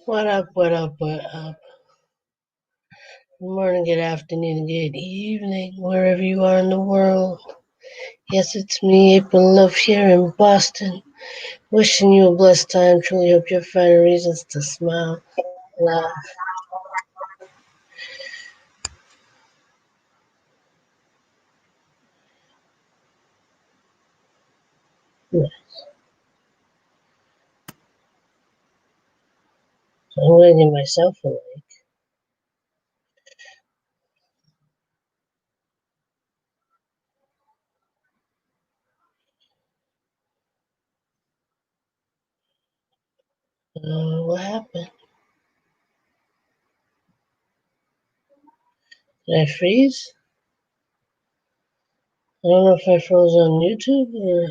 What up, what up, what up? Good morning, good afternoon, good evening, wherever you are in the world. Yes, it's me, April Love, here in Boston. Wishing you a blessed time. Truly hope you're finding reasons to smile, laugh. So I'm waiting myself awake. What happened? Did I freeze? I don't know if I froze on YouTube or.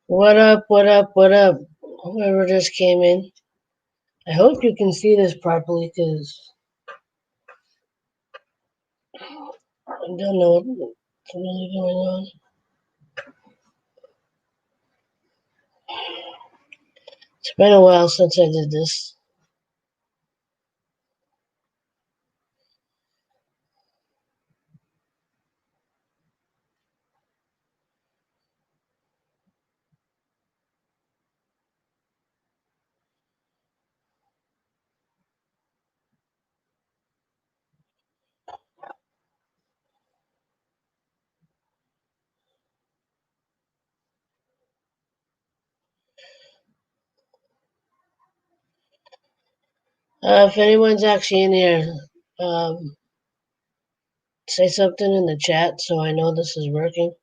What up, what up, what up? Whoever just came in. I hope you can see this properly because I don't know what's really going on. It's been a while since I did this. If anyone's actually in here, um, say something in the chat so I know this is working.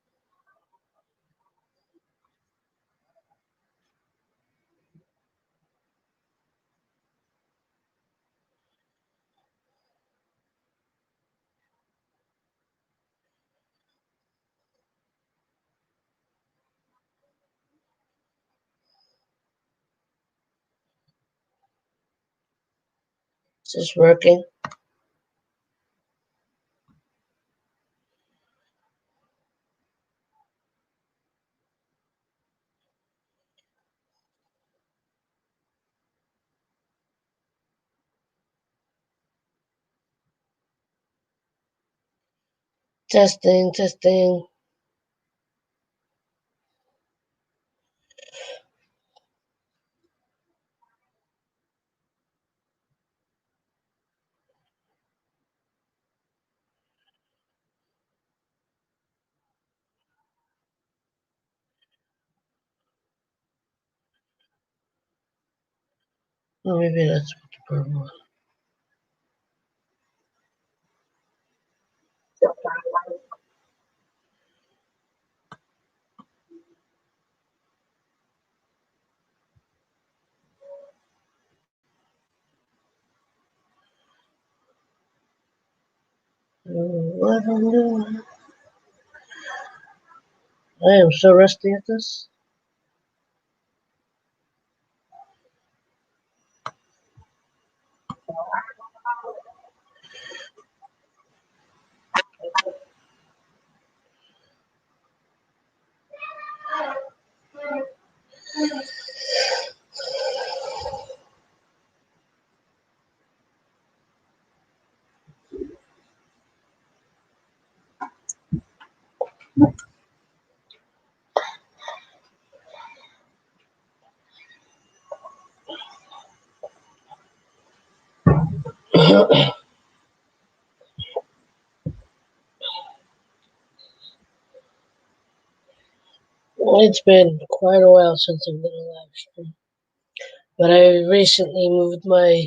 Is this working? Testing, testing. Oh, maybe that's what the problem was. What I'm doing. I am so rusty at this. It's been quite a while since I've done a live stream, but I recently moved my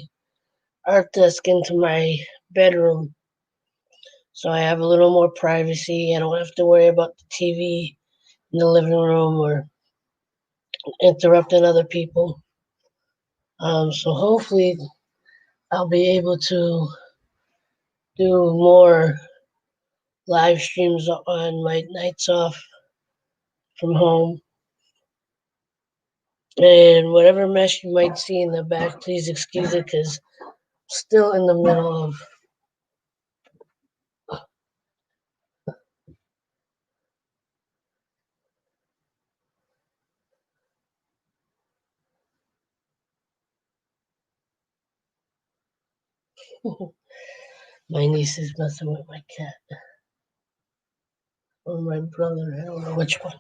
art desk into my bedroom, so I have a little more privacy. I don't have to worry about the TV in the living room or interrupting other people. So hopefully I'll be able to do more live streams on my nights off from home. And whatever mess you might see in the back, please excuse it because I'm still in the middle of. My niece is messing with my cat or my brother. I don't know which one.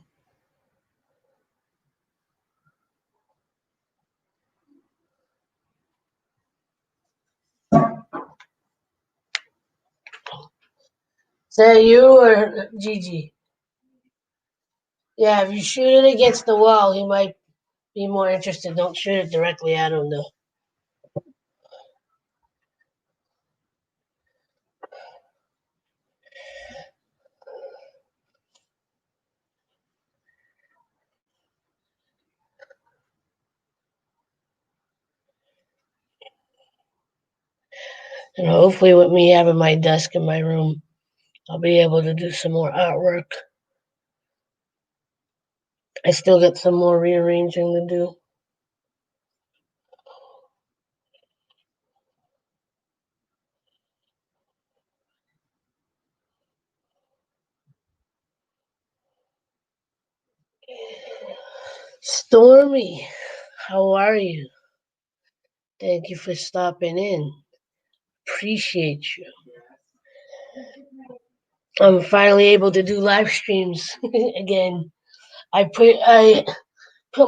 Is that you or Gigi? Yeah, if you shoot it against the wall, he might be more interested. Don't shoot it directly at him, though. And hopefully, with me having my desk in my room, I'll be able to do some more artwork. I still got some more rearranging to do. Stormy, how are you? Thank you for stopping in. Appreciate you. I'm finally able to do live streams again. I put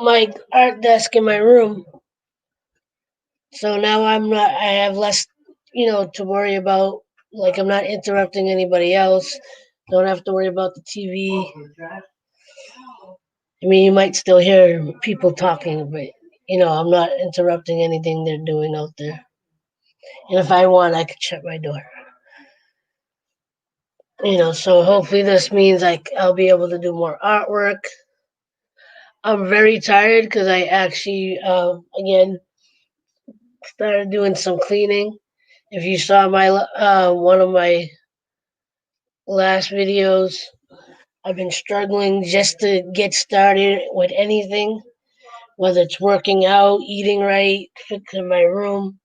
my art desk in my room, so now I have less, to worry about. Like I'm not interrupting anybody else. Don't have to worry about the TV. I mean, you might still hear people talking, but I'm not interrupting anything they're doing out there. And if I want, I could shut my door. So hopefully this means I'll be able to do more artwork. I'm very tired because I actually, again, started doing some cleaning. If you saw my one of my last videos, I've been struggling just to get started with anything, whether it's working out, eating right, fixing my room.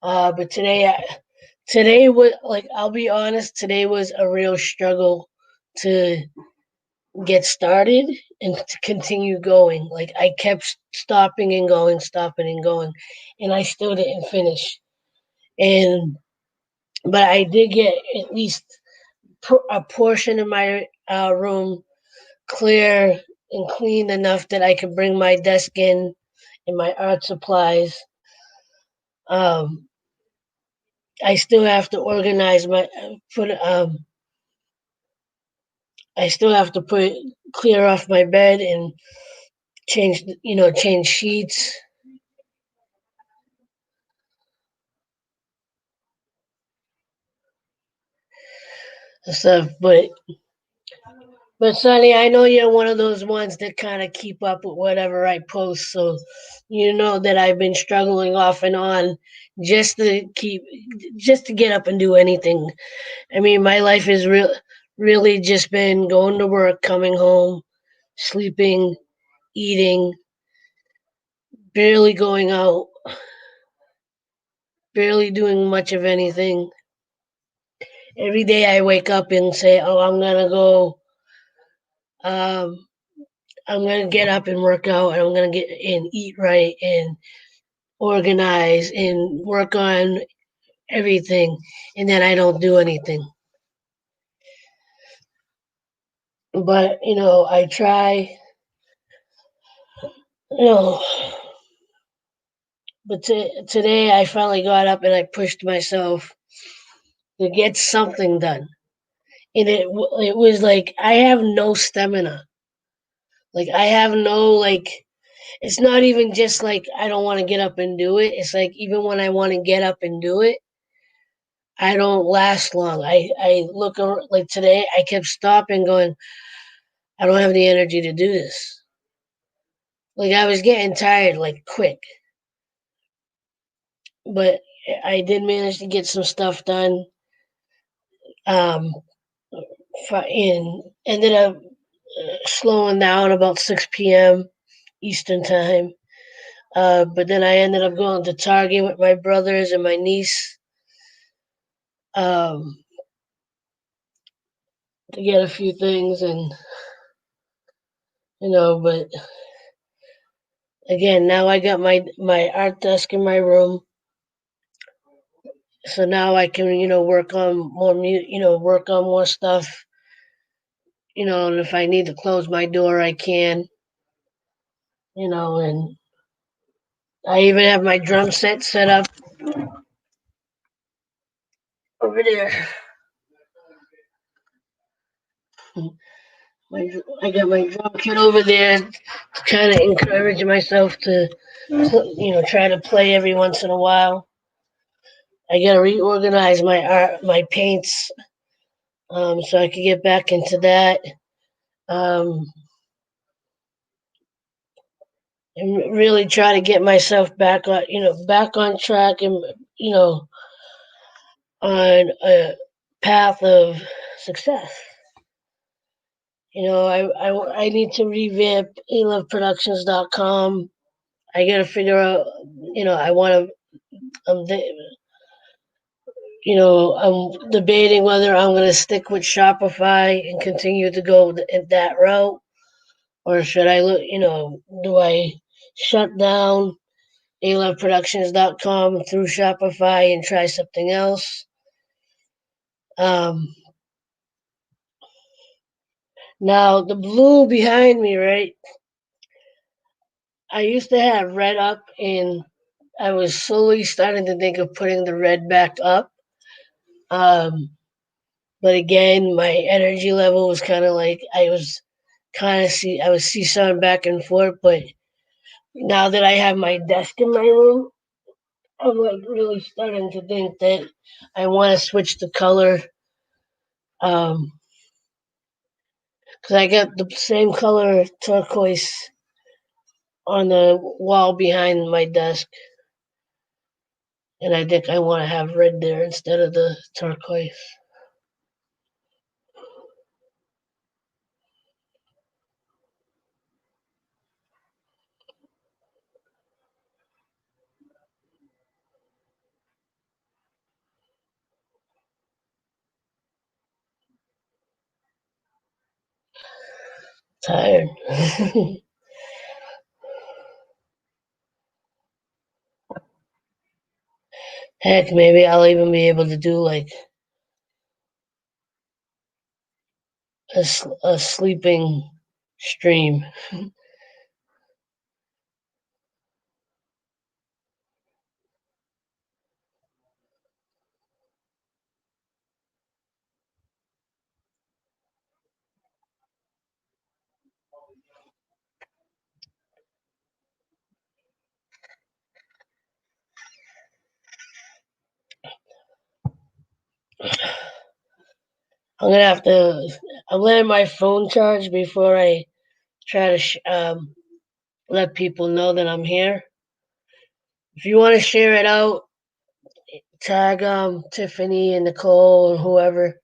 But today was like I'll be honest, today was a real struggle to get started and to continue going. Like I kept stopping and going, stopping and going, and I still didn't finish. And but I did get at least a portion of my room clear and clean enough that I could bring my desk in and my art supplies. Um, I still have to organize my put. I still have to put clear off my bed and change sheets and stuff. But Sonny, I know you're one of those ones that kind of keep up with whatever I post, so you know that I've been struggling off and on just to keep, just to get up and do anything. I mean, my life is really just been going to work, coming home, sleeping, eating, barely going out, barely doing much of anything. Every day I wake up and say, "Oh, um, I'm gonna get up and work out, and I'm gonna get and eat right and organize and work on everything," and then I don't do anything. But I try. You know, but today I finally got up and I pushed myself to get something done, and it was like I have no stamina. Like I have no like. It's not even just like I don't want to get up and do it. It's like even when I want to get up and do it, I don't last long. I look like today. I kept stopping, going. I don't have the energy to do this. Like I was getting tired, like quick. But I did manage to get some stuff done. Um, and ended up slowing down about 6 p.m. Eastern time. But then I ended up going to Target with my brothers and my niece um, to get a few things, and but again, now I got my art desk in my room, so now I can work on more work on more stuff. And if I need to close my door, I can. And I even have my drum set up over there. I got my drum kit over there, kind of encourage myself to, try to play every once in a while. I gotta reorganize my art, my paints, so I can get back into that, um, and really try to get myself back on track, and you know, on a path of success. I need to revamp aloveproductions.com. I got to figure out, I want to, I'm, I'm debating whether I'm going to stick with Shopify and continue to go that route, or should I look, do I shut down aloveproductions.com through Shopify and try something else? Um, Now, the blue behind me, right? I used to have red up, and I was slowly starting to think of putting the red back up. Um, but again, my energy level was kind of like I was seesawing back and forth. But now that I have my desk in my room, I'm like really starting to think that I want to switch the color. Because I got the same color turquoise on the wall behind my desk, and I think I want to have red there instead of the turquoise. Tired. Heck, maybe I'll even be able to do like a sleeping stream. I'm gonna have to. I'm letting my phone charge before I try to let people know that I'm here. If you want to share it out, tag Tiffany and Nicole and whoever.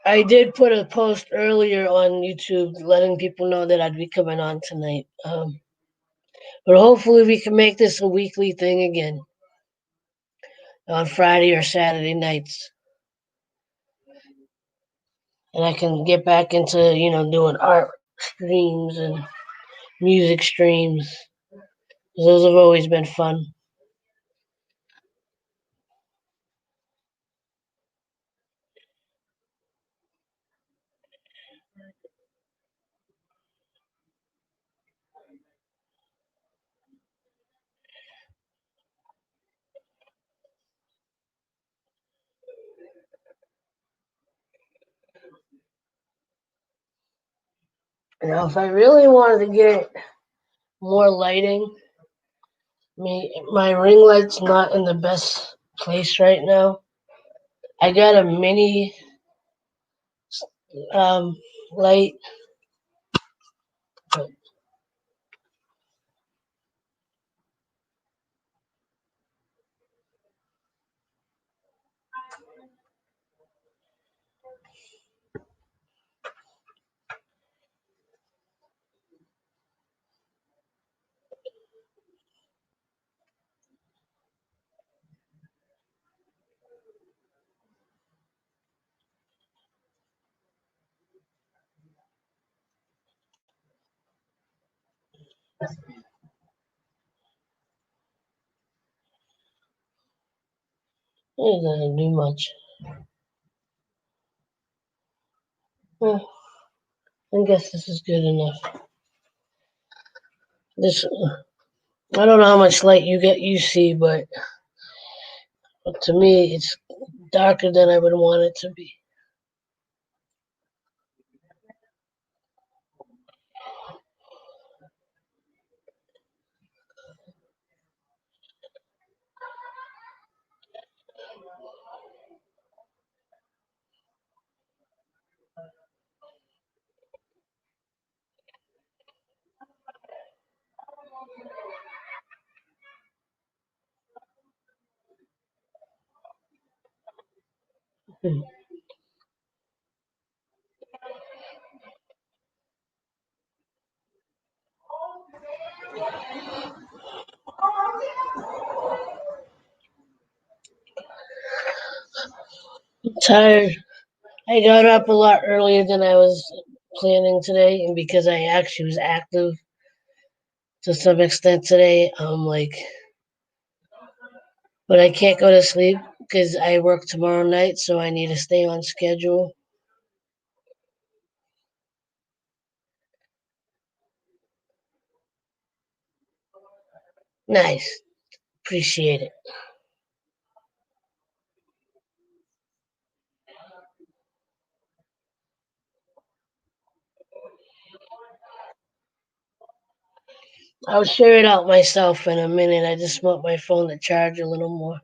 I did put a post earlier on YouTube letting people know that I'd be coming on tonight. But hopefully we can make this a weekly thing again on Friday or Saturday nights, and I can get back into doing art streams and music streams. Those have always been fun. If I really wanted to get more lighting, my ring light's not in the best place right now. I got a mini um, light, but It doesn't do much. Well, I guess this is good enough. This I don't know how much light you see, but to me it's darker than I would want it to be. I'm tired. I got up a lot earlier than I was planning today, and because I actually was active to some extent today, but I can't go to sleep because I work tomorrow night, so I need to stay on schedule. Nice, appreciate it. I'll share it out myself in a minute. I just want my phone to charge a little more.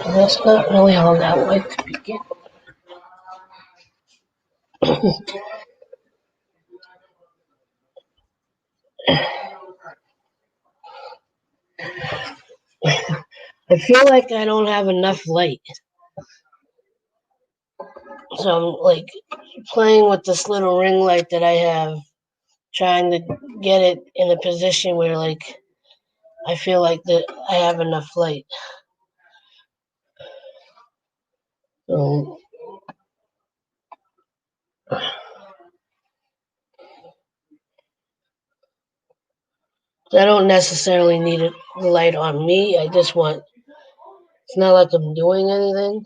That's not really all that light to begin. I feel like I don't have enough light, so I'm like playing with this little ring light that I have, trying to get it in a position where I feel like that I have enough light. So I don't necessarily need it light on me. I just want. It's not like I'm doing anything.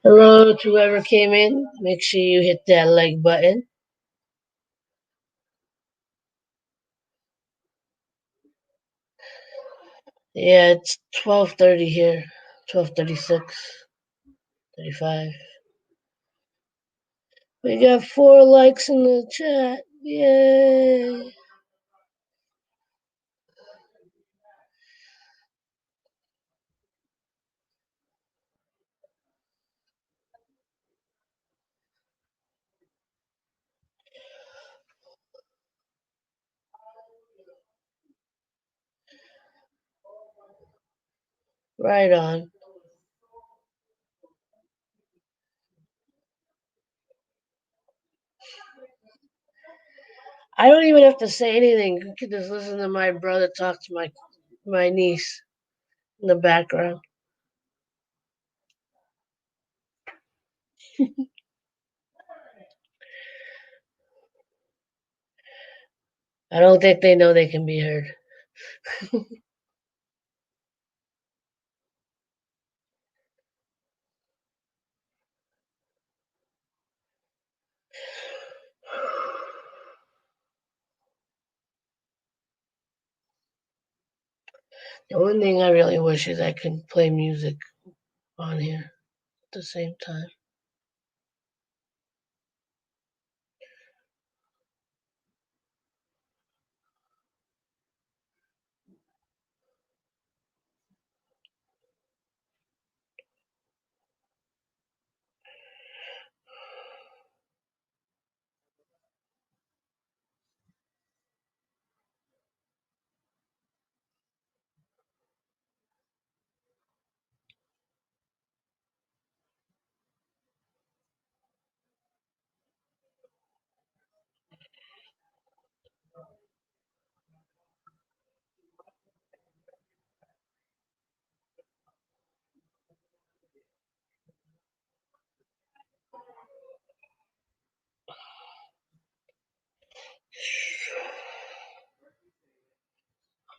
Hello to whoever came in. Make sure you hit that like button. Yeah, it's 12:30 here. 12:36, 35. We got 4 likes in the chat. Yay! Right on. I don't even have to say anything. You can just listen to my brother talk to my niece in the background. I don't think they know they can be heard. The one thing I really wish is I could play music on here at the same time.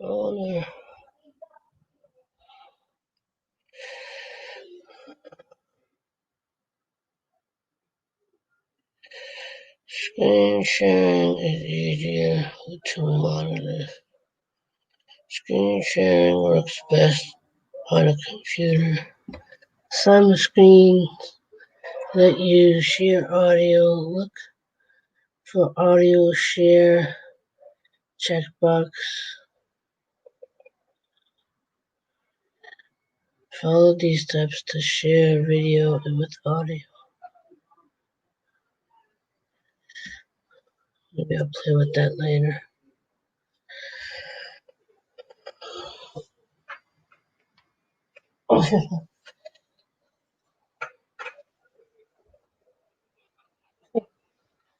Oh, there. Screen sharing is easier with two monitors. Screen sharing works best on a computer. Some screens let you share audio. Look for audio share checkbox. Follow these steps to share video with audio. Maybe I'll play with that later.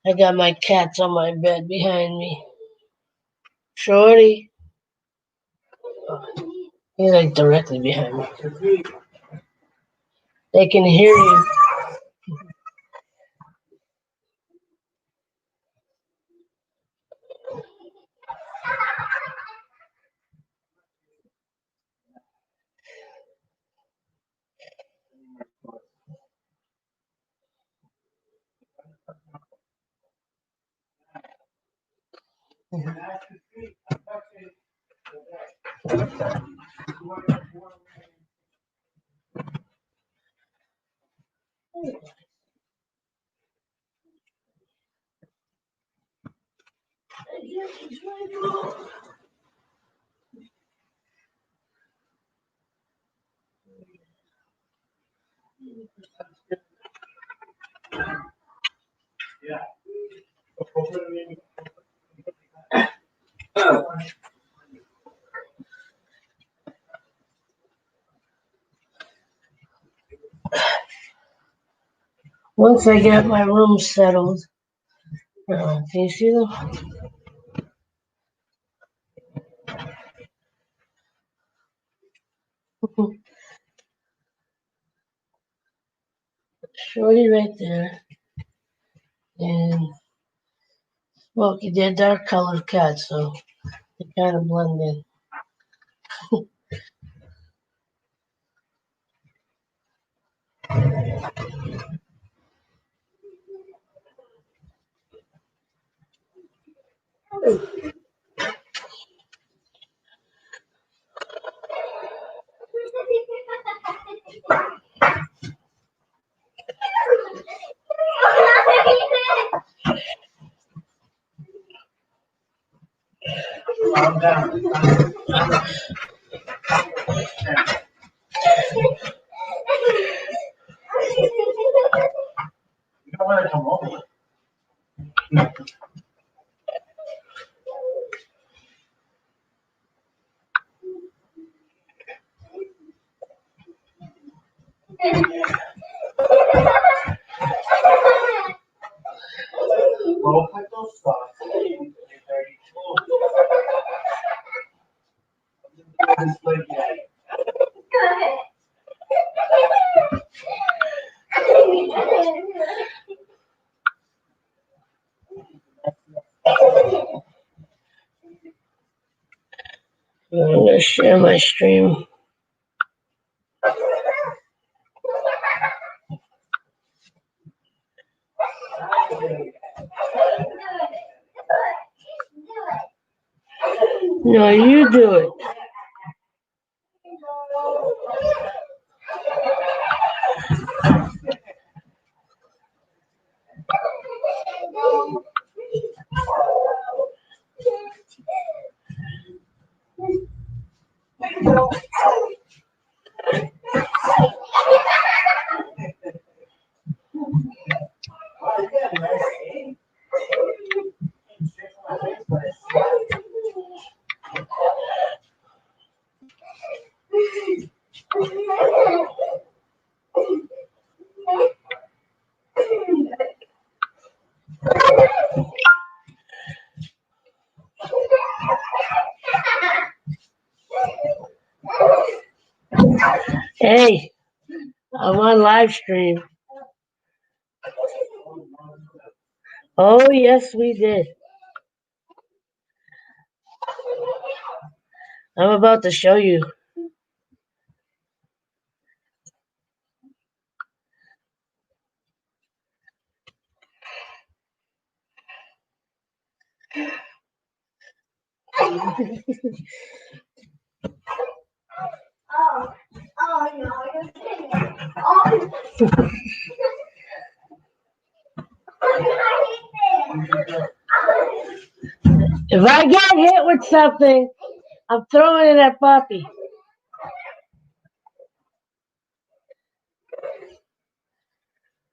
I got my cats on my bed behind me. Shorty. He's like directly behind me. They can hear you. Once I get my room settled, can you see them? Shorty right there, and Smokey. They're dark colored cats, so they kind of blend in. Calm down. You don't want to come over. Go put those socks in. I'm gonna share my stream. No, you do it. Hey, I'm on live stream. Oh, yes, we did. I'm about to show you. If I get hit with something, I'm throwing it at Poppy.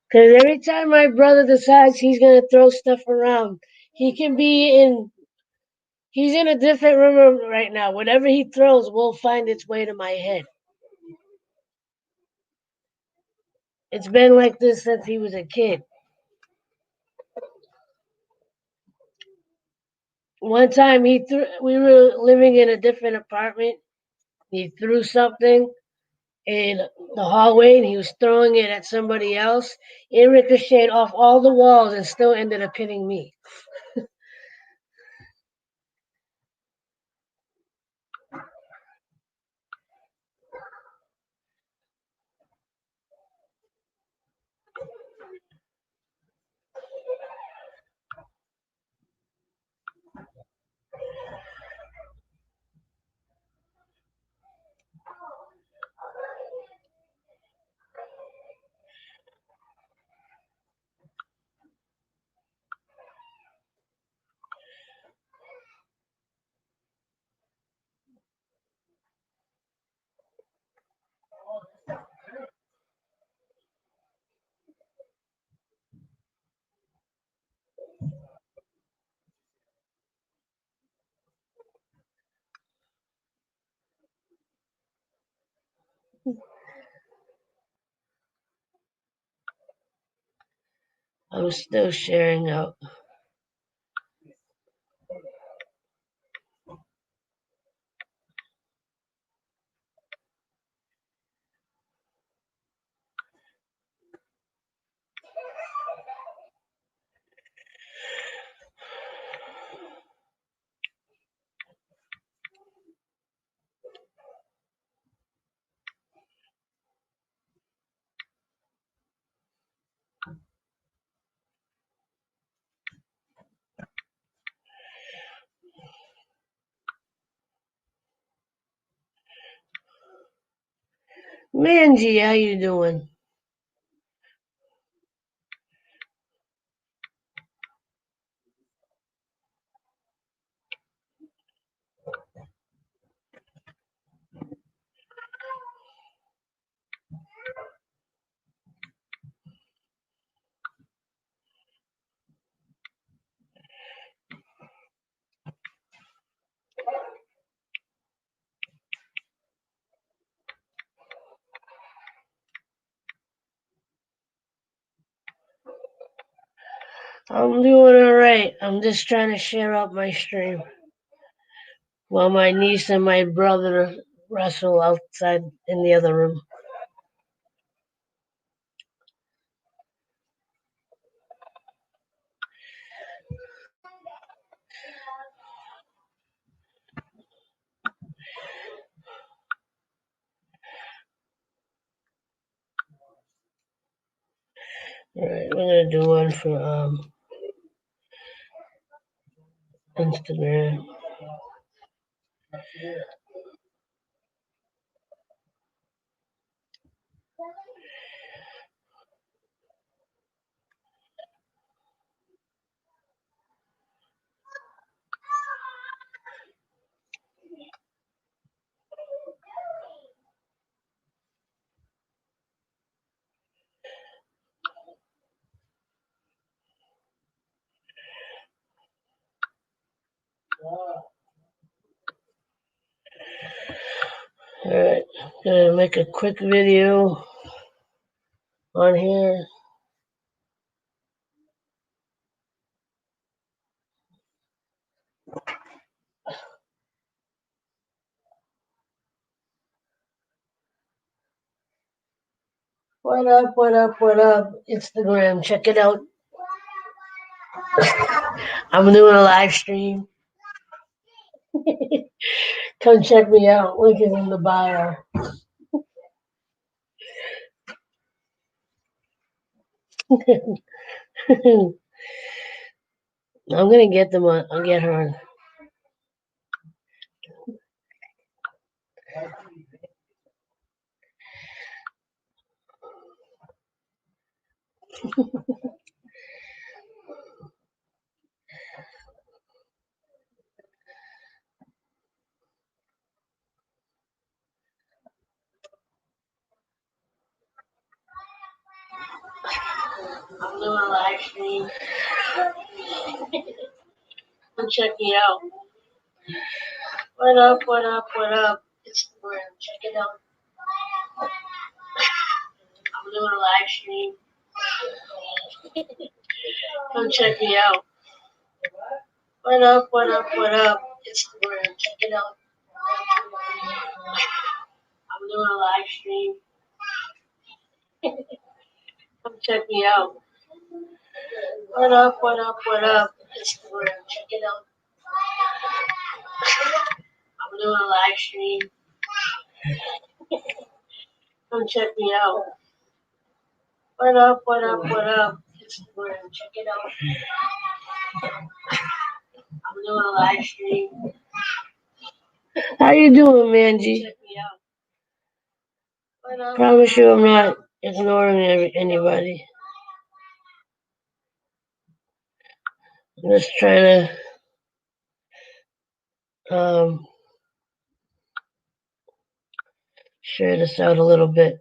Because every time my brother decides he's going to throw stuff around, he can be in. He's in a different room right now. Whatever he throws will find its way to my head. It's been like this since he was a kid. One time we were living in a different apartment. He threw something in the hallway and he was throwing it at somebody else. It ricocheted off all the walls and still ended up hitting me. I was still sharing out. Manji, how you doing? I'm doing alright. I'm just trying to share out my stream while my niece and my brother wrestle outside in the other room. Alright, we're gonna do one for Instagram. Alright, gonna make a quick video on here. What up, what up, what up? Instagram, check it out. I'm doing a live stream. Come check me out. Link is in the bio. I'm gonna get them on. I'll get her on. I'm doing a live stream. Come check me out. What up? What up? What up? It's the brand. Check it out. I'm doing a live stream. Come check me out. What up? What up? What up? It's the brand. Check it out. I'm doing a live stream. Come check me out. What up? What up? What up? It's the brand. Check it out. I'm doing a live stream. Come check me out. What up? What up? What up? It's the brand. Check it out. I'm doing a live stream. How you doing, Manji? Check me out. What up? Promise you I'm not ignoring anybody. I'm just trying to share this out a little bit.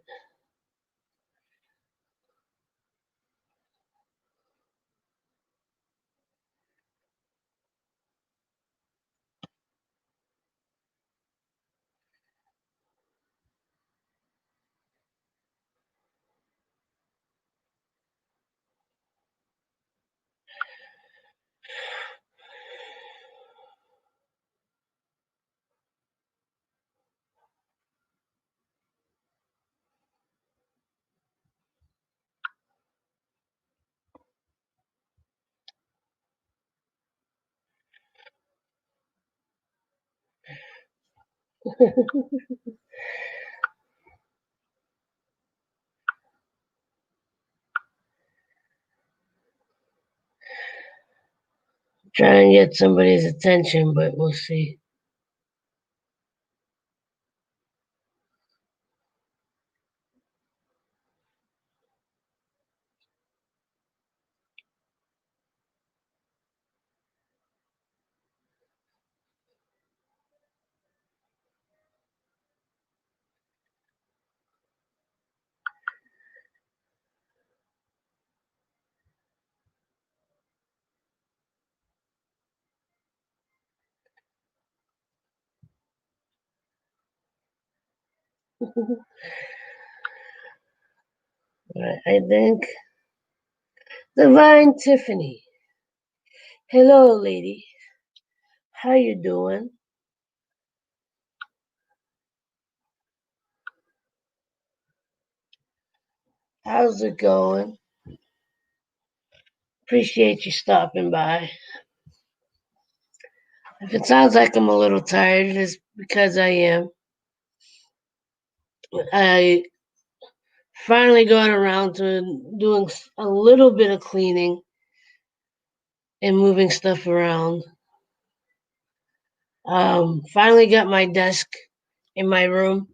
Try and get somebody's attention, but we'll see. I think Divine Tiffany. Hello, lady. How you doing? How's it going? Appreciate you stopping by. If it sounds like I'm a little tired, it's because I am. I finally got around to doing a little bit of cleaning and moving stuff around. Finally got my desk in my room.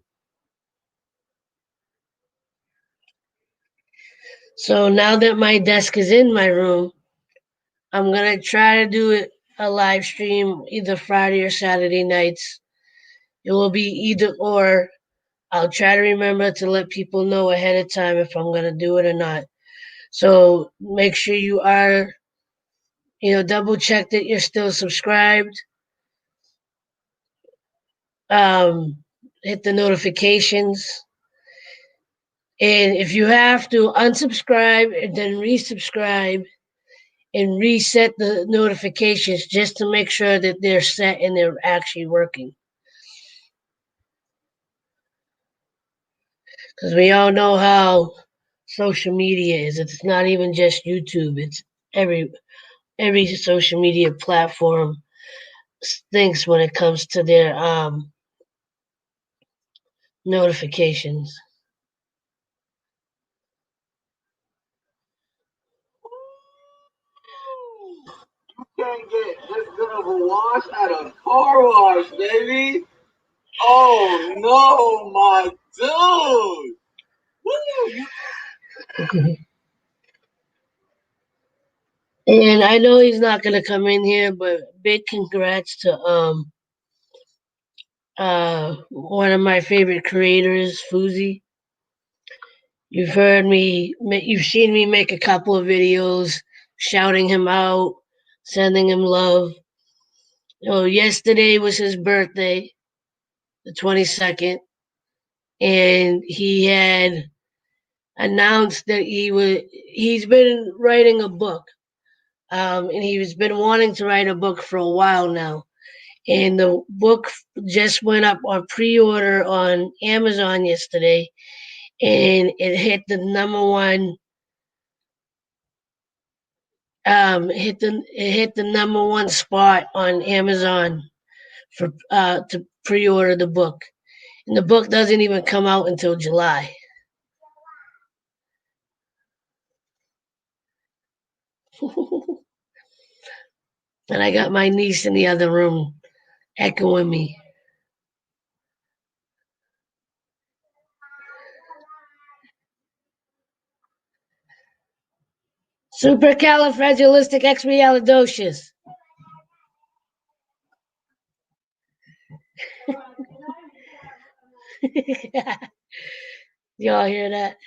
So now that my desk is in my room, I'm gonna try to do it a live stream either Friday or Saturday nights. It will be either or. I'll try to remember to let people know ahead of time if I'm gonna do it or not. So make sure you are, double check that you're still subscribed. Hit the notifications. And if you have to unsubscribe and then resubscribe and reset the notifications just to make sure that they're set and they're actually working. Because we all know how social media is. It's not even just YouTube. It's every social media platform. stinks when it comes to their notifications. Can't get this good of a wash at a car wash, baby. Oh no, my dude. Woo! And I know he's not gonna come in here, but big congrats to one of my favorite creators, Fuzi. You've seen me make a couple of videos shouting him out, sending him love. Yesterday was his birthday, the 22nd, and he had announced that he's been writing a book. And he's been wanting to write a book for a while now. And the book just went up on pre-order on Amazon yesterday, and it hit the number one. It hit the number one spot on Amazon for to pre-order the book, and the book doesn't even come out until July. And I got my niece in the other room echoing me. Supercalifragilisticexpialidocious. Y'all hear that?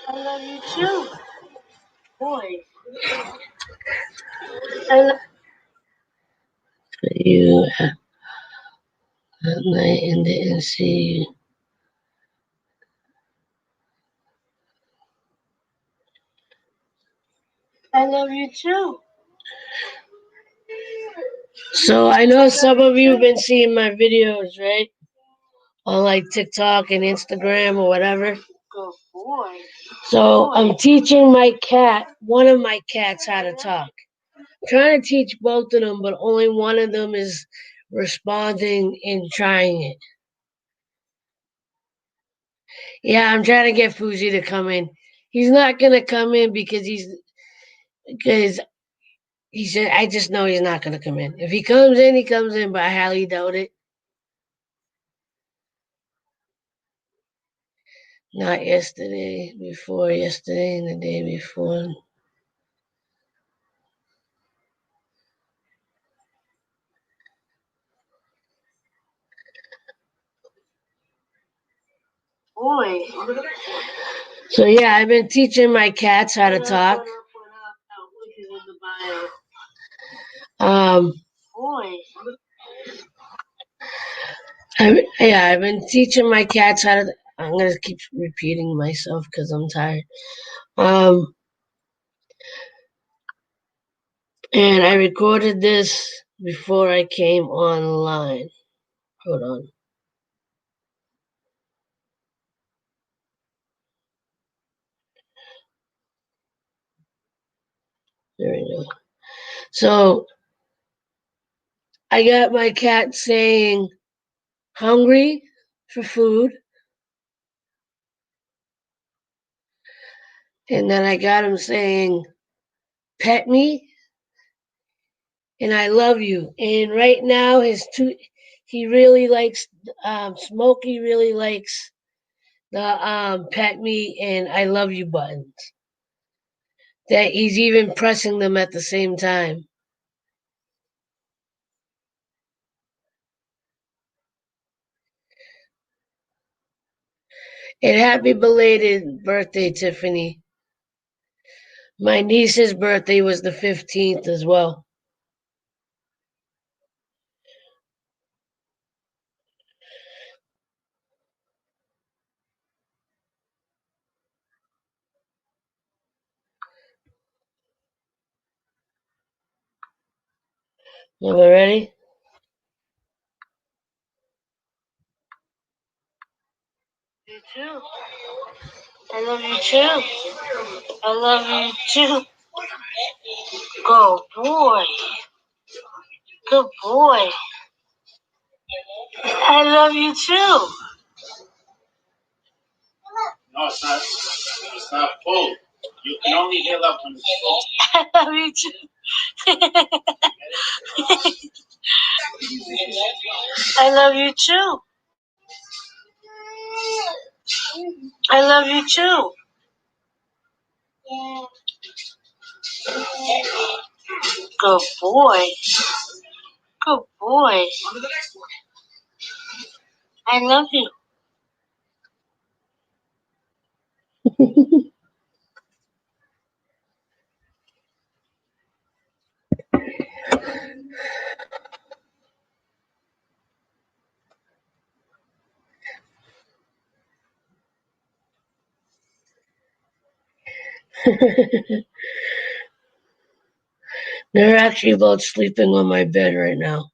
I love you too, boy. I love you at night and didn't see you. I love you too. So I know some of you have been seeing my videos, right? On like TikTok and Instagram or whatever. Good boy. So I'm teaching one of my cats, how to talk. I'm trying to teach both of them, but only one of them is responding and trying it. Yeah, I'm trying to get Fuji to come in. He's not gonna come in because he said I just know he's not gonna come in. If he comes in, he comes in, but I highly doubt it. Not yesterday, before yesterday, and the day before. Boy. So yeah, I've been teaching my cats how to talk. Boy. I've been teaching my cats how to. I'm gonna keep repeating myself because I'm tired. Um, and I recorded this before I came online. Hold on. There we go. So I got my cat saying hungry for food. And then I got him saying pet me and I love you. And right now he really likes Smokey really likes the pet me and I love you buttons. That he's even pressing them at the same time. And happy belated birthday, Tiffany. My niece's birthday was the 15th as well. Am I ready? You too. I love you too. I love you too. Go boy. Good boy. I love you too. No, it's not. It's not full. You can only heal up when it's full. I love you too. I love you too. I love you too. Good boy. Good boy. I love you. They're actually both sleeping on my bed right now.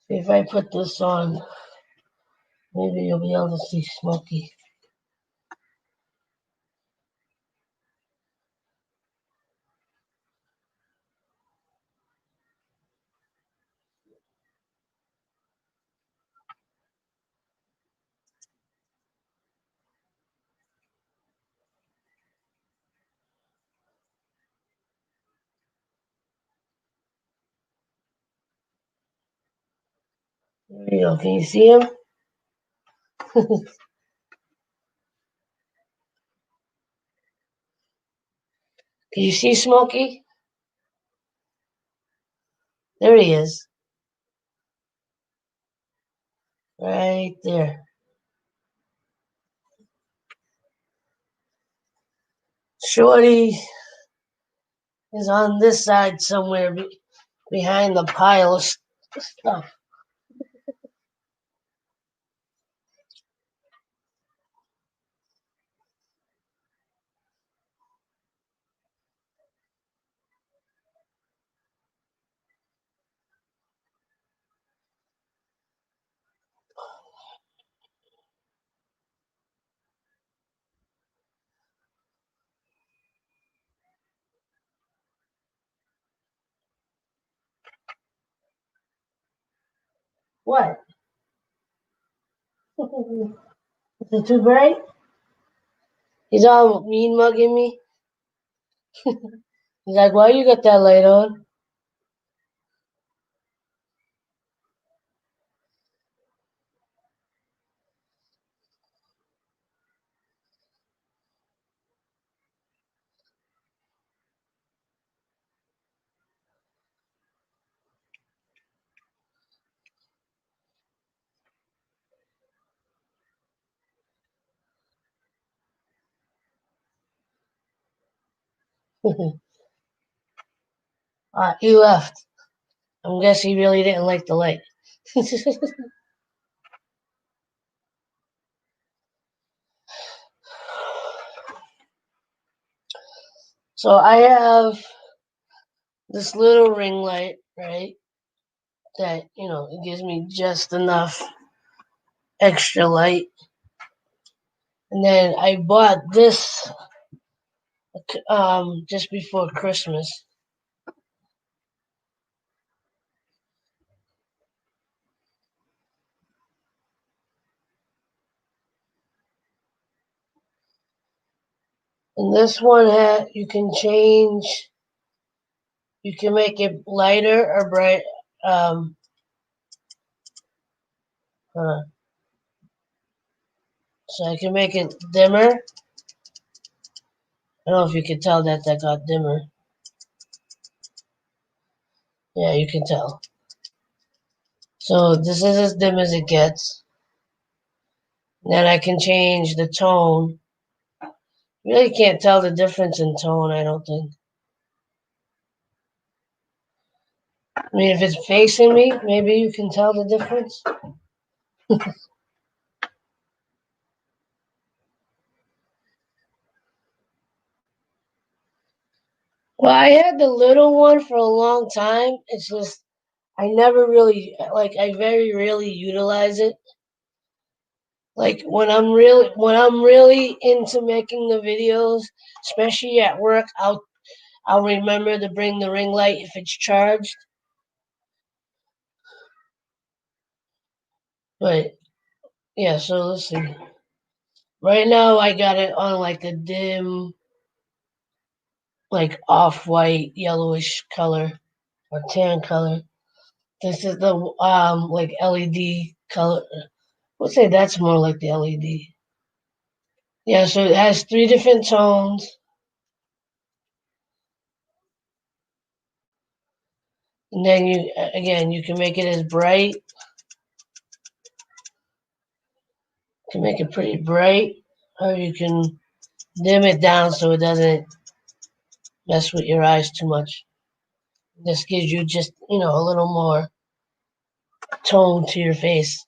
If I put this on, maybe you'll be able to see Smokey. There you go. Can you see him? Can you see Smokey? There he is. Right there. Shorty is on this side somewhere behind the pile of stuff. What? Is it too bright? He's all mean mugging me. He's like, why you got that light on? He left. I'm guessing he really didn't like the light. So I have this little ring light, right? That, it gives me just enough extra light. And then I bought this just before Christmas. And this one you can change. You can make it lighter or bright. Hold on. So I can make it dimmer. I don't know if you can tell that got dimmer. Yeah, you can tell. So this is as dim as it gets. Then I can change the tone. You really can't tell the difference in tone, I don't think. I mean, if it's facing me, maybe you can tell the difference. Well, I had the little one for a long time. It's just I never really I very rarely utilize it. Like when I'm really into making the videos, especially at work, I'll remember to bring the ring light if it's charged. But yeah, so let's see. Right now I got it on like a dim, like off-white, yellowish color or tan color. This is the like LED color. Let's say that's more like the LED. Yeah, so it has three different tones. And then you can make it as bright. You can make it pretty bright, or you can dim it down so it doesn't mess with your eyes too much. This gives you just, a little more tone to your face.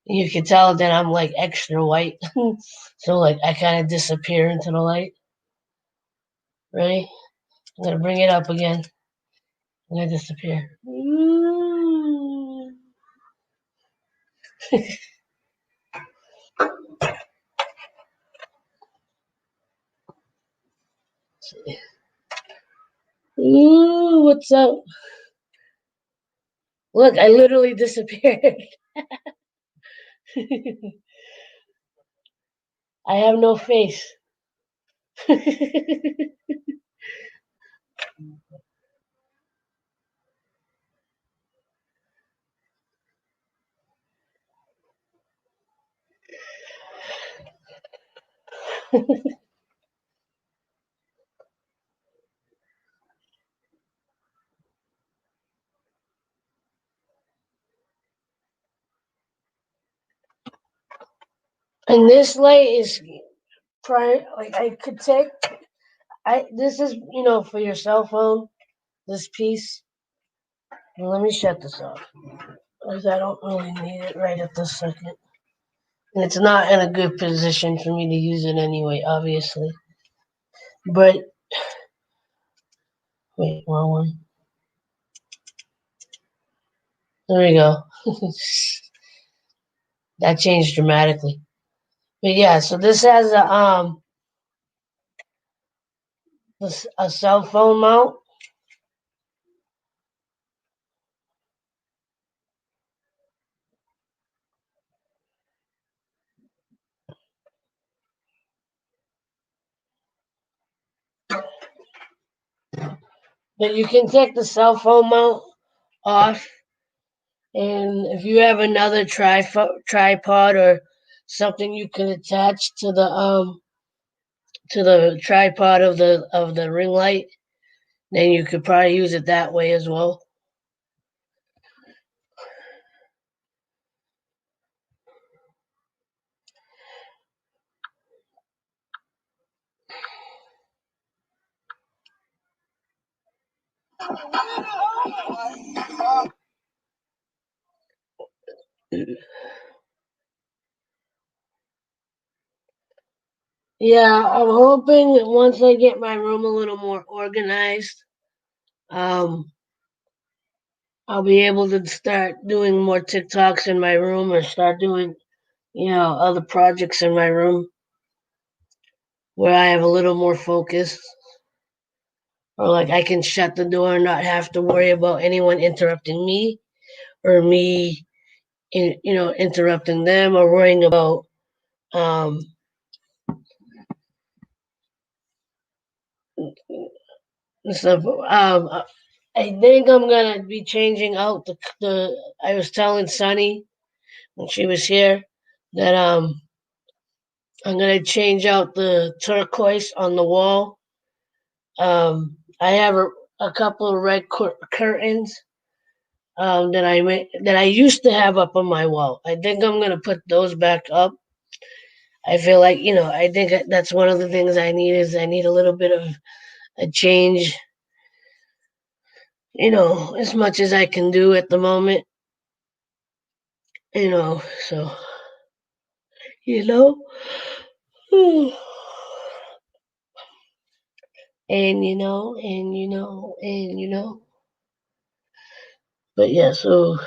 You can tell that I'm like extra white. So like I kind of disappear into the light. Ready? I'm gonna bring it up again. I'm gonna disappear. Ooh, what's up? Look, I literally disappeared. I have no face. And this light is like I could take. I this is for your cell phone. This piece. Well, let me shut this off because I don't really need it right at this second. And it's not in a good position for me to use it anyway, obviously. But wait, wrong one. There we go. That changed dramatically. But yeah, so this has a cell phone mount. But you can take the cell phone mount off, and if you have another tripod or something you can attach to the tripod of the ring light, then you could probably use it that way as well. Yeah, I'm hoping that once I get my room a little more organized, um, I'll be able to start doing more TikToks in my room or start doing, other projects in my room where I have a little more focus. Or like I can shut the door and not have to worry about anyone interrupting me or me, interrupting them or worrying about um, stuff. I think I'm gonna be changing out the. I was telling Sunny when she was here that I'm gonna change out the turquoise on the wall. I have a couple of red curtains that I used to have up on my wall. I think I'm gonna put those back up. I feel like I think that's one of the things I need is I need a little bit of a change as much as I can do at the moment, so, you know, and but yeah, so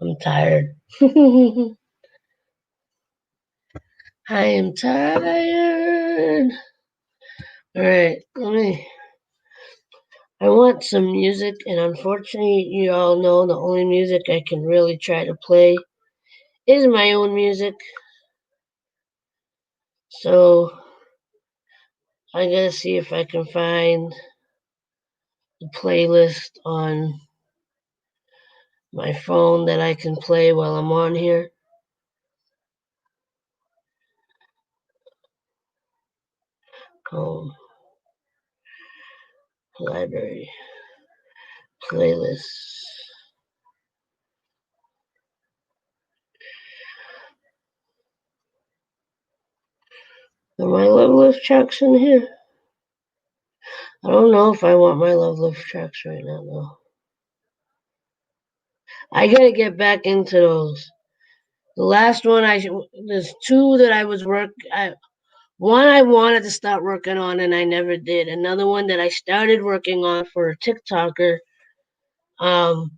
I'm tired. I am tired. All right, I want some music, and unfortunately, you all know the only music I can really try to play is my own music. So I gotta see if I can find a playlist on my phone that I can play while I'm on here. Home, library, playlists. Are my Love Lift tracks in here? I don't know if I want my Love Lift tracks right now, though. I gotta get back into those. The last one, there's two that I was one I wanted to start working on and I never did. Another one that I started working on for a TikToker, um,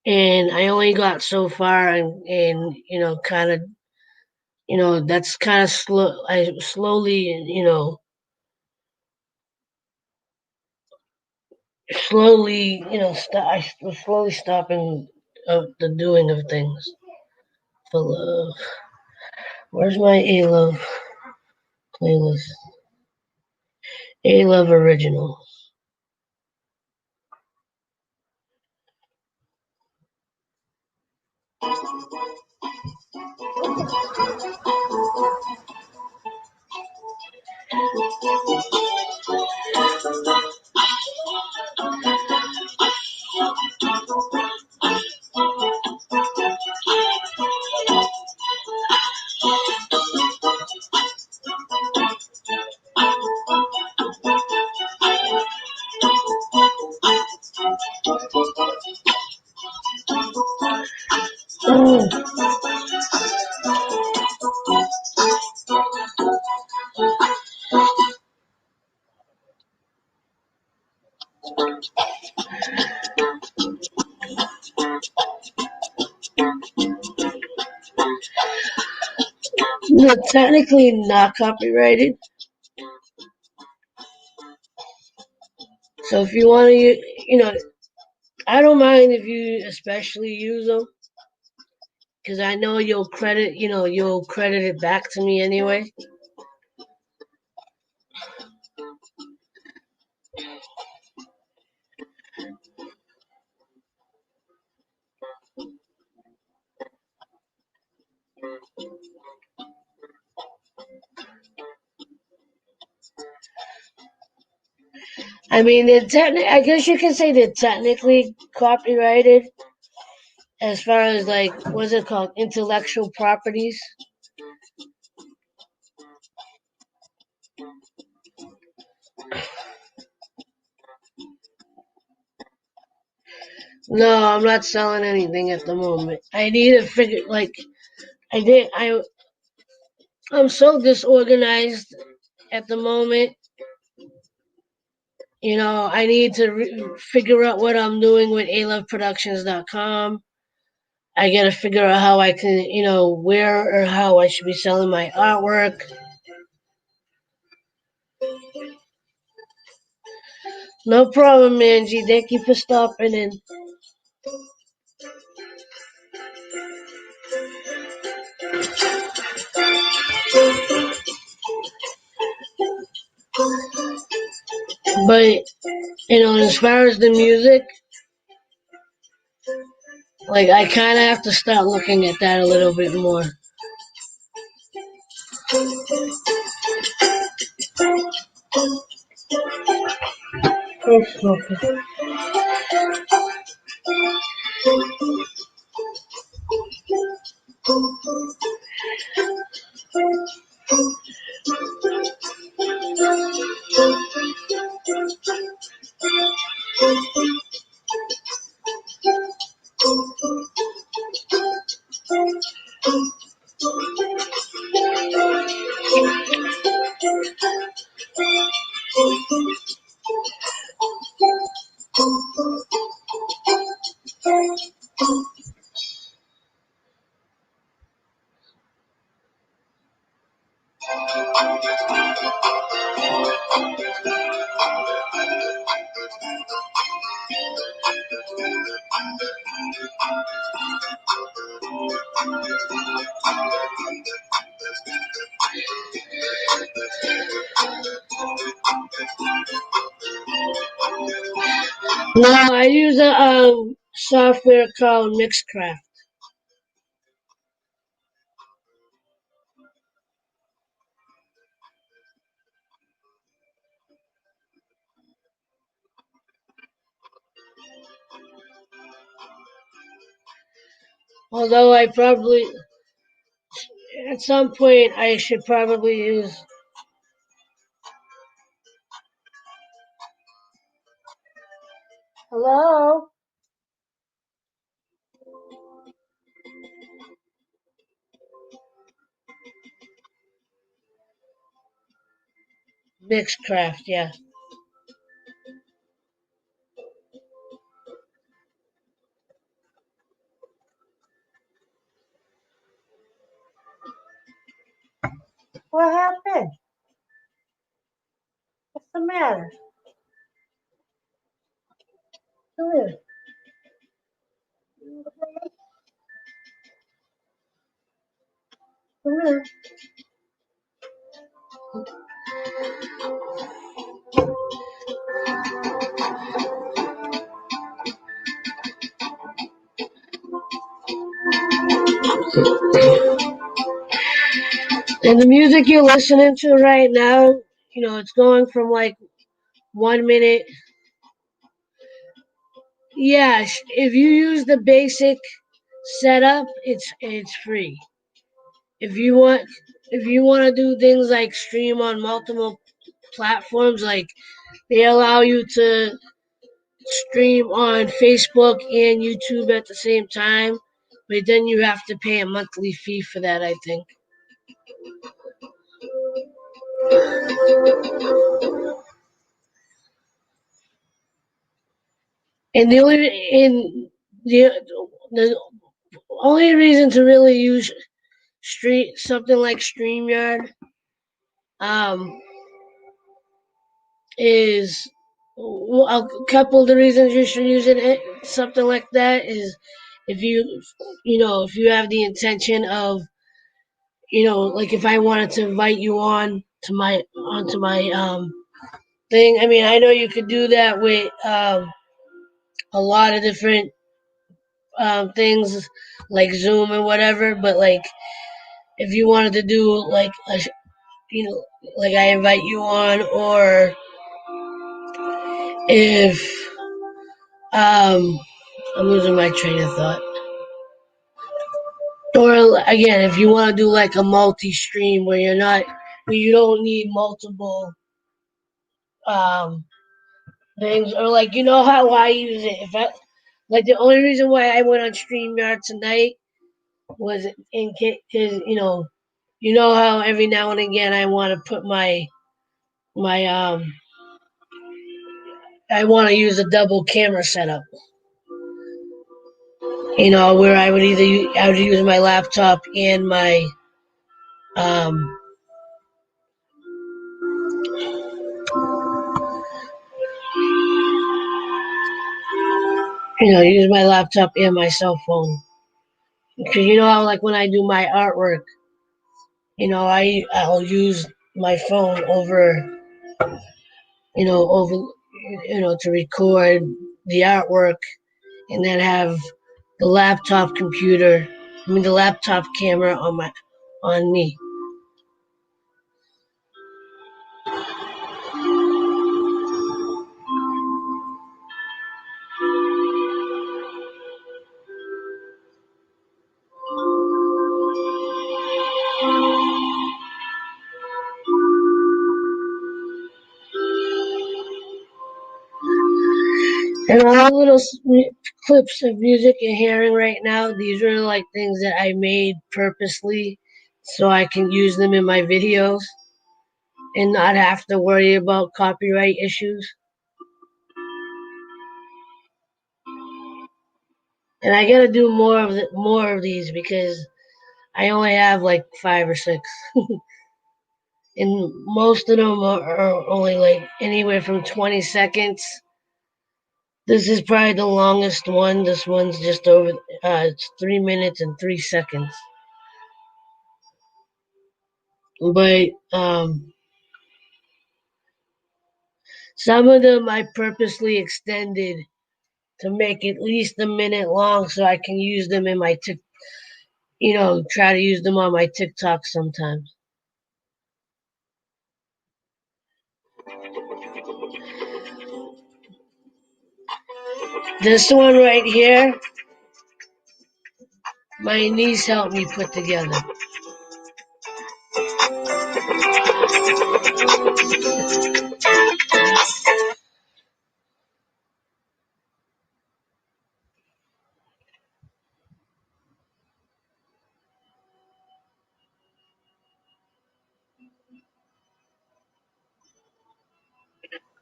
and I only got so far, and kind of, that's kind of slow. I slowly, I was slowly stopping of the doing of things for love. Where's my A Love playlist? A Love original. No, technically not copyrighted. So if you want to, I don't mind if you especially use them because I know you'll credit it back to me anyway. I mean, I guess you can say they're technically copyrighted as far as like what's it called, intellectual properties. No, I'm not selling anything at the moment. I need to figure like I did. I'm so disorganized at the moment. I need to figure out what I'm doing with aloveproductions.com. I gotta figure out how I can, where or how I should be selling my artwork. No problem, Angie. Thank you for stopping in. But, as far as the music, like, I kind of have to start looking at that a little bit more. No, I use a software called Mixcraft. Although I probably, at some point, I should probably use. Hello? Mixcraft, yeah. What happened? What's the matter? Come here. Come here. And the music you're listening to right now, it's going from like 1 minute. Yeah, if you use the basic setup, it's free. If you want, if you want to do things like stream on multiple platforms, like they allow you to stream on Facebook and YouTube at the same time, but then you have to pay a monthly fee for that, I think. And the the only reason to really use street something like StreamYard um, is a couple of the reasons you should use something like that is if if you have the intention of like if I wanted to invite you onto my thing. I mean, I know you could do that with a lot of different things like Zoom and whatever, but like if you wanted to do like you know like I invite you on, or if I'm losing my train of thought. Or again, if you want to do like a multi-stream where you don't need multiple um things, or like how I use it. If I like the only reason why I went on StreamYard tonight was in case because how every now and again I want to put my I want to use a double camera setup. Where I would use my laptop and my um use my laptop and my cell phone. Because how like when I do my artwork, I'll use my phone over to record the artwork, and then have the laptop camera on me. And all the little clips of music you're hearing right now, these are like things that I made purposely so I can use them in my videos and not have to worry about copyright issues. And I gotta do more of these because I only have like 5 or 6, and most of them are only like anywhere from 20 seconds. This is probably the longest one. This one's just over. It's 3 minutes and 3 seconds. But some of them I purposely extended to make at least a minute long, so I can use them in my try to use them on my TikTok sometimes. This one right here, my niece helped me put together.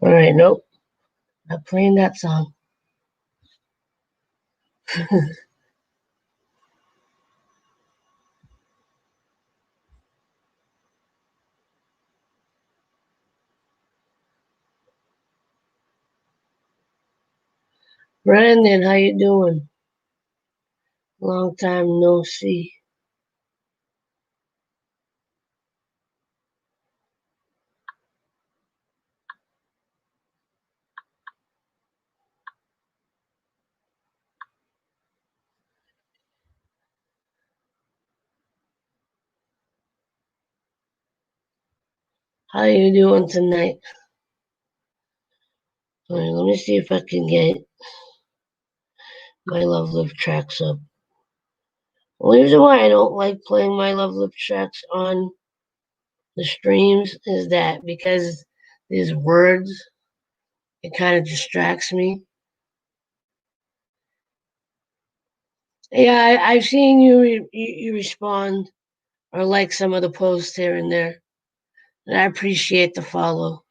All right, nope, not playing that song. Brandon, how you doing? Long time no see. How you doing tonight? All right, let me see if I can get my Love Live tracks up. The only reason why I don't like playing my Love Live tracks on the streams is that because these words, it kind of distracts me. Yeah, I've seen you respond or like some of the posts here and there, and I appreciate the follow.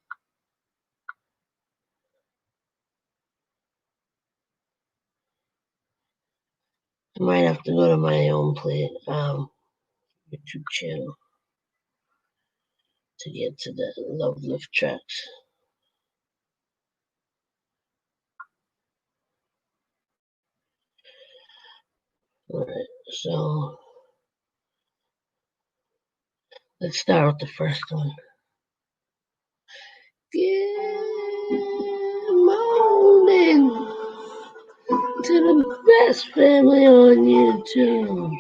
I might have to go to my own YouTube channel to get to the Love Live tracks. All right, so let's start with the first one. Good morning to the best family on YouTube.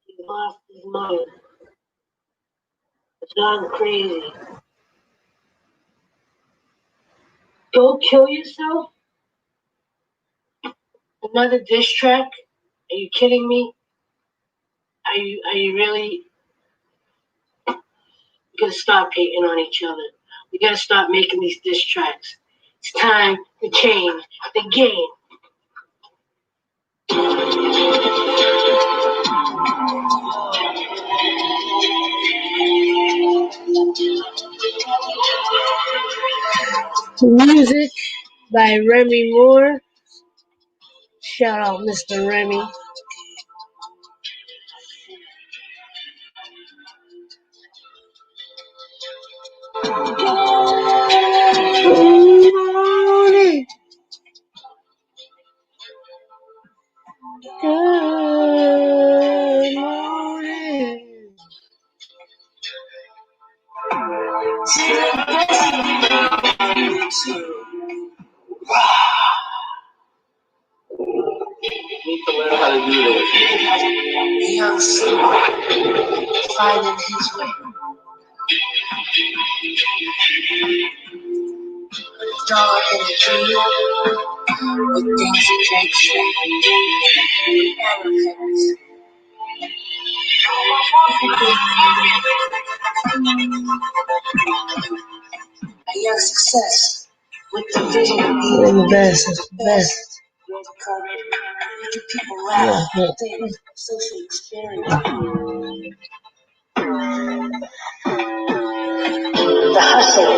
He lost his mind. It's gone crazy. Go kill yourself? Another diss track? Are you kidding me? Are you really? We gotta stop hating on each other. We gotta stop making these diss tracks. It's time to change the game. Music by Remy Moore. Shout out Mr. Remy. Good morning. Good morning. Need to learn how to do this. Young Silver, finding his way. Dark in the dream, with things that can't see. Elephants. A young success with the vision of being the best. It's the best. making people laugh, think, social experience. The hustle,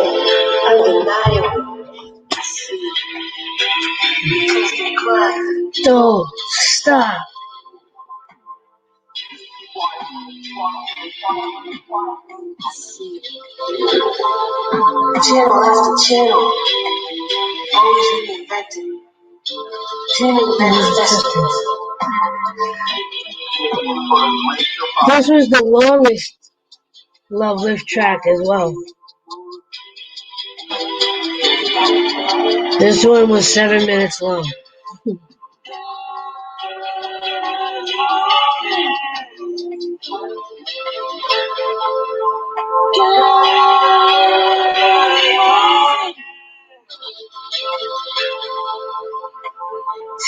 undeniable. The grind, Don't stop. channel after channel, always reinventing. Dreaming manifesting. This was the longest Love Lift track as well. This one was 7 minutes long.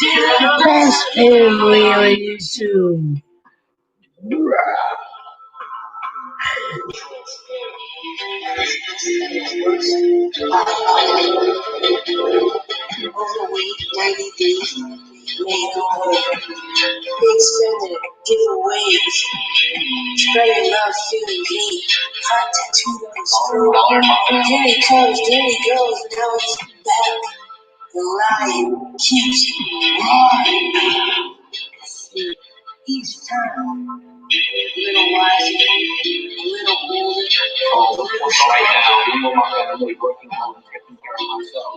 The best family on YouTube. Overweight, 90 days, makeover, big spending, giveaways, spreading love, feeling deep, hot tattooed on his throat. Here he comes, there he goes, now he's back. The lion keeps roaring. Each time, a little wiser, a little older, a little stronger. You know my family working on taking care of myself.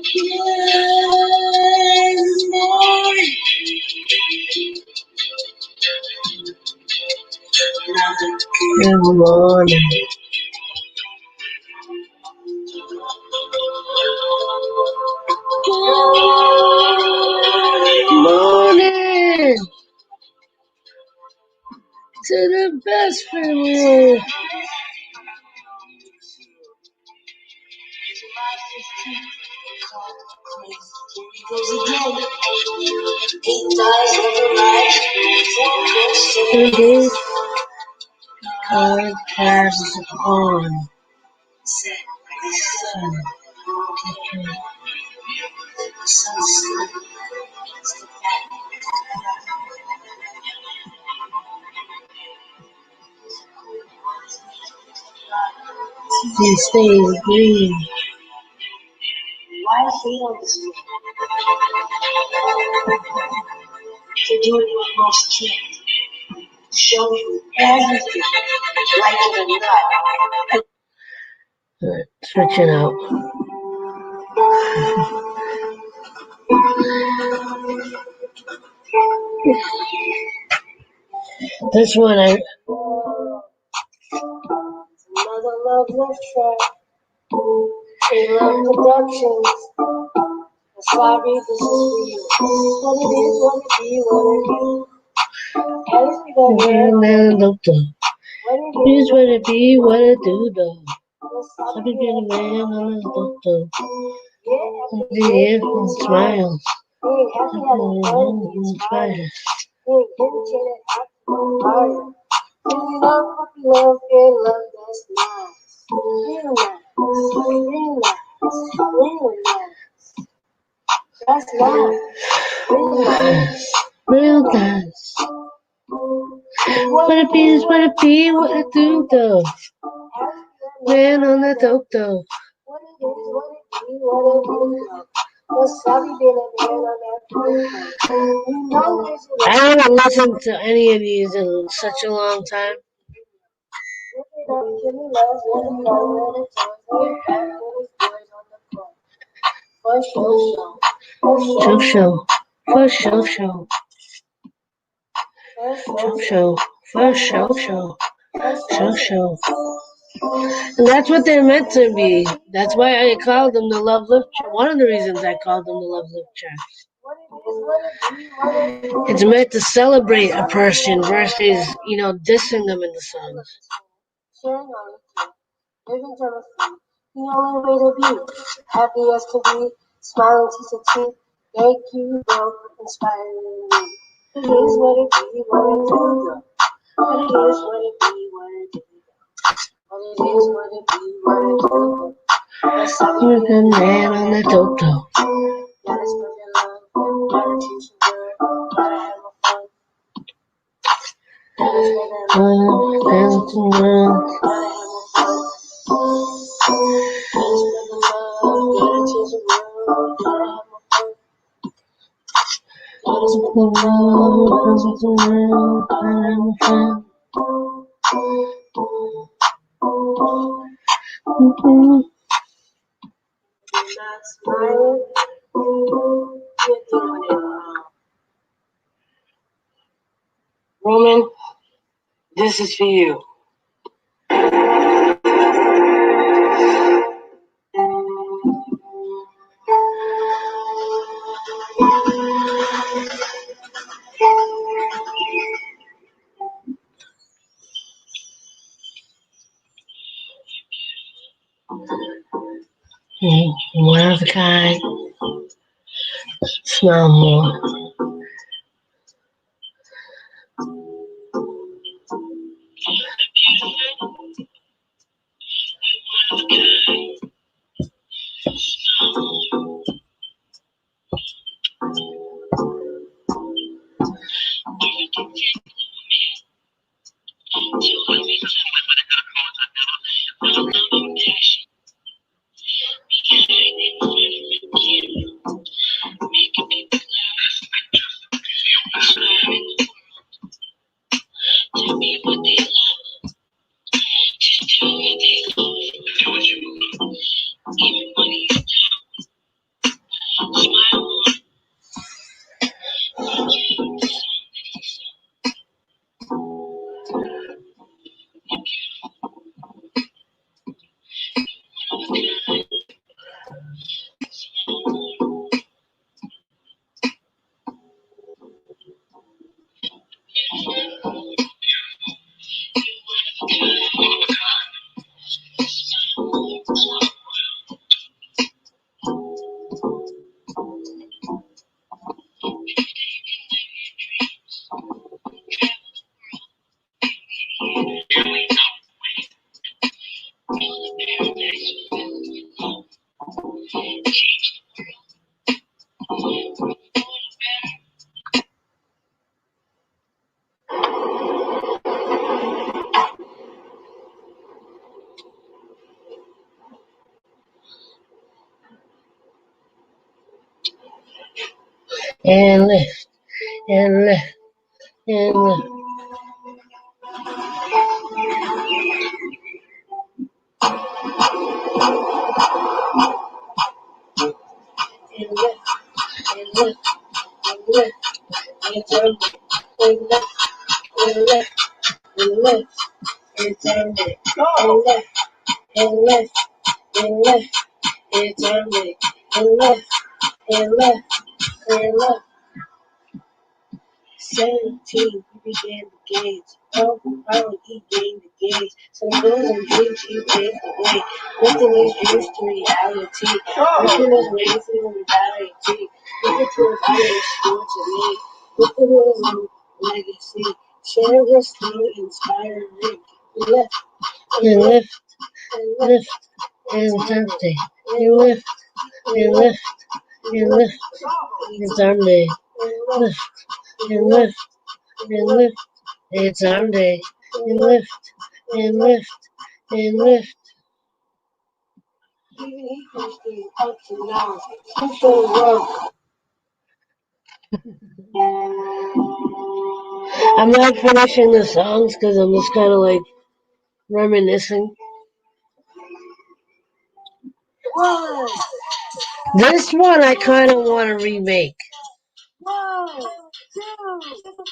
Good morning. Morning to the best family. This podcast is on. These things green. Why hate on this one? To do it with most can't. Show you everything, like it or not. Alright, switching out. This one I. Another love lift track. Aloveproductions. Sorry, this is for you. What it is, what it be, what it be. As we go there, Here's what it be, what it do though. I'll be getting a man on the doctor. Yeah, smiles. Inspires. Love, that's nice. Real nice. Real nice. Real nice. That's nice. Real nice. Real nice. What it be is what it be, what it do though. Man on the dope though. What it is, what it be, what it do. What's up, you been a man on that phone? You know there's a I haven't listened to any of these in such a long time. give me love, let it go, let it go, let it go, boys on the phone. For show. Show show. First show show. Show show. First show show. Show show. And that's what they're meant to be. That's why I called them the Love Lift Track. One of the reasons I called them the Love Lift Tracks. It's meant to celebrate a person versus, dissing them in the songs. Sharing all of you. Living jealousy. The only way to be. Happy as can be. Smiling teeth to teeth. Thank you, bro, for inspiring me. It is what it be, what it do, though. What it is, what it be, what it do. What it is, what it be, what it do. That's how we With a man on the toto. gotta spread your love, gotta teach the word, gotta have my fun. Gotta spread that love, gotta teach the word, gotta have my fun. Gotta spread the love, gotta teach the word, gotta have my fun. Gotta spread the love, gotta teach the word, gotta have my fun. You're not smiling, you're doing it wrong. Roman, this is for you. One of a kind. Smell more. And lift, and lift, and lift. And lift, and lift, and lift. And turn it, and lift, and lift, and lift. And turn it, and lift, and lift, and lift. And turn it, and lift, and lift, and lift. 17, we began the games. Oh, finally he gained the games. Some goals and dreams he paved the way. Lifting his dreams to reality. Lifting his ways to reality. Looking to his highest spiritually. Lifting his own legacy. Sharing his story, inspiring. Lift, And lift, and lift, and Sunday. And lift, and lift, and lift. It's Sunday. Lift, and lift, and lift. It's Sunday. And lift, and lift, and lift. even he pushed through ups and downs. He showed love. I'm not finishing the songs because I'm just kind of like reminiscing. One, This one I kind of want to remake. 1, 2,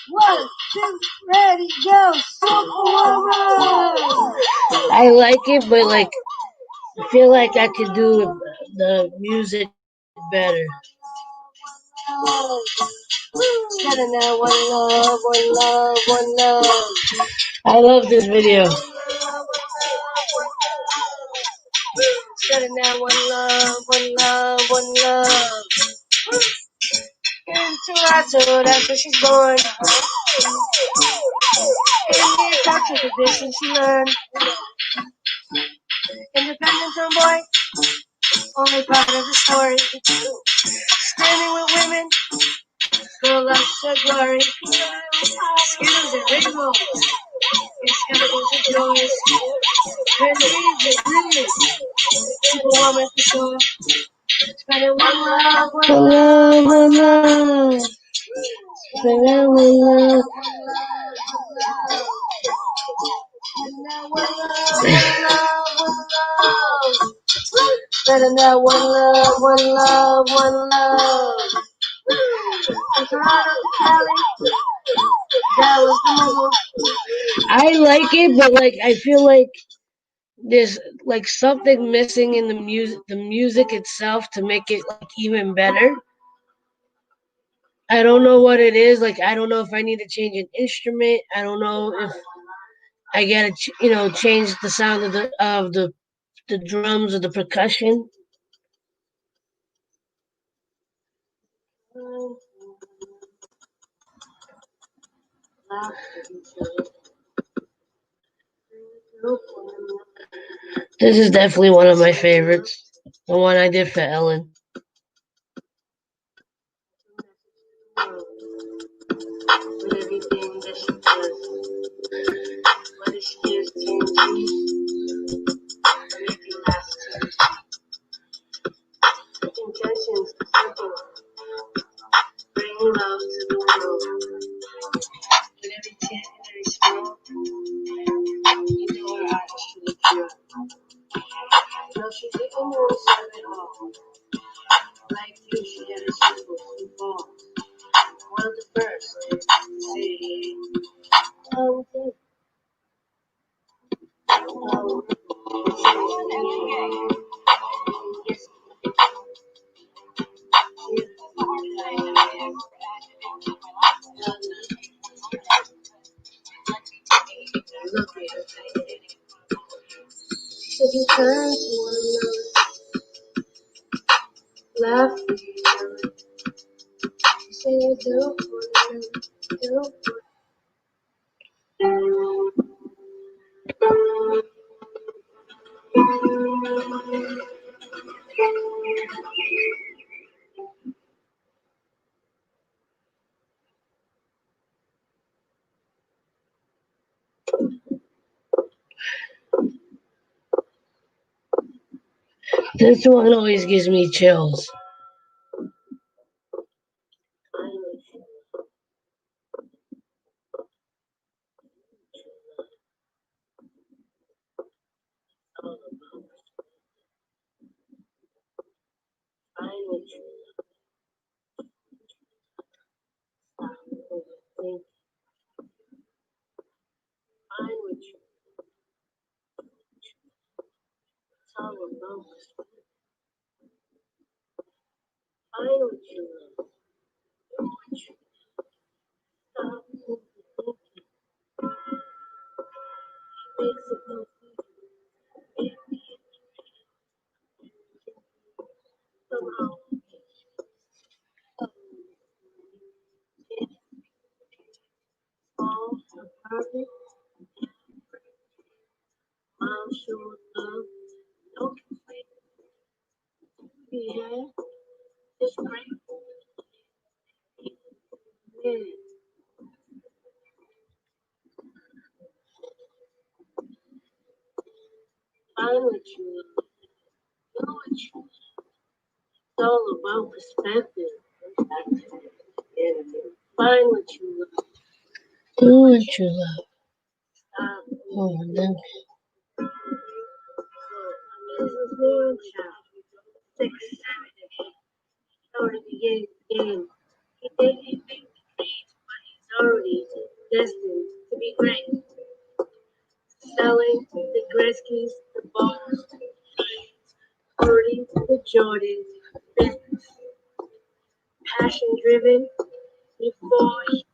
1, 2, ready, go, Superwoman! I like it, but like I feel like I could do the music better. Setting that one love, one love, one love. I love this video. Setting that one love, one love, one love. In Toronto, that's where she's born. In Back to the distance she learned. Independent tomboy, only part of the story. Standing with women, girl loves her glory. Skittles and Rizzle, Skittles and joys. Her dreams and dreams, Superwoman for sure. Spreading one love, one love, one love. Spreading one love, Better now, one love, one love, one love. It's right up the alley. That was the moment. I like it, but like I feel like there's like something missing in the music itself to make it like even better. I don't know what it is. Like I don't know if I need to change an instrument. I don't know if I gotta change the sound of the drums or the percussion. This is definitely one of my favorites. The one I did for Ellen. With everything that she does, whether she gives TNT or make you laugh too. Intentions are simple, bring love to the world. With every tear and every smile, you know her heart is truly pure. No, she didn't know some at all. Like you, she had a simple two balls. One of the first to say, oh, look at her. So you turn to one another, laugh for each other. You say you do for one another, do for This one always gives me chills. find what you love, know what you love. It's all about perspective. Find what you love. Do what you love. Stop. Oh, then This is one child, 6, 7, and 8. Already beginning the game. He thinks great, but he's already destined to be great. Selling the Gretzky's, the balls, already the Jordans, business, passion driven before he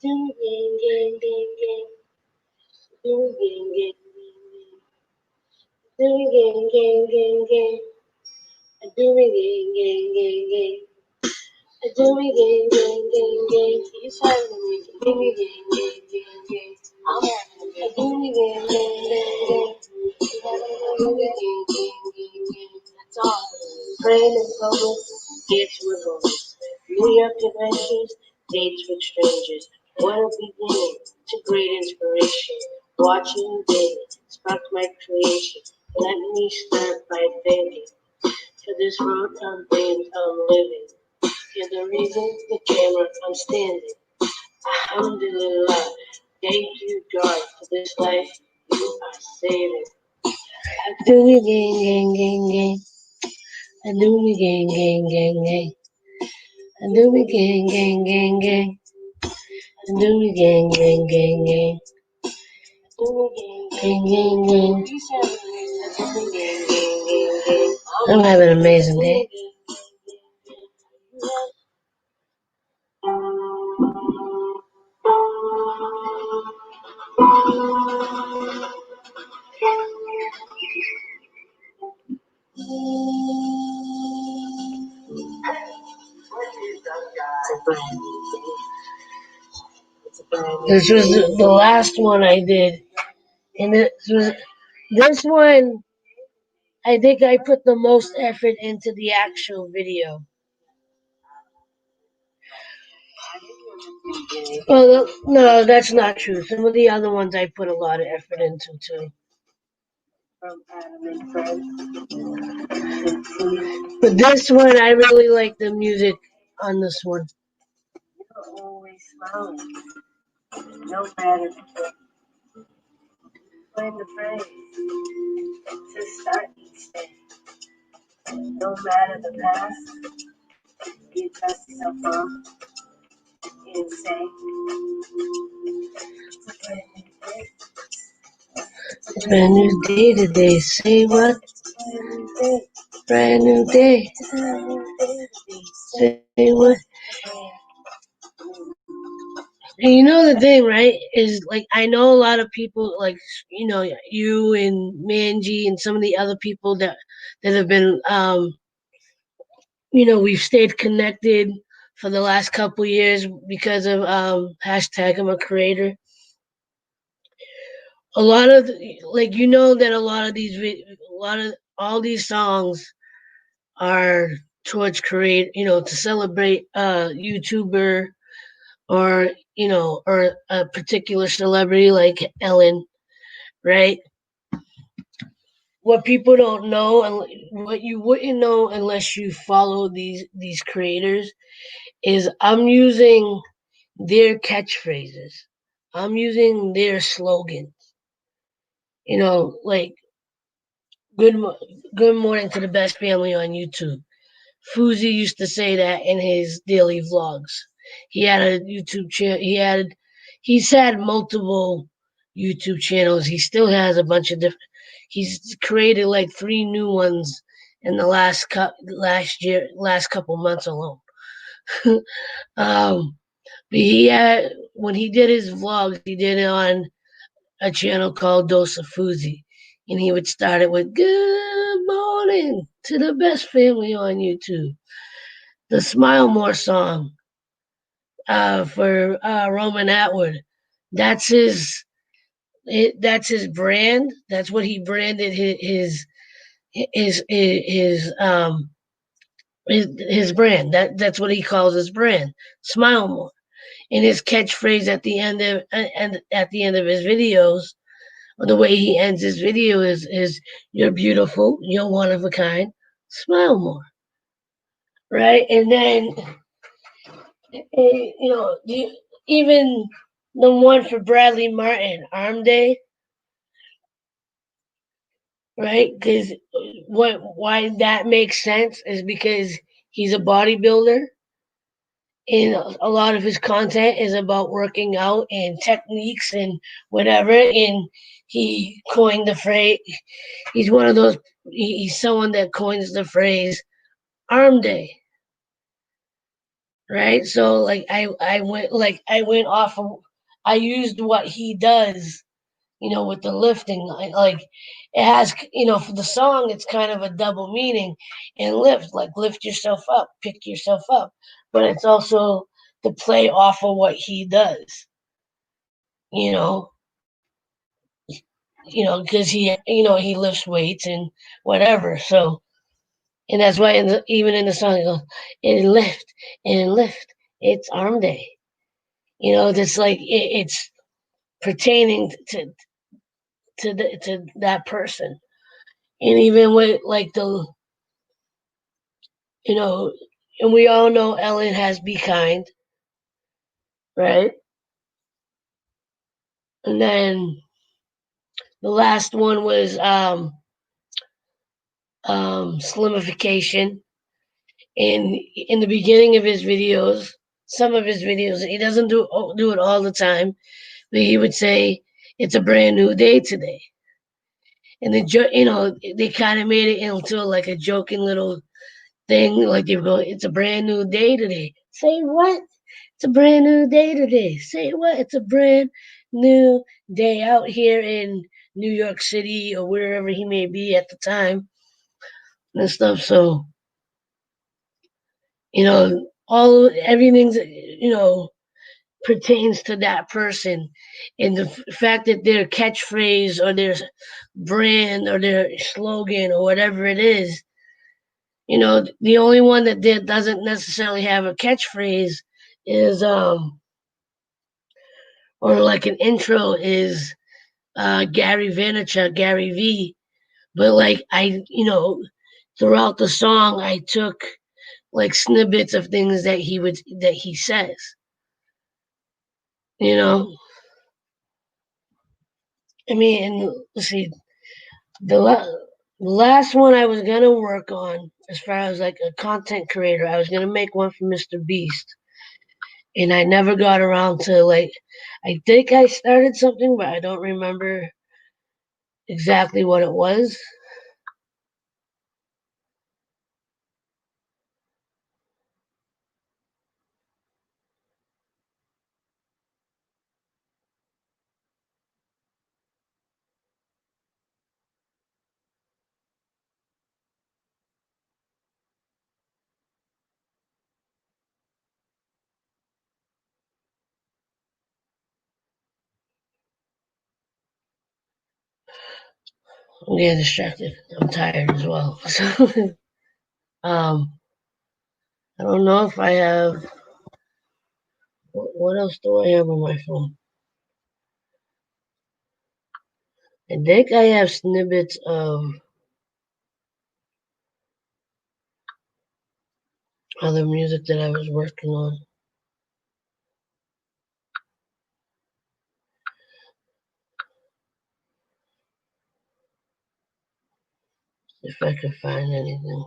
ding ding ding ding ding ding ding ding Do me gang, gang, gang, gang. Do me gang, gang, gang, gang. He's having me. Do me gang, gang, gang, gang. I'm having me. Do me gang, gang, gang, gang. He's having me. Gang, gang, gang, gang. That's all. Praying in public, gifts with moments. New York adventures, dates with strangers. What a beginning to great inspiration. Watching you daily sparked my creation. Let me start by thanking for this road I'm dreams I'm living. You're the reason, the camera I'm standing. Alhamdulillah. Thank you, God, for this life you are saving. I do me gang, gang, gang, gang. I do me gang, gang, gang, gang. I do me gang, gang, gang, gang. I do me gang, gang, gang, gang. Do me gang, gang, gang, gang. I'm having an amazing day. This was the last one I did, and this one. I think I put the most effort into the actual video. Well, no, that's not true. Some of the other ones I put a lot of effort into too. But this one, I really like the music on this one. You're always smiling, no matter find the phrase to start each day. No matter the past, you dust yourself off and say, it's a brand new day today. Say what? Brand new day. Say what? And you know the thing, right? Is like I know a lot of people, like you and Manji and some of the other people that have been, we've stayed connected for the last couple years because of hashtag I'm a creator. A lot of like that a lot of a lot of all these songs are towards create to celebrate a YouTuber or or a particular celebrity like Ellen, right? What people don't know and what you wouldn't know unless you follow these creators is I'm using their catchphrases. I'm using their slogans. Like good good morning to the best family on YouTube. Fuzi used to say that in his daily vlogs. He had a YouTube channel. He's had multiple YouTube channels. He still has a bunch of different. He's created like 3 new ones in the last couple months alone. But he had when he did his vlogs, he did it on a channel called Dose of Fuzi, and he would start it with "Good morning to the best family on YouTube." The Smile More song for Roman Atwood. That's that's his brand. That's what he branded his brand. That's what he calls his brand. Smile More. And his catchphrase at the end of his videos, or the way he ends his video is "You're beautiful. You're one of a kind. Smile more." Right, and then even the one for Bradley Martin, Arm Day, right? Because why that makes sense is because he's a bodybuilder, and a lot of his content is about working out and techniques and whatever. And he coined the phrase. He's one of those. He's someone that coins the phrase "Arm Day." Right, so like I went off of I used what he does, with the lifting, like it has, for the song, it's kind of a double meaning. And lift yourself up, pick yourself up, but it's also to play off of what he does, you know, because he lifts weights and whatever. So, and that's why even in the song, it goes, and lift, it's arm day. That's like it's pertaining to that person. And even with like you know, and we all know Ellen has Be Kind, right? And then the last one was Slimification. And in the beginning of his videos, some of his videos, he doesn't do it all the time, but he would say, "It's a brand new day today." And they kind of made it into like a joking little thing, like they were going, "It's a brand new day today." Say what? It's a brand new day today. Say what? It's a brand new day out here in New York City or wherever he may be at the time and stuff. So, all everything's, pertains to that person. And the fact that their catchphrase or their brand or their slogan or whatever it is, the only one that doesn't necessarily have a catchphrase is or like an intro is Gary Vaynerchuk, Gary V. But like throughout the song, I took like snippets of things that he says. You know, I mean, and let's see, the last one I was gonna work on, as far as like a content creator, I was gonna make one for Mr. Beast, and I never got around to like. I think I started something, but I don't remember exactly what it was. I'm getting distracted. I'm tired as well. So, I don't know if I have. What else do I have on my phone? I think I have snippets of other music that I was working on. If I can find anything.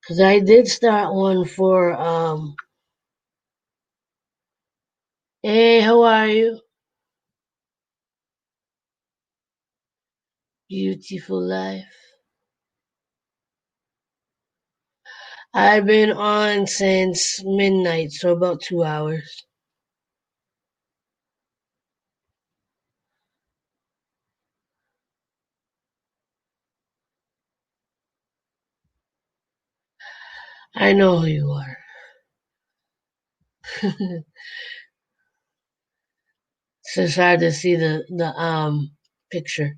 Because I did start one for, hey, how are you? Beautiful life. I've been on since midnight, so about 2 hours. I know who you are. It's just hard to see the picture.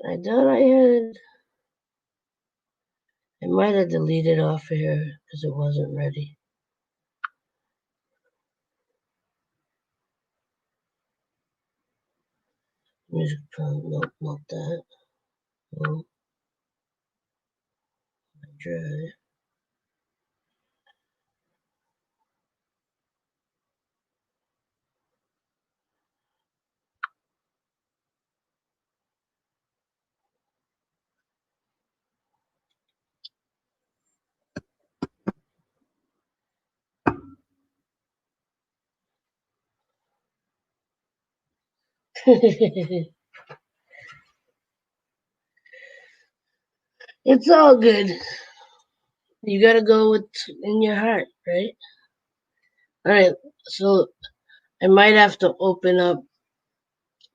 I thought I might have deleted off of here because it wasn't ready. Music from, nope, not that. No, drive. It's all good. You gotta go with in your heart, right? All right. So I might have to open up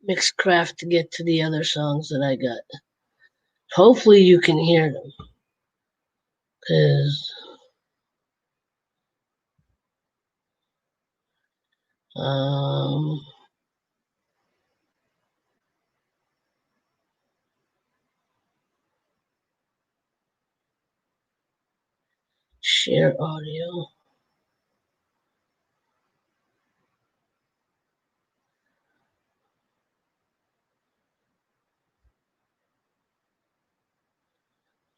Mixcraft to get to the other songs that I got. Hopefully you can hear them, cause um, share audio.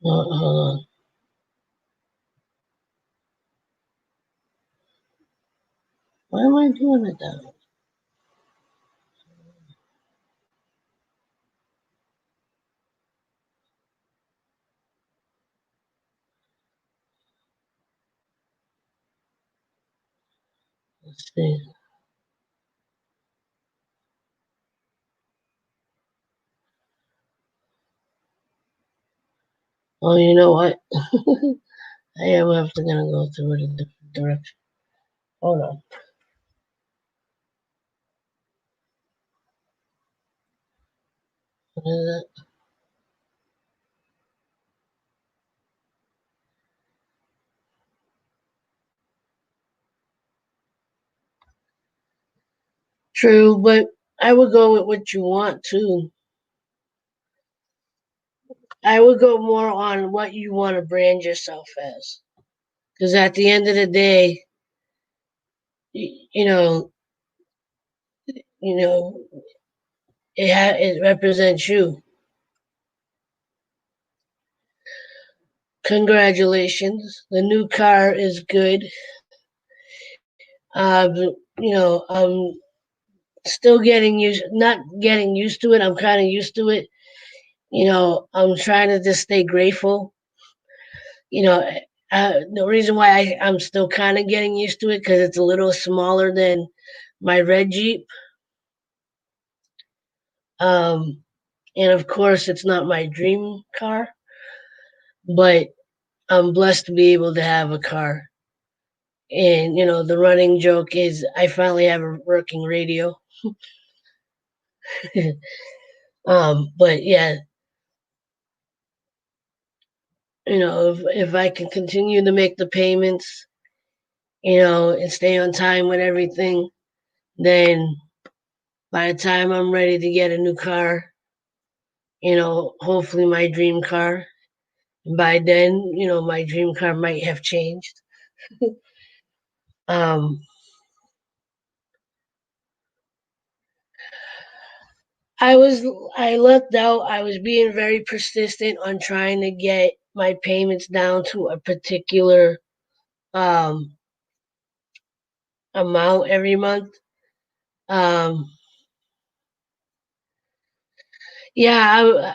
Hold on. Why am I doing it that way? Let's see. Oh, you know what? I am after gonna go through it a different direction. Hold on. What is that? True, but I would go with what you want too. I would go more on what you want to brand yourself as. Because at the end of the day, you know, you know, it represents you. Congratulations, the new car is good. Uh, I'm still getting used, not getting used to it. I'm kind of used to it. I'm trying to just stay grateful. You know, the reason why I'm still kind of getting used to it because it's a little smaller than my red Jeep. Um, and of course, it's not my dream car, but I'm blessed to be able to have a car. And the running joke is I finally have a working radio. But yeah, if I can continue to make the payments, and stay on time with everything, then by the time I'm ready to get a new car, hopefully my dream car, and by then, my dream car might have changed. um, I was I left out. I was being very persistent on trying to get my payments down to a particular um, amount every month. Um, yeah,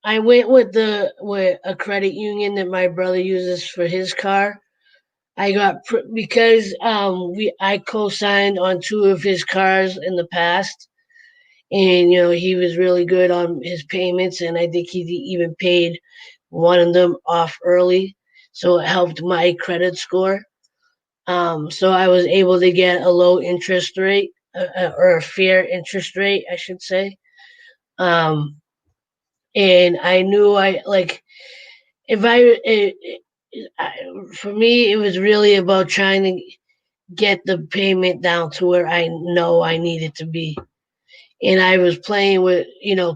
I went with the with a credit union that my brother uses for his car. Because we I co-signed on two of his cars in the past, and he was really good on his payments, and I think he even paid one of them off early, so it helped my credit score. So I was able to get a low interest rate, or a fair interest rate, I should say. Um, and I knew I like if I, I for me it was really about trying to get the payment down to where I know I needed to be. And I was playing with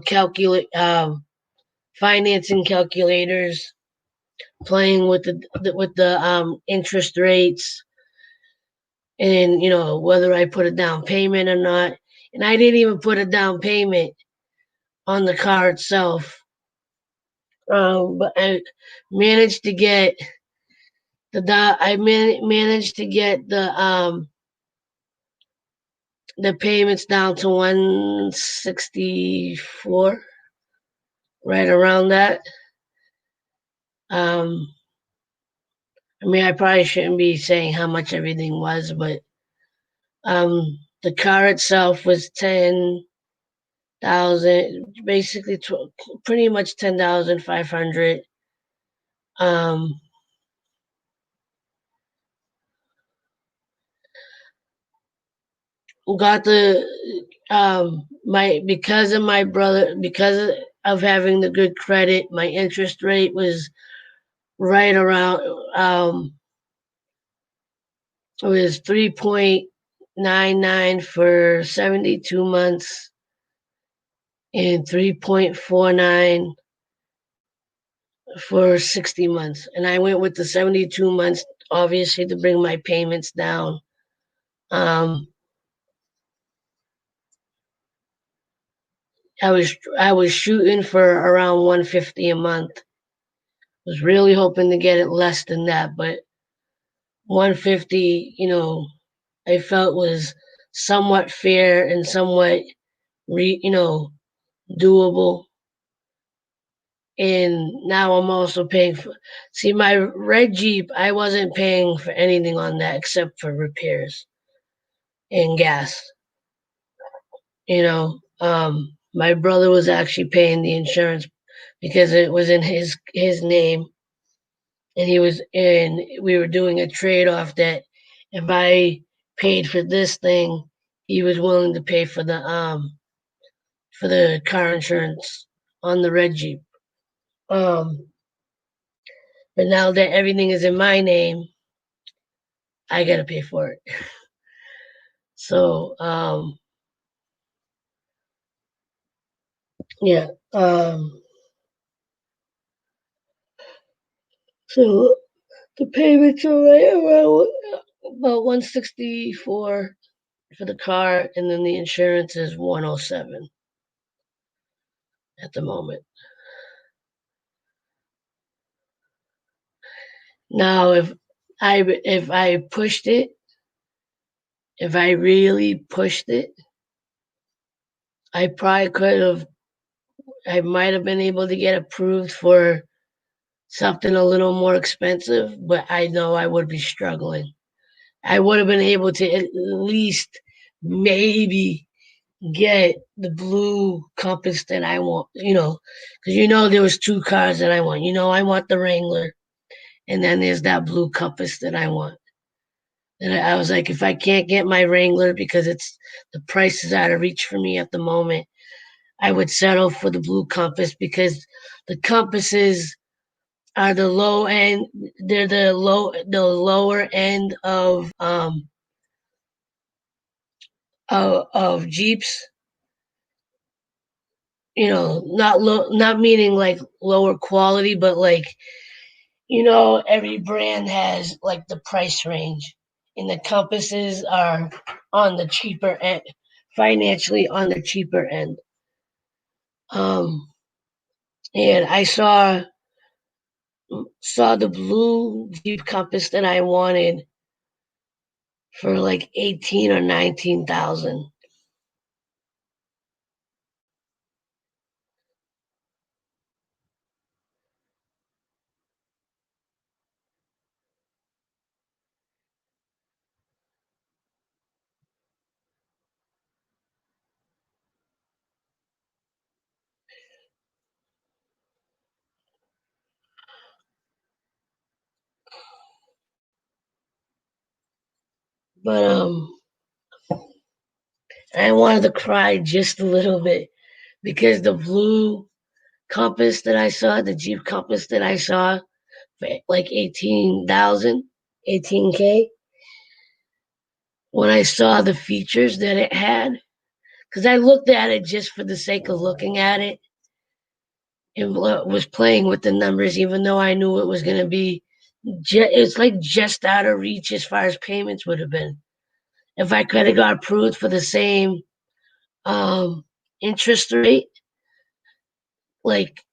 calculate financing calculators, playing with the interest rates, and whether I put a down payment or not. And I didn't even put a down payment on the car itself. But I managed to get managed to get the payments down to 164, right around that. Um, I mean, I probably shouldn't be saying how much everything was, but um, The car itself was 10,000, basically pretty much 10,500. Um, got the my because of my brother, because of having the good credit, my interest rate was right around it was 3.99 for 72 months and 3.49 for 60 months. And I went with the 72 months, obviously, to bring my payments down. Um, I was shooting for around 150 a month. Was really hoping to get it less than that, but 150, I felt was somewhat fair and somewhat, doable. And now I'm also paying for. See, my red Jeep, I wasn't paying for anything on that except for repairs and gas. My brother was actually paying the insurance because it was in his name, and we were doing a trade off that if I paid for this thing, he was willing to pay for the car insurance on the red Jeep. Um, but now that everything is in my name, I gotta pay for it. So yeah. So the payments are right around about 164 for the car, and then the insurance is 107 at the moment. Now, if I pushed it, if I really pushed it, I probably could have. I might have been able to get approved for something a little more expensive, but I know I would be struggling. I would have been able to at least maybe get the blue Compass that I want, because there was two cars that I want. I want the Wrangler, and then there's that blue Compass that I want. And I was like, if I can't get my Wrangler because the price is out of reach for me at the moment, I would settle for the blue Compass because the Compasses are the low end. They're the lower end of Jeeps. Not meaning like lower quality, but like every brand has like the price range, and the Compasses are on the cheaper end, financially on the cheaper end. Um, and I saw the blue Jeep Compass that I wanted for like 18 or 19,000. But I wanted to cry just a little bit because the blue Compass that I saw, the Jeep Compass that I saw for like 18,000, 18K, when I saw the features that it had, because I looked at it just for the sake of looking at it and was playing with the numbers, even though I knew it was going to be, it's like just out of reach as far as payments would have been. If I could have got approved for the same um, interest rate, like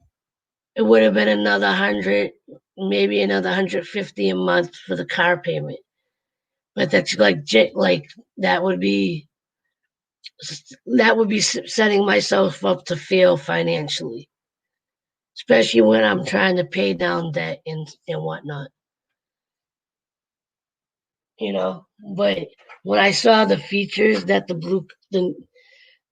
it would have been another 100, maybe another 150 a month for the car payment. But that's like that would be setting myself up to fail financially, especially when I'm trying to pay down debt and whatnot. you know. But when I saw the features that the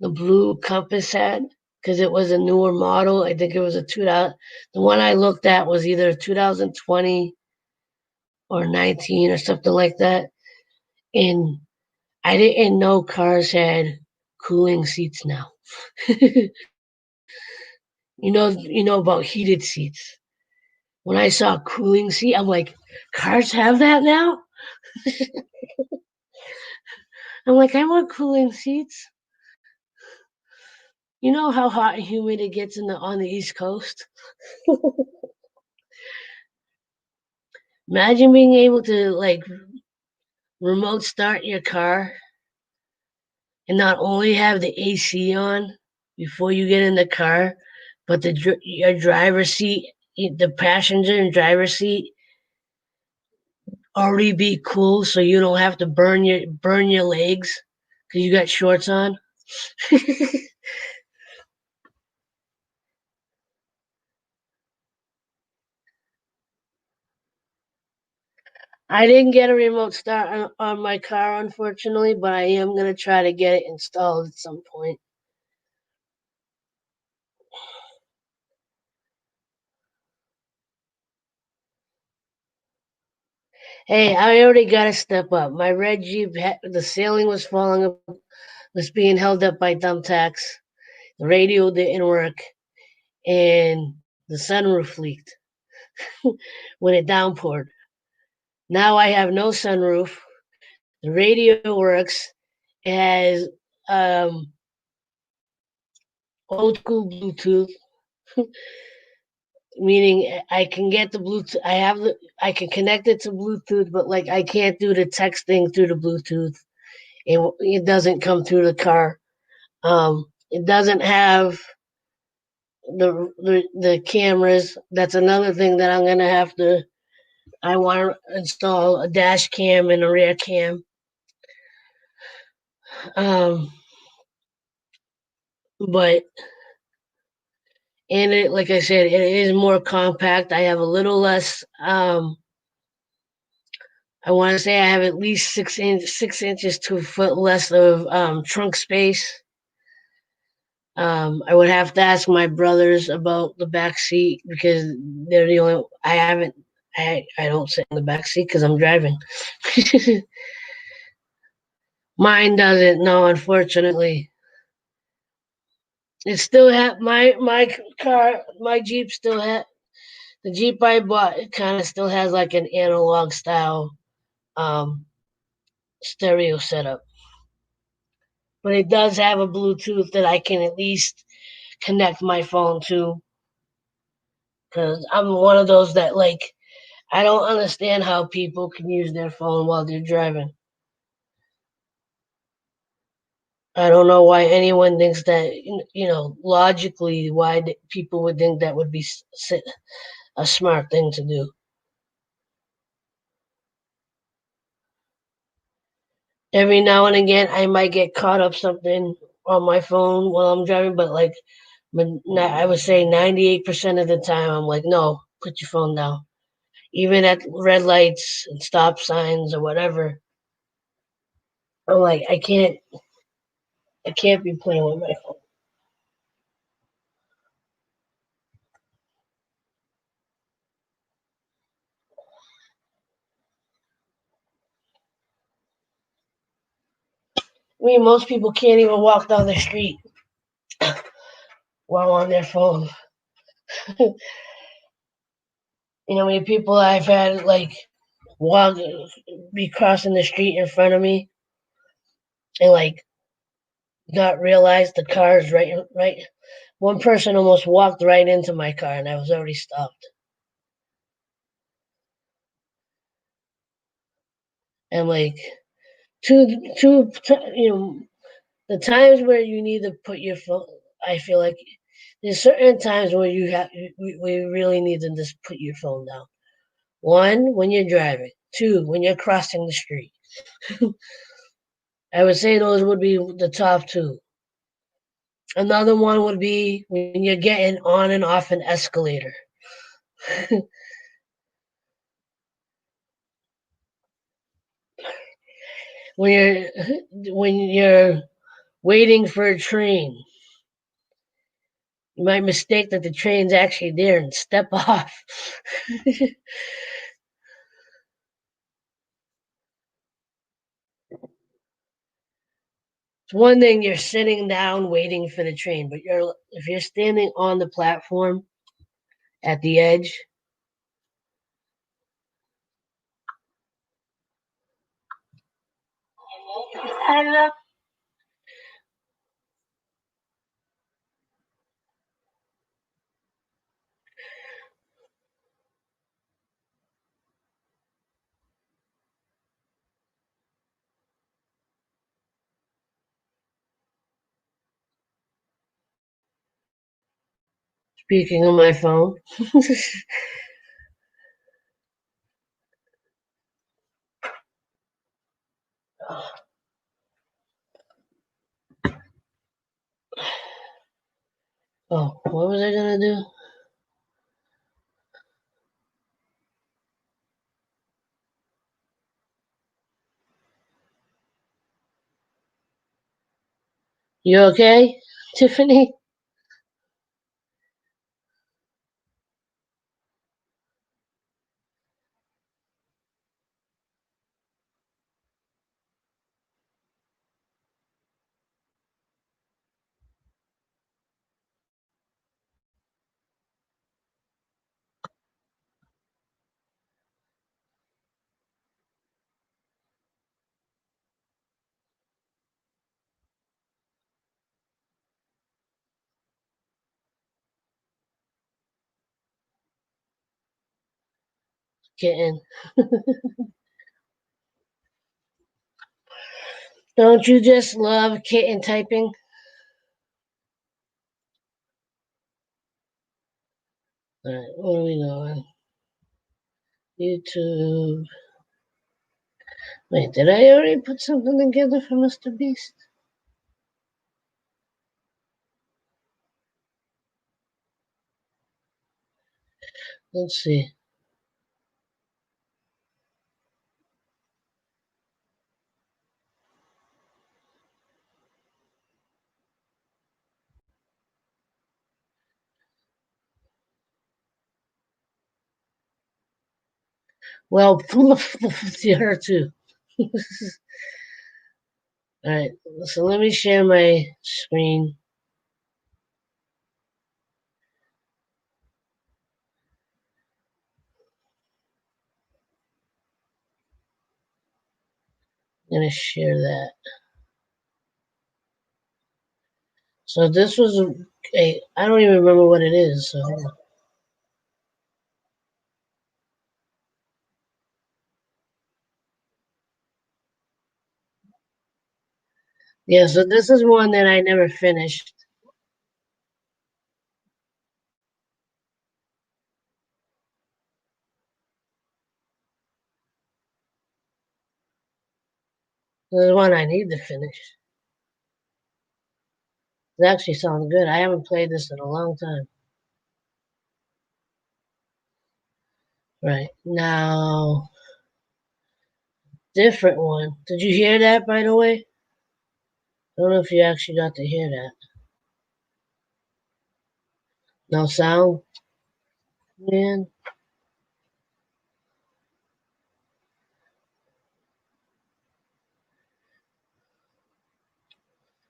blue Compass had, because it was a newer model, I think it was a 2000. The one I looked at was either 2020 or 19 or something like that, and I didn't know cars had cooling seats now. You know about heated seats. When I saw cooling seat, I'm like, cars have that now? I'm like, I want cooling seats. You know how hot and humid it gets on the East Coast? Imagine being able to like remote start your car and not only have the AC on before you get in the car, but your driver's seat, the passenger and driver's seat already be cool, so you don't have to burn your legs because you got shorts on. I didn't get a remote start on my car, unfortunately, but I am gonna try to get it installed at some point. Hey, I already got to step up. My red Jeep, the ceiling was was being held up by thumbtacks. The radio didn't work, and the sunroof leaked when it downpoured. Now I have no sunroof. The radio works. It has um, old school Bluetooth, meaning I can get the Bluetooth. I can connect it to Bluetooth, but like I can't do the texting through the Bluetooth. It doesn't come through the car. It doesn't have the cameras. That's another thing that I'm gonna have to. I want to install a dash cam and a rear cam. Um, but and it, like I said, it is more compact. I have a little less. I want to say I have at least 6 inches to a foot less of trunk space. I would have to ask my brothers about the back seat because they're the only. I haven't. I don't sit in the back seat because I'm driving. Mine doesn't. No, unfortunately, it still had my car. My Jeep still had the Jeep I bought. It kind of still has like an analog style um, stereo setup, but it does have a Bluetooth that I can at least connect my phone to. Because I'm one of those that like I don't understand how people can use their phone while they're driving. I don't know why anyone thinks that, logically, why people would think that would be a smart thing to do. Every now and again, I might get caught up something on my phone while I'm driving, but like, I would say 98% of the time, I'm like, no, put your phone down. Even at red lights and stop signs or whatever, I'm like, I can't be playing with my phone. I mean, most people can't even walk down the street while on their phone. You know, how many people I've had like walk, be crossing the street in front of me and like not realize the car is right. One person almost walked right into my car, and I was already stopped. And like the times where you need to put your phone. I feel like there's certain times where we really need to just put your phone down. One, when you're driving. Two, when you're crossing the street. I would say those would be the top two. Another one would be when you're getting on and off an escalator. when you're waiting for a train, you might mistake that the train's actually there and step off. It's one thing you're sitting down waiting for the train, but if you're standing on the platform at the edge, I love speaking of my phone. Oh, what was I gonna do? You okay, Tiffany? Kitten. Don't you just love kitten typing? Alright, what are we doing? YouTube. Wait, did I already put something together for Mr. Beast? Let's see. Well, her too. Alright, so let me share my screen. I'm gonna share that. So this was I don't even remember what it is. So yeah, so this is one that I never finished. This is one I need to finish. It actually sounds good. I haven't played this in a long time. Right now, different one. Did you hear that, by the way? I don't know if you actually got to hear that. No sound, man.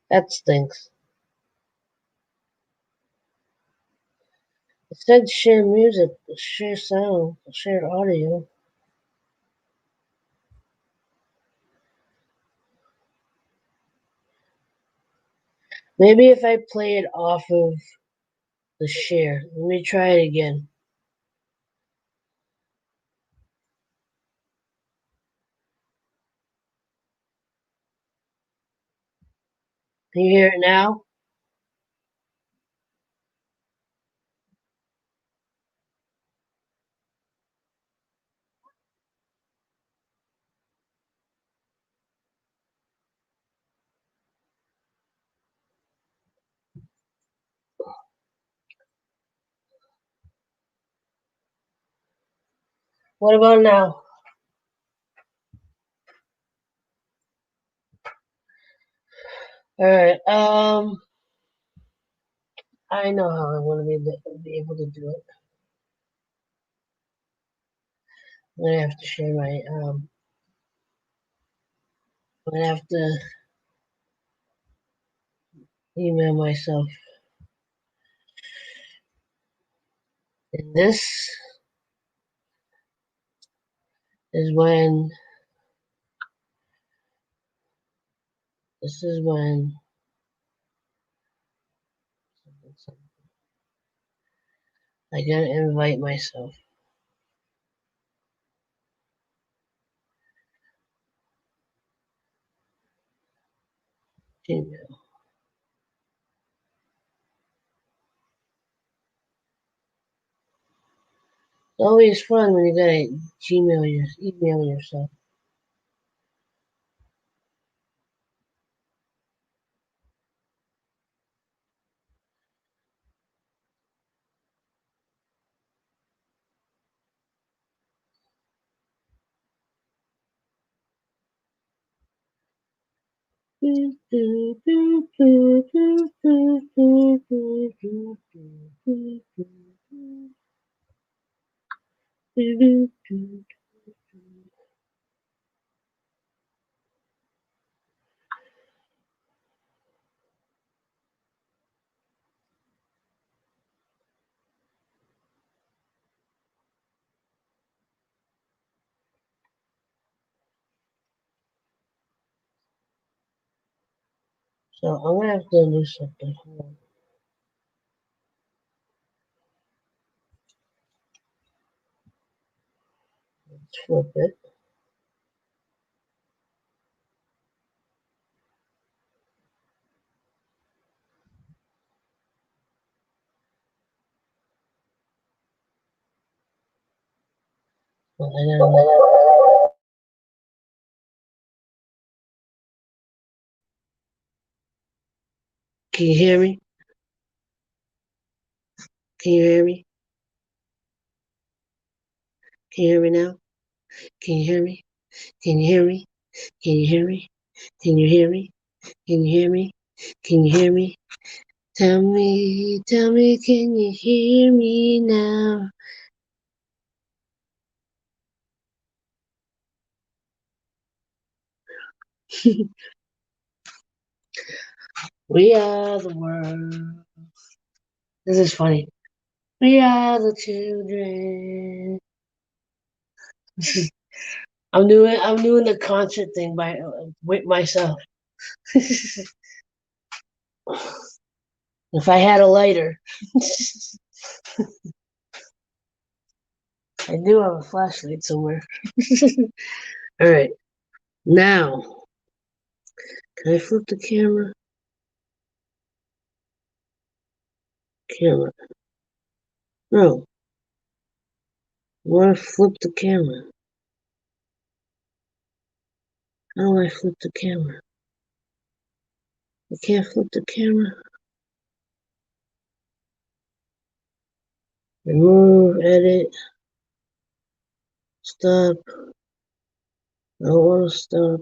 That stinks. It said share music, share sound, share audio. Maybe if I play it off of the share. Let me try it again. Can you hear it now? What about now? All right. I know how I want to be able to do it. I'm gonna have to share my I'm gonna have to email myself. And is when this is when I gotta invite myself. Gmail. It's always fun when you gotta email yourself. So I'm gonna have to do something. Hold on. Let's flip it. Well, can you hear me? Can you hear me? Can you hear me now? Can you hear me? Can you hear me? Can you hear me? Can you hear me? Can you hear me? Can you hear me? Tell me, can you hear me now? We are the world. This is funny. We are the children. I'm doing the concert thing by with myself. If I had a lighter, I do have a flashlight somewhere. All right, now can I flip the camera? Camera. No, I want to flip the camera. How do I flip the camera? I can't flip the camera. Remove, edit, stop. I don't want to stop.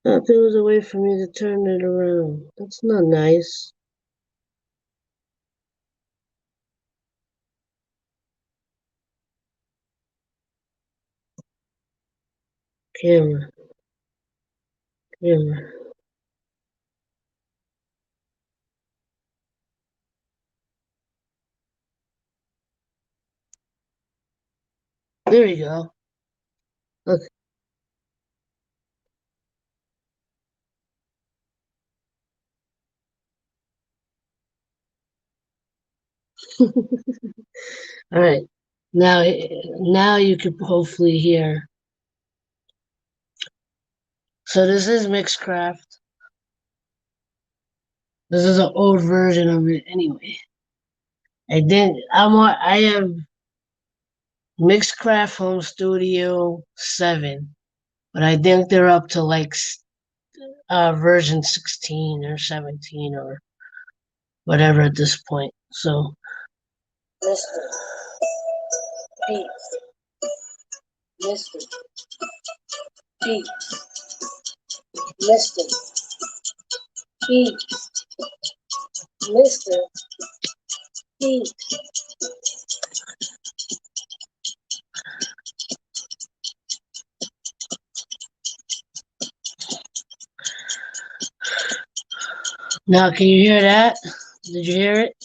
Thought there was a way for me to turn it around. That's not nice. Camera, camera. There you go. Look. All right. Now you can hopefully hear. So this is Mixcraft. This is an old version of it anyway. I have Mixcraft Home Studio 7, but I think they're up to like version 16 or 17 or whatever at this point. So Mr. Beats. Mr. Beat, Mr. Beat, Mr. Beat. Now, can you hear that? Did you hear it?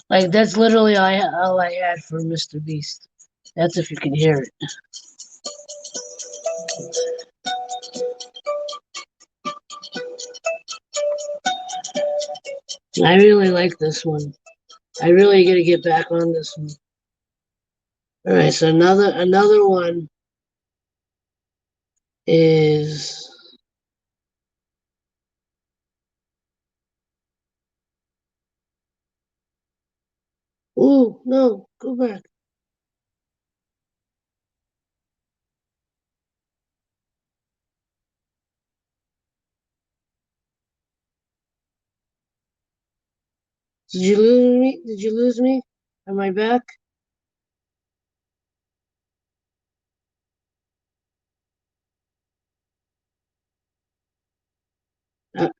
Like, that's literally all I had for Mr. Beast. That's if you can hear it. I really like this one. I really gotta get back on this one. All right, so another one is oh no, go back. Did you lose me? Did you lose me? Am I back?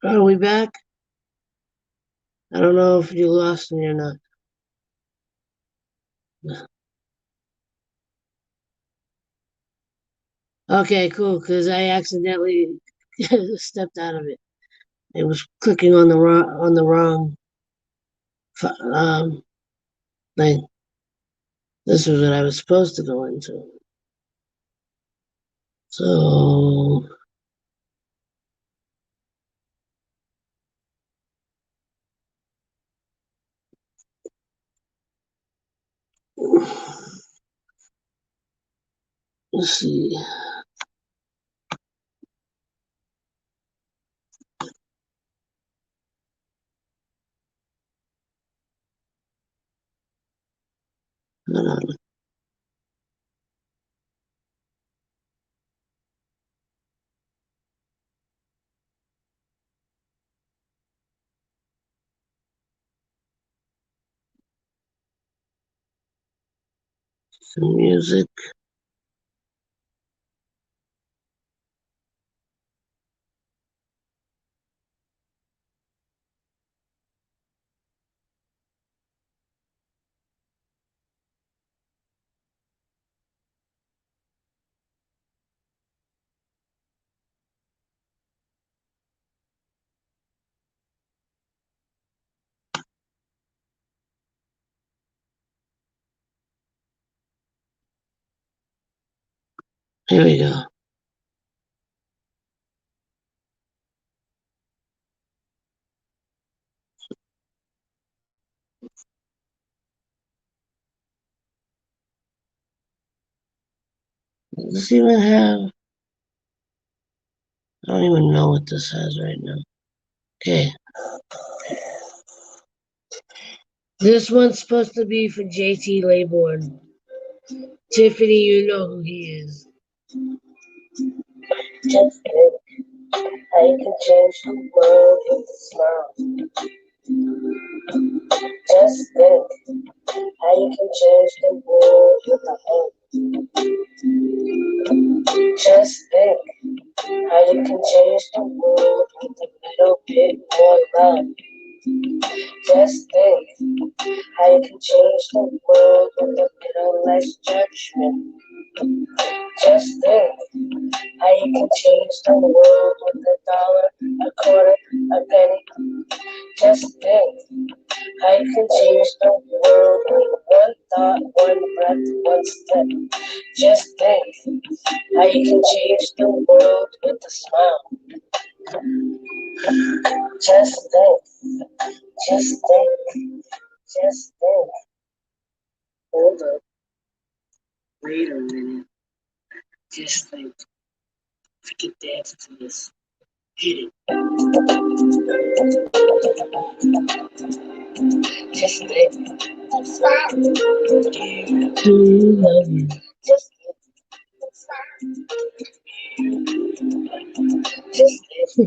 Are we back? I don't know if you lost me or not. Okay, cool. Because I accidentally stepped out of it. It was clicking on the wrong thing. This was what I was supposed to go into. So let's see. Hold on. Some music. Here we go. Does this even have? I don't even know what this has right now. Okay. This one's supposed to be for JT Laybourne. Tiffany, you know who he is. Just think how you can change the world with a smile. Just think how you can change the world with a hug. Just think how you can change the world with a little bit more love. Just think how you can change the world with a little less judgment. Just think how you can change the world with $1, a quarter, a penny. Just think how you can change the world with one thought, one breath, one step. Just think how you can change the world with a smile. Just think, just think, just think. Hold up. Wait a minute. Just think. If you can dance to this, hit it. Just think. Do you love me? Just think. There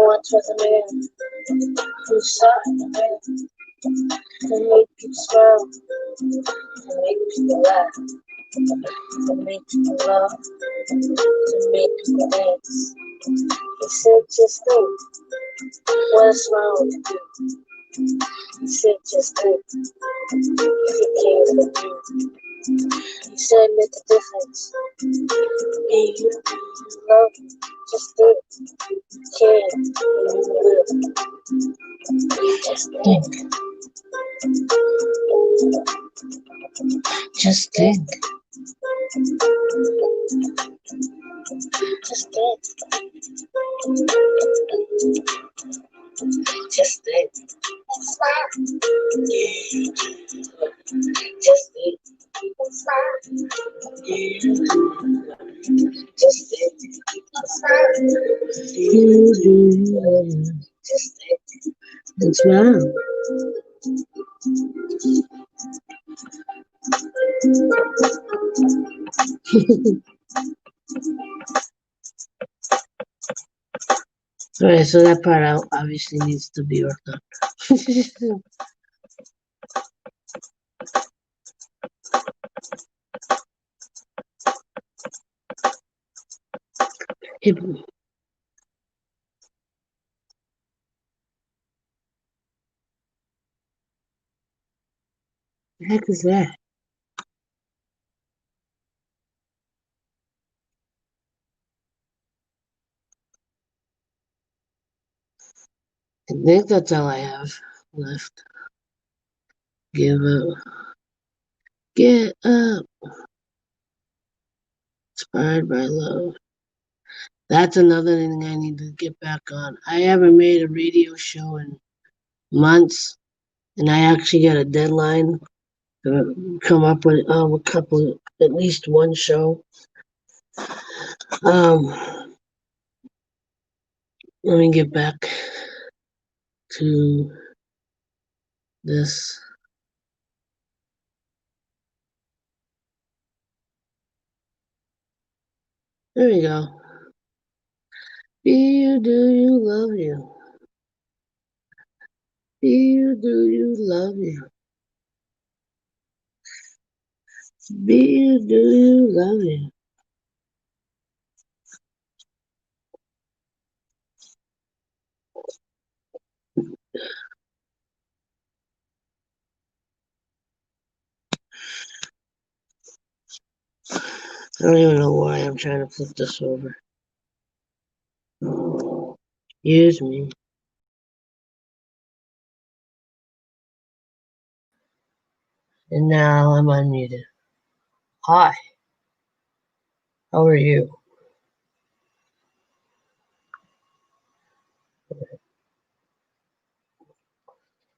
once was a man who sought the man to make you smile, to make people laugh, to make people love, to make people dance. He said, just think what a smile would do. He said, just think if it came from you. He said, make a difference. Be you, love, just think you can and you will. Just think. Just think. Just think. Just think. Just think. Just think. You do. Just think. And smile. Alright, so that part obviously needs to be worked on. The heck is that? I think that's all I have left. Give up. Get up. Inspired by love. That's another thing I need to get back on. I haven't made a radio show in months, and I actually got a deadline to come up with a couple, at least one show. Um, Let me get back to this. There we go. Be you, do you, love you. Be you, do you, love you. Be you, do you, love you. I don't even know why I'm trying to flip this over. Use me. And now I'm unmuted. Hi, how are you?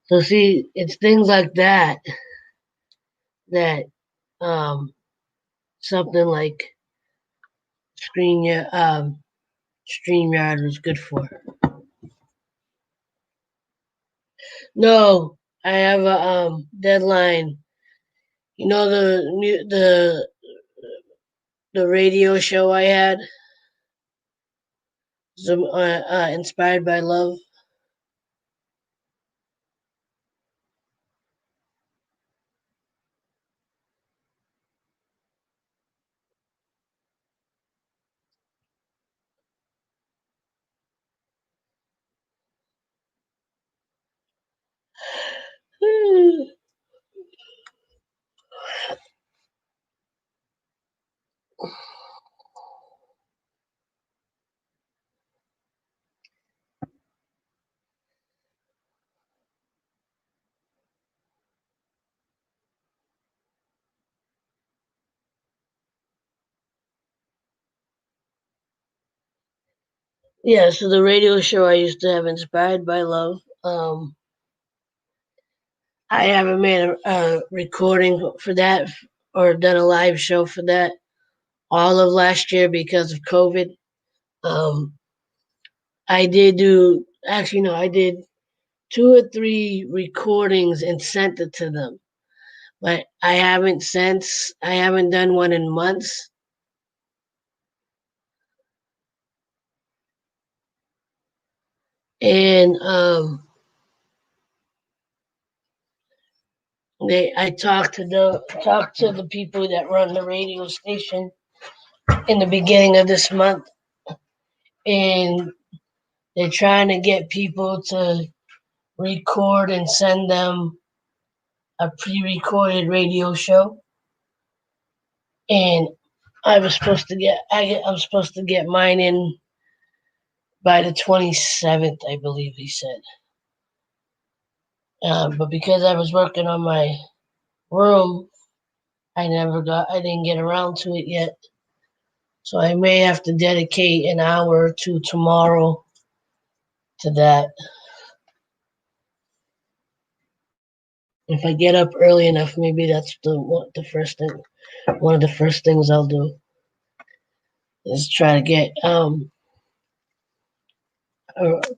So see, it's things like that that something like StreamYard was good for. No, I have a deadline. You know the radio show I had, inspired by love. Yeah, so the radio show I used to have, inspired by love. I haven't made a recording for that or done a live show for that all of last year because of COVID. Um, I did do actually no, I did two or three recordings and sent it to them. but I haven't done one in months. And I talked to the people that run the radio station in the beginning of this month, and they're trying to get people to record and send them a pre-recorded radio show. And I'm supposed to get mine in by the 27th, I believe he said. But because I was working on my room, I didn't get around to it yet. So I may have to dedicate an hour or two tomorrow to that. If I get up early enough, maybe that's one of the first things I'll do is try to get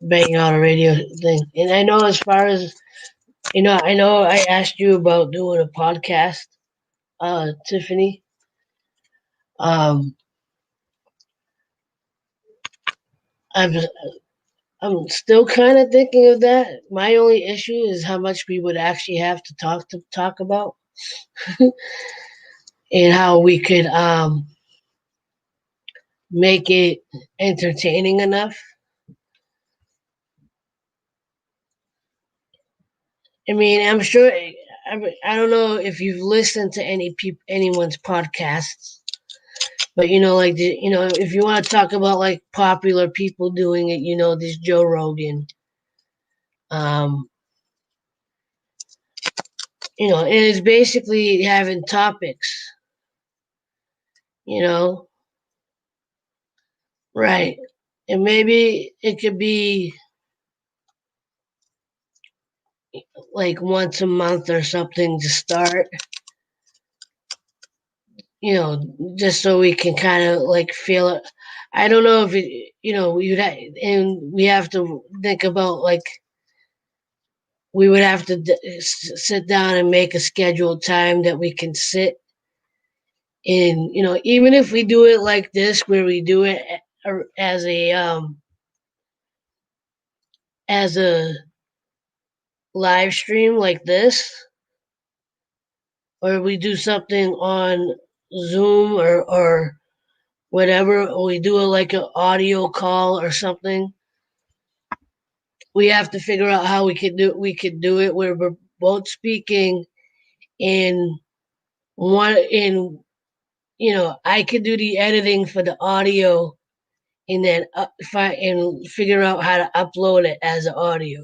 bang out a radio thing. And I know as far as I know I asked you about doing a podcast, Tiffany. Um, I've I'm still kind of thinking of that. My only issue is how much we would actually have to talk about, and how we could make it entertaining enough. I mean, I'm sure. I don't know if you've listened to anyone's podcasts, but if you want to talk about like popular people doing it, this Joe Rogan, um, and it's basically having topics, you know, right? And maybe it could be like once a month or something to start, just so we can kind of like feel it. I don't know if and we have to think about like we would have to sit down and make a scheduled time that we can sit in. Even if we do it like this, where we do it as a live stream like this, or we do something on Zoom or whatever, or we do it like an audio call or something. We have to figure out how we could do it where we're both speaking in one in I could do the editing for the audio, and then figure out how to upload it as an audio.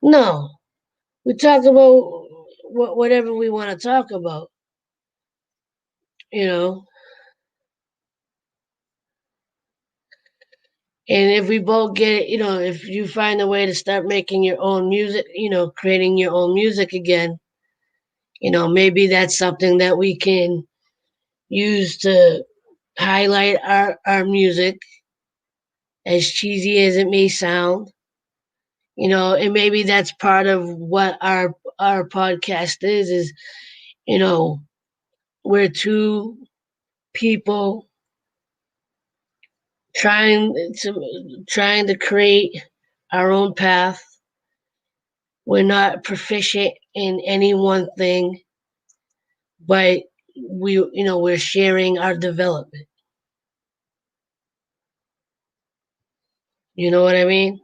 No, we talk about whatever we want to talk about. you know and if we both get it, if you find a way to start making your own music, creating your own music again, maybe that's something that we can use to highlight our music, as cheesy as it may sound. And maybe that's part of what our podcast is you know we're two people trying to create our own path. We're not proficient in any one thing, but we're sharing our development. You know what I mean?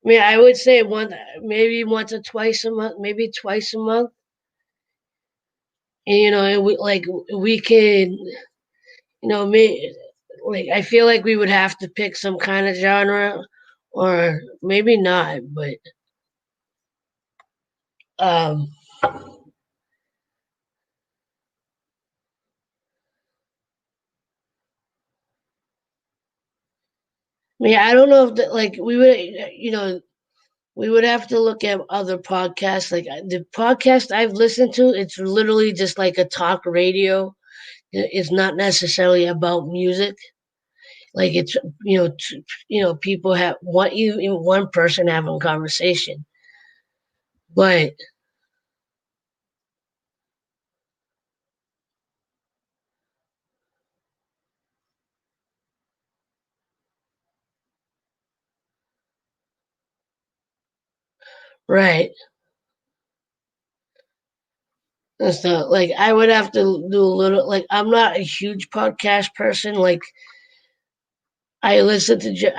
I mean, I would say maybe once or twice a month, maybe twice a month. And we can, like I feel like we would have to pick some kind of genre, or maybe not, but um, I mean, I don't know if like we would, we would have to look at other podcasts. Like the podcast I've listened to, it's literally just like a talk radio. It's not necessarily about music. Like it's people have one person having a conversation, but right. And so like I would have to do a little like I'm not a huge podcast person. Like I listen to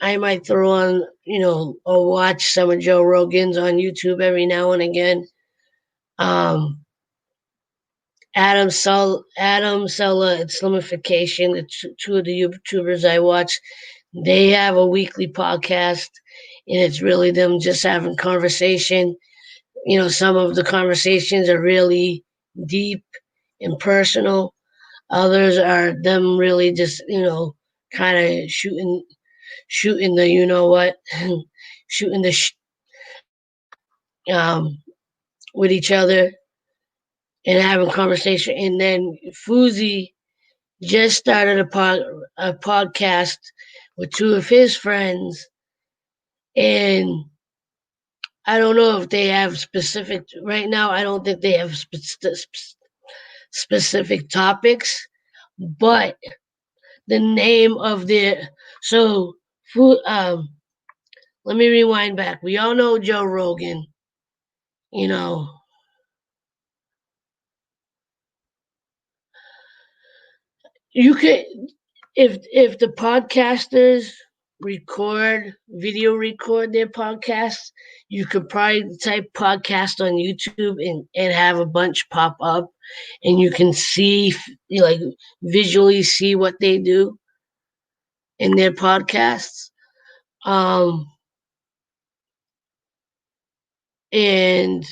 I might throw on or watch some of Joe Rogan's on YouTube every now and again. Um, Adam Sella and Slimification, the two of the YouTubers I watch, they have a weekly podcast, and it's really them just having conversation. Some of the conversations are really deep and personal. Others are them really just kind of shooting the shooting um, with each other and having conversation. And then Fuzi just started a podcast with two of his friends, and I don't know if they have specific right now. I don't think they have specific topics, but the name of their so food. Let me rewind back. We all know Joe Rogan. You know, you could if the podcasters record their podcasts, you could probably type podcast on YouTube and have a bunch pop up, and you can see like visually see what they do in their podcasts. Um, and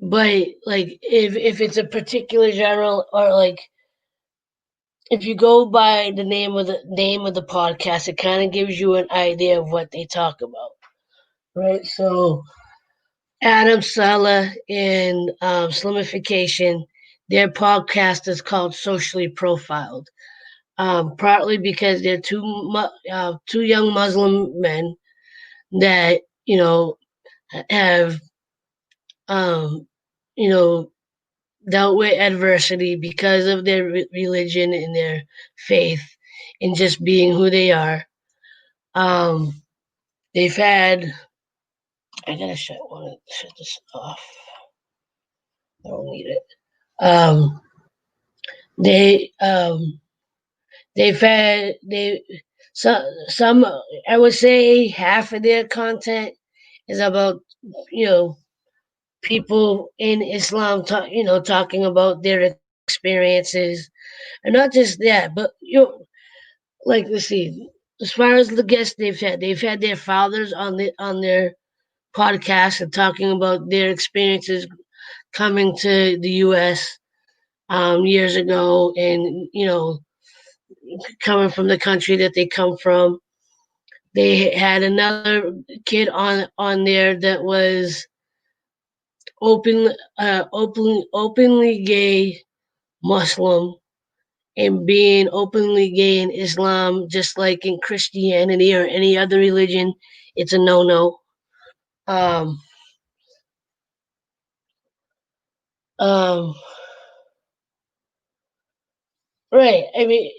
but like if it's a particular genre or like if you go by the name of the podcast, it kind of gives you an idea of what they talk about, right? So Adam Sala and Slimification, their podcast is called Socially Profiled. Partly because they're two young Muslim men that have um, you know dealt with adversity because of their religion and their faith and just being who they are. Um, they've had. I gotta shut this off. I don't need it. Um, they they've had they some I would say half of their content is about you know people in Islam talking about their experiences and not just that but like let's see as far as the guests they've had their fathers on their podcast and talking about their experiences coming to the US years ago and coming from the country that they come from. They had another kid on there that was openly gay Muslim and being openly gay in Islam, just like in Christianity or any other religion, it's a no. Um, um, right. I mean,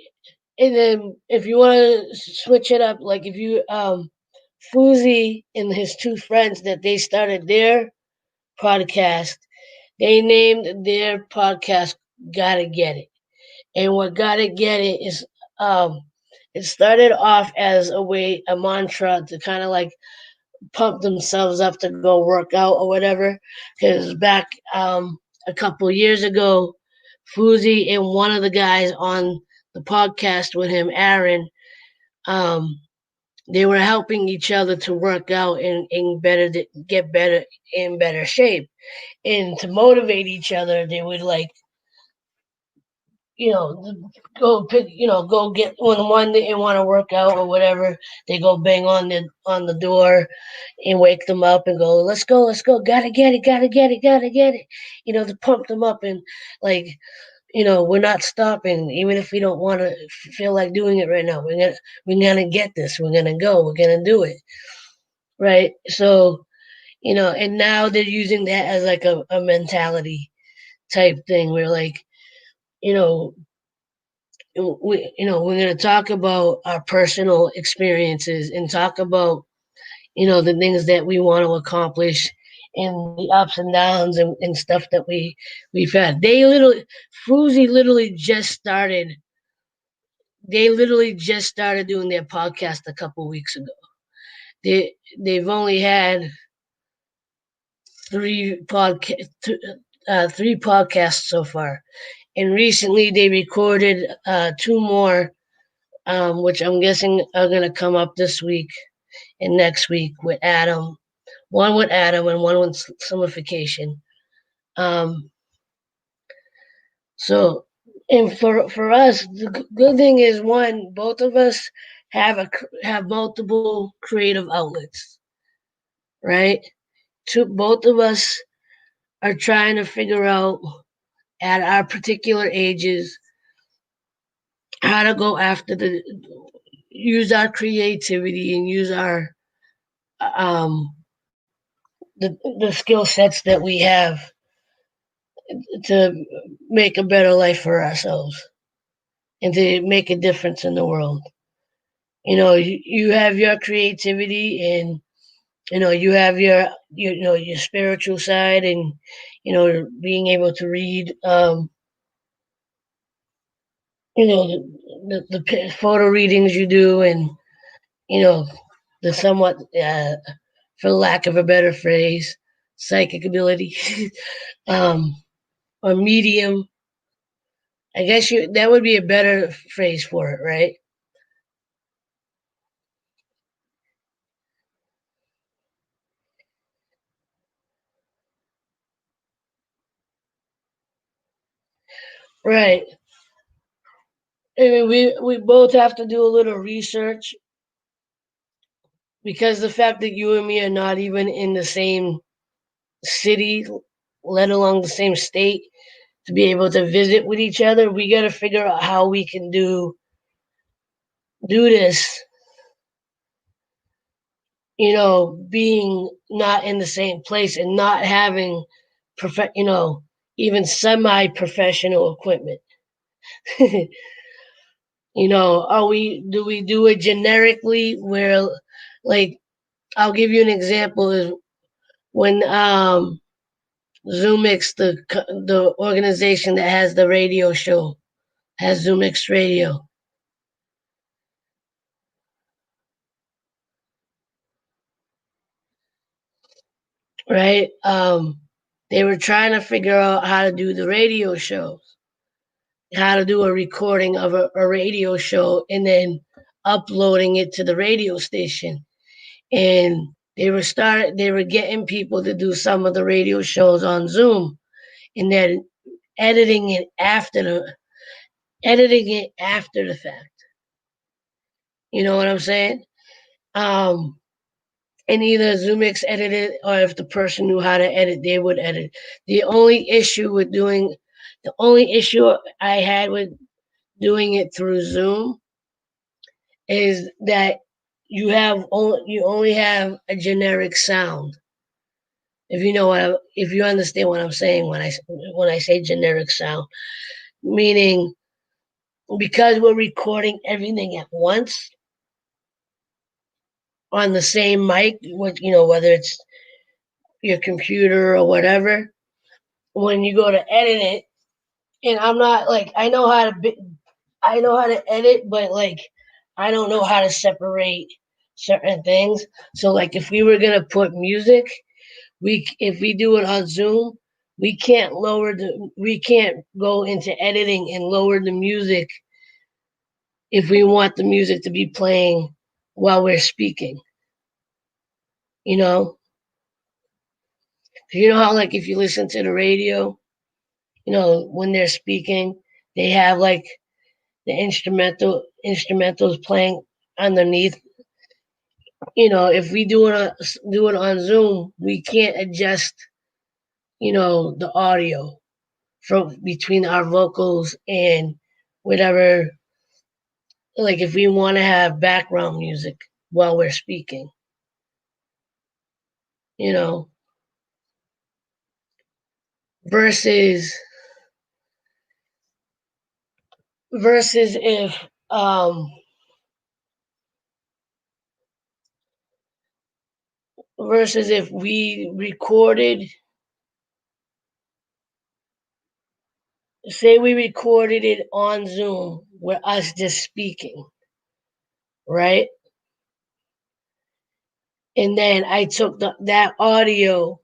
and then if you want to switch it up, like if you Fuzi and his two friends that they started their podcast, they named their podcast "Gotta Get It." And what "Gotta Get It" is, um, it started off as a mantra to kind of like pump themselves up to go work out or whatever. Because back a couple years ago, Fuzi and one of the guys on the podcast with him, Aaron, um, they were helping each other to work out and get better in better shape. And to motivate each other, they would like go pick, go get when one they want to work out or whatever, they go bang on the door and wake them up and go, let's go, gotta get it, gotta get it, gotta get it, to pump them up and like, we're not stopping, even if we don't want to feel like doing it right now. We're gonna get this. We're gonna go. We're gonna do it, right? So, and now they're using that as like a mentality type thing. Where like, you know, we're gonna talk about our personal experiences and talk about the things that we want to accomplish and the ups and downs and stuff that we've had. Fruzy literally just started doing their podcast a couple weeks ago. They've only had three podcast three podcasts so far, and recently they recorded two more, which I'm guessing are gonna come up this week and next week with Adam. One with Adam and one with Summification. Um, so, and for us, the good thing is one, both of us have multiple creative outlets, right? Two, both of us are trying to figure out at our particular ages how to go after use our creativity and use our um the skill sets that we have to make a better life for ourselves and to make a difference in the world. You have your creativity, and you have your spiritual side, and being able to read the photo readings you do, and you know the somewhat for lack of a better phrase, psychic ability, um, or medium. I guess that would be a better phrase for it, right? Right. I mean, we both have to do a little research because the fact that you and me are not even in the same city, let alone the same state, to be able to visit with each other, we got to figure out how we can do this. Being not in the same place and not having even semi-professional equipment. Are we do we do it generically where, like, I'll give you an example is when Zoomix, the organization that has the radio show, has Zoomix Radio, right? They were trying to figure out how to do the radio shows, how to do a recording of a radio show, and then uploading it to the radio station. And they were getting people to do some of the radio shows on Zoom, and then editing it after the editing it after the fact. You know what I'm saying? Um, and either Zoomix edited, or if the person knew how to edit, they would edit. The only issue with doing, the only issue I had with doing it through Zoom is that you only have a generic sound. If you understand what I'm saying when I say generic sound, meaning because we're recording everything at once on the same mic, whether it's your computer or whatever, when you go to edit it, and I'm not like I know how to edit, but like I don't know how to separate certain things. So like if we were gonna put music, if we do it on Zoom, we can't go into editing and lower the music if we want the music to be playing while we're speaking. You know, you know how like if you listen to the radio, when they're speaking, they have like the instrumentals playing underneath. If we do it on Zoom, we can't adjust, the audio from between our vocals and whatever. Like if we want to have background music while we're speaking, you know, versus versus if we recorded, say we recorded it on Zoom with us just speaking, right? And then I took that audio,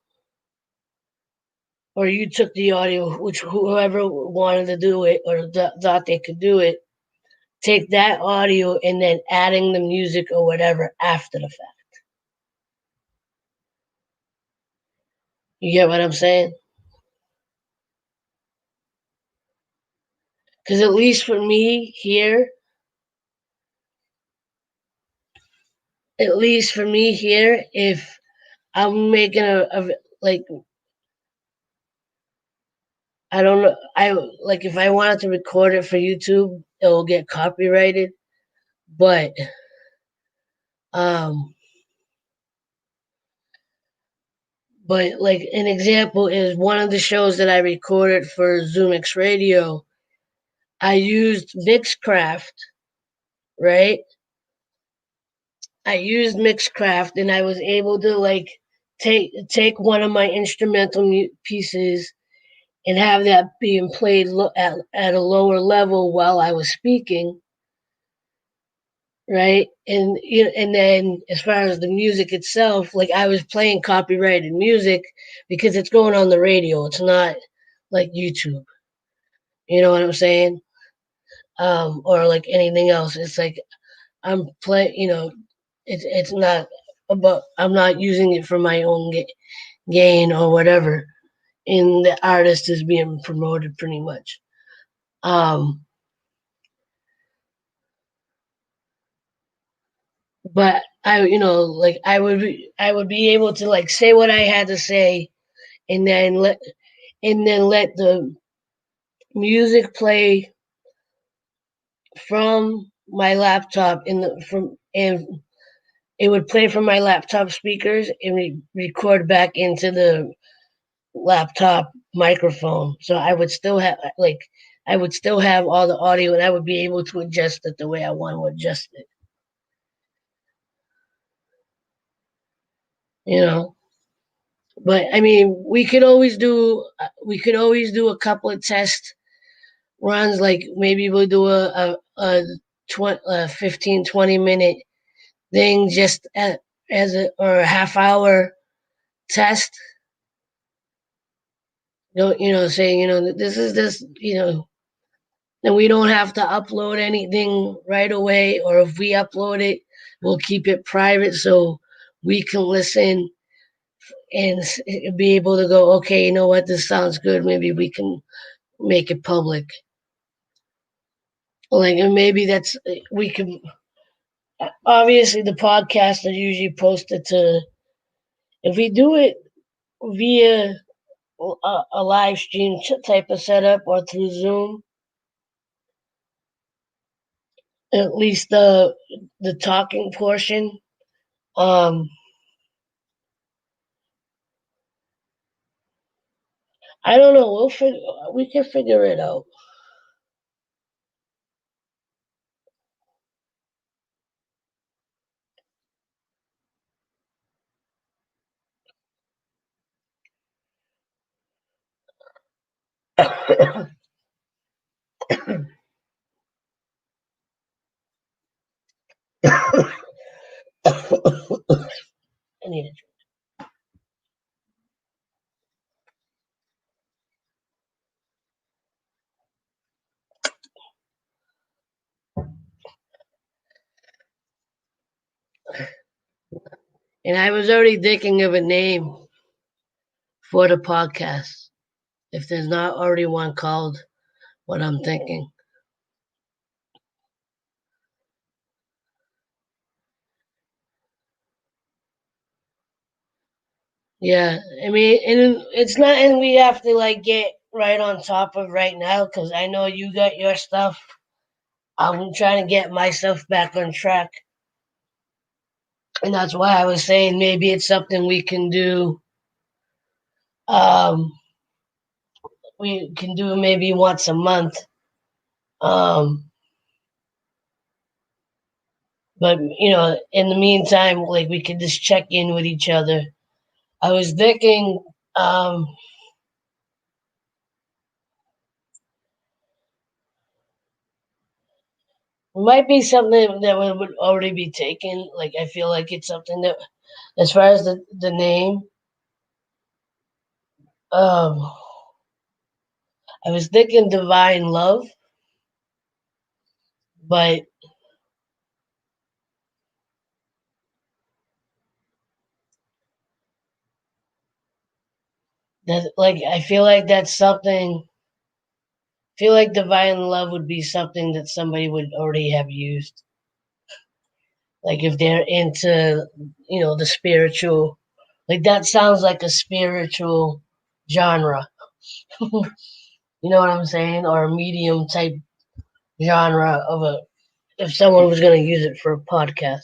or you took the audio, which whoever wanted to do it or thought they could do it, take that audio and then adding the music or whatever after the fact. You get what I'm saying? Because at least for me here, if I'm making like, I don't know, I like if I wanted to record it for YouTube, it will get copyrighted. But um, like an example is one of the shows that I recorded for Zoom X Radio. I used Mixcraft, right? I used Mixcraft, and I was able to like take one of my instrumental pieces and have that being played at a lower level while I was speaking, right? And then as far as the music itself, like I was playing copyrighted music because it's going on the radio. It's not like YouTube. You know what I'm saying? Or like anything else. It's like I'm play. It's not about. I'm not using it for my own gain or whatever. And the artist is being promoted pretty much. Um, but like I would be able to like say what I had to say, and then let the music play from my laptop and it would play from my laptop speakers and record back into the laptop microphone. So I would still have all the audio, and I would be able to adjust it the way I want to adjust it. You know. But I mean, we could always do a couple of test runs. Like maybe we'll do a 15, 20 minute thing just as or a half hour test. Saying this is this. And we don't have to upload anything right away. Or if we upload it, we'll keep it private so we can listen and be able to go, okay, you know what, this sounds good. Maybe we can make it public. Like, and maybe we can. Obviously, the podcasts are usually posted to. If we do it via a live stream type of setup or through Zoom, at least the talking portion. Um, I don't know. We can figure it out. I need a And I was already thinking of a name for the podcast. If there's not already one called what I'm thinking. Yeah, I mean, and it's not, and we have to like get right on top of right now because I know you got your stuff. I'm trying to get my stuff back on track, and that's why I was saying maybe it's something we can do. Um, we can do maybe once a month. Um, but in the meantime, like we could just check in with each other. I was thinking, um, it might be something that would already be taken. Like I feel like it's something that, as far as the name, um, I was thinking divine love, but that like I feel like that's something. I feel like divine love would be something that somebody would already have used. Like if they're into, the spiritual, like that sounds like a spiritual genre. You know what I'm saying? Or a medium type genre of a, if someone was going to use it for a podcast.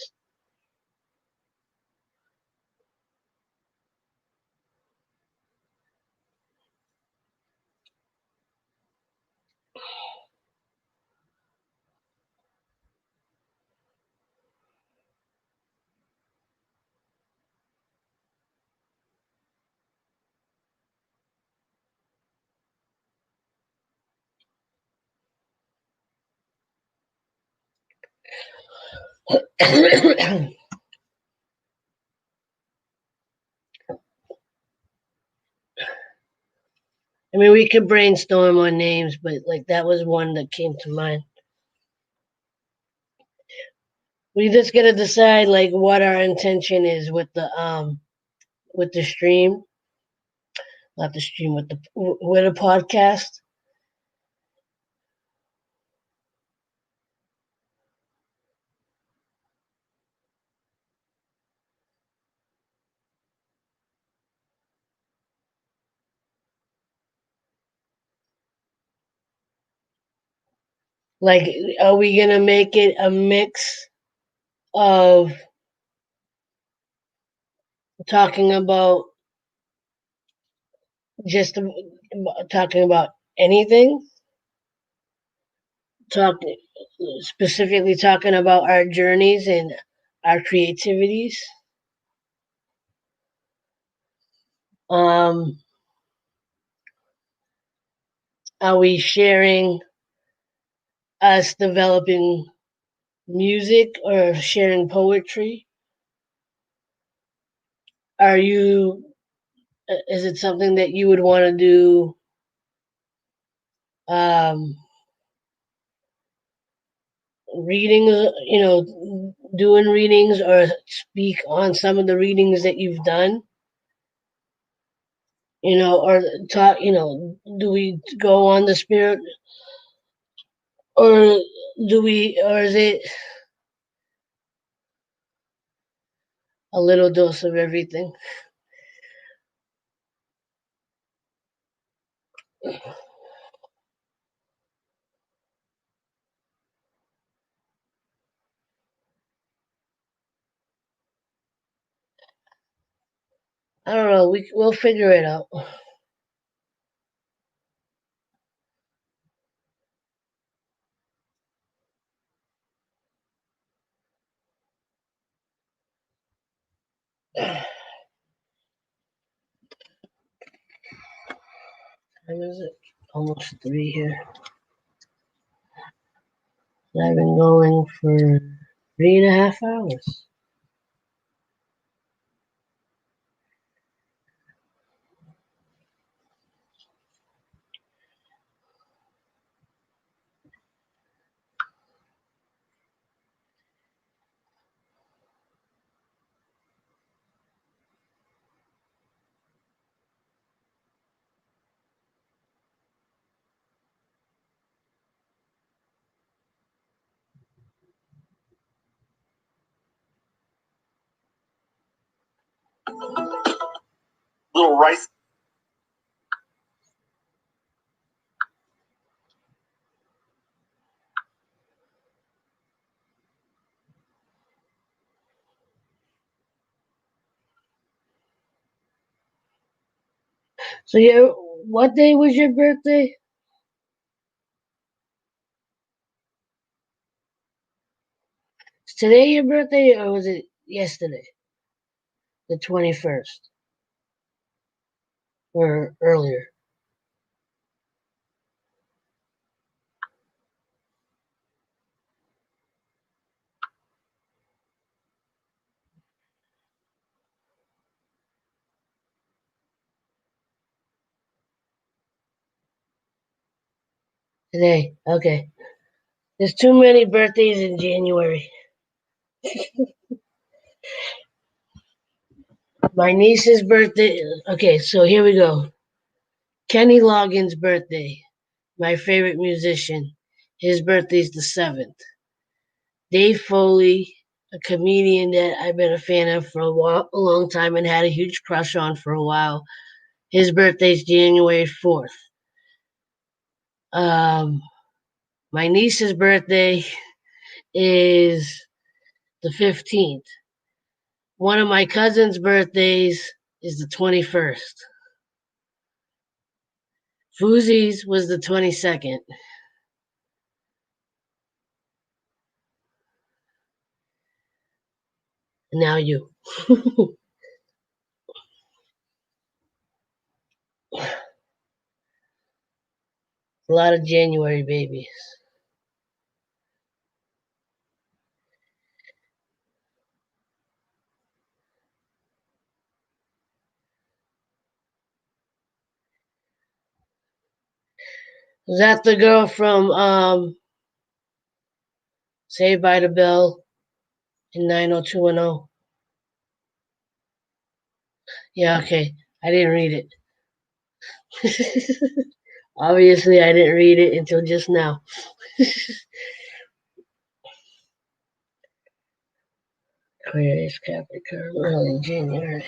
I mean, we could brainstorm on names, but like that was one that came to mind. We just gotta decide like what our intention is with the stream, not the stream with a podcast. Like, are we gonna make it a mix of talking about just talking about anything, talk specifically talking about our journeys and our creativities? Um, are we sharing us developing music or sharing poetry? Are you? Is it something that you would want to do? Um, Readings, doing readings or speak on some of the readings that you've done, or talk, do we go on the spirit, or or is it a little dose of everything? I don't know. We'll figure it out. Time is it? Almost 3 here. I've been going for 3.5 hours. Little rice. So, what day was your birthday? Is today your birthday, or was it yesterday, the 21st, or earlier? Today. Okay. There's too many birthdays in January. My niece's birthday. Okay, so here we go. Kenny Loggins' birthday. My favorite musician. His birthday's the 7th. Dave Foley, a comedian that I've been a fan of for a long time and had a huge crush on for a while. His birthday's January 4th. Um, my niece's birthday is the 15th. One of my cousin's birthdays is the 21st. Fuzi's was the 22nd. Now you. A lot of January babies. Is that the girl from Saved by the Bell in 90210? Yeah, okay. I didn't read it. Obviously, I didn't read it until just now. Aquarius, Capricorn, early January.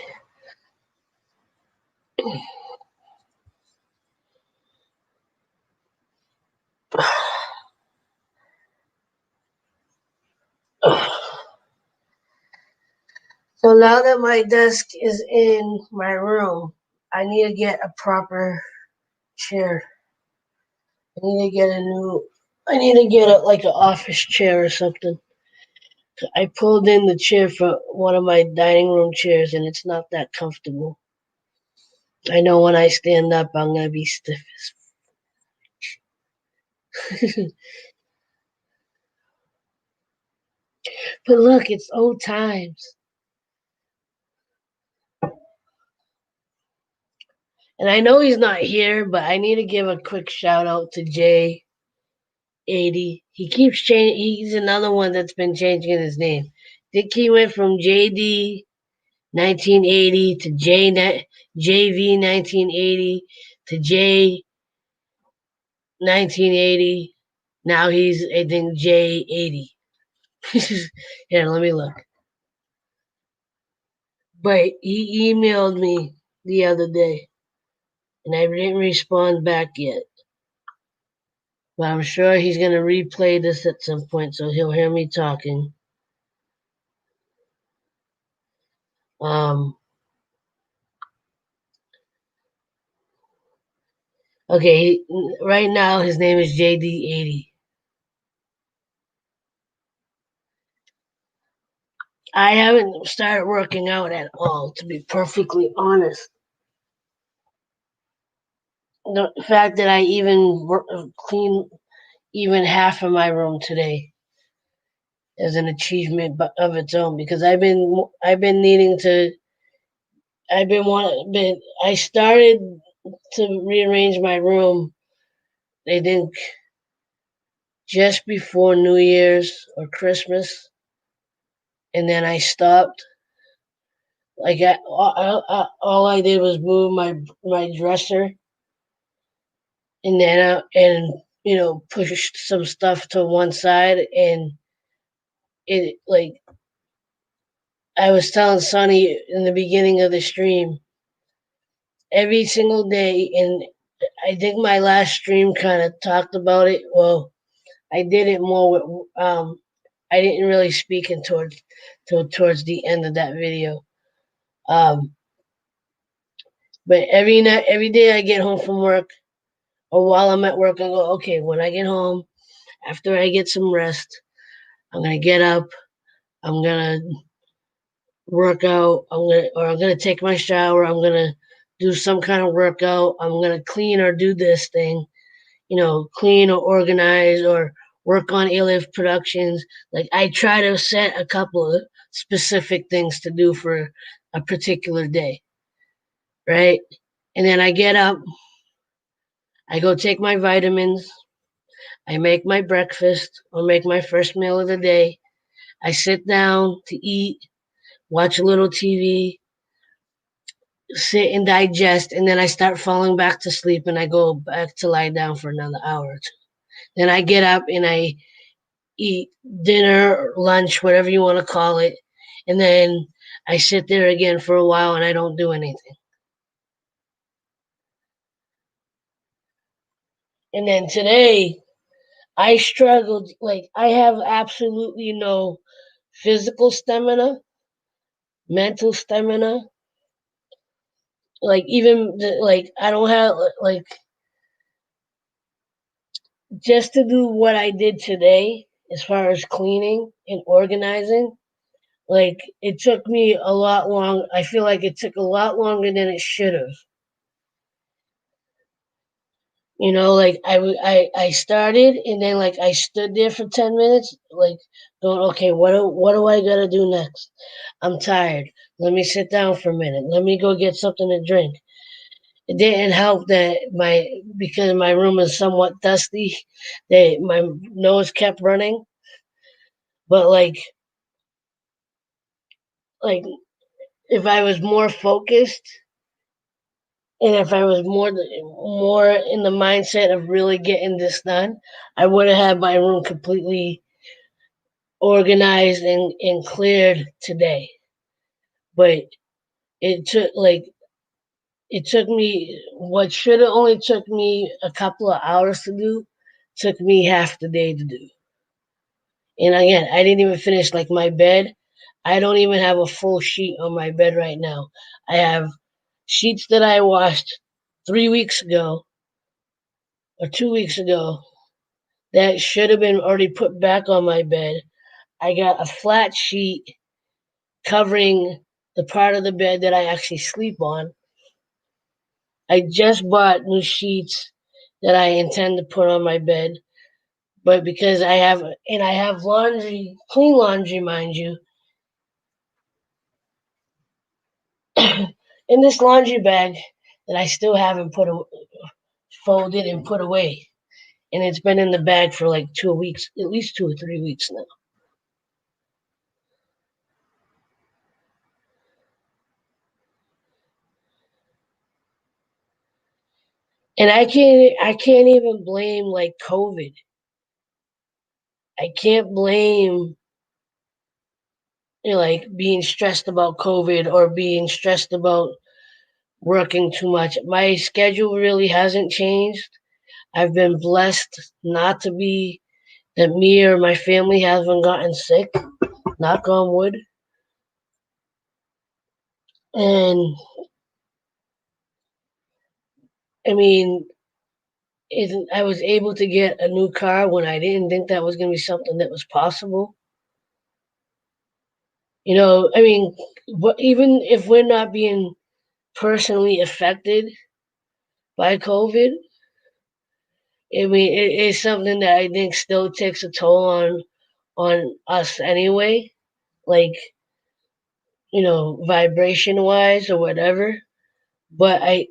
So now that my desk is in my room, I need to get a proper chair. I need to get like an office chair or something. I pulled in the chair for one of my dining room chairs and it's not that comfortable. I know when I stand up, I'm going to be stiff as But look, it's old times. And I know he's not here, but I need to give a quick shout out to J80. He keeps changing. He's another one that's been changing his name. I think he went from JD 1980 to JV 1980 to J 1980. Now he's, I think, J80. Here, let me look. But he emailed me the other day, and I didn't respond back yet. But I'm sure he's going to replay this at some point, so he'll hear me talking. Um, okay, right now his name is JD80. I haven't started working out at all, to be perfectly honest. The fact that I even clean even half of my room today is an achievement of its own because I've been needing to I've been want been I started to rearrange my room. I think just before New Year's or Christmas, and then I stopped. Like all I did was move my dresser, and then pushed some stuff to one side, and it like I was telling Sonny in the beginning of the stream, every single day, and I think my last stream kind of talked about it. Well, I did it more with I didn't really speak in towards the end of that video. Um, but every day I get home from work, or while I'm at work, I go, okay. When I get home, after I get some rest, I'm gonna get up. I'm gonna work out. I'm gonna take my shower. I'm gonna do some kind of workout. I'm gonna clean or do this thing. Clean or organize or work on aloveproductions. Like I try to set a couple of specific things to do for a particular day, right? And then I get up, I go take my vitamins, I make my breakfast or make my first meal of the day. I sit down to eat, watch a little TV, sit and digest, and then I start falling back to sleep and I go back to lie down for another hour or two. Then I get up and I eat dinner, lunch, whatever you want to call it, and then I sit there again for a while and I don't do anything. And then today, I struggled. Like, I have absolutely no physical stamina, mental stamina. Like, like, I don't have, like, just to do what I did today as far as cleaning and organizing. Like, it took me a lot long. I feel like it took a lot longer than it should have. Like I started and then like I stood there for 10 minutes, like going, okay, what do I gotta do next? I'm tired. Let me sit down for a minute. Let me go get something to drink. It didn't help that because my room is somewhat dusty, that my nose kept running. But like if I was more focused and if I was more in the mindset of really getting this done, I would have had my room completely organized and cleared today. But it took like it took me what should have only took me a couple of hours to do, took me half the day to do. And again, I didn't even finish like my bed. I don't even have a full sheet on my bed right now. I have sheets that I washed 3 weeks ago or 2 weeks ago that should have been already put back on my bed. I got a flat sheet covering the part of the bed that I actually sleep on. I just bought new sheets that I intend to put on my bed, but because I have laundry, clean laundry, mind you, in this laundry bag that I still haven't folded and put away, and it's been in the bag for like 2 weeks, at least 2 or 3 weeks now. And I can't even blame like COVID. I can't blame like being stressed about COVID or being stressed about working too much. My schedule really hasn't changed. I've been blessed not to be that me or my family haven't gotten sick, knock on wood. And I mean, I was able to get a new car when I didn't think that was going to be something that was possible. I mean, even if we're not being personally affected by COVID, I mean, it is something that I think still takes a toll on us anyway. Like, vibration wise or whatever. But I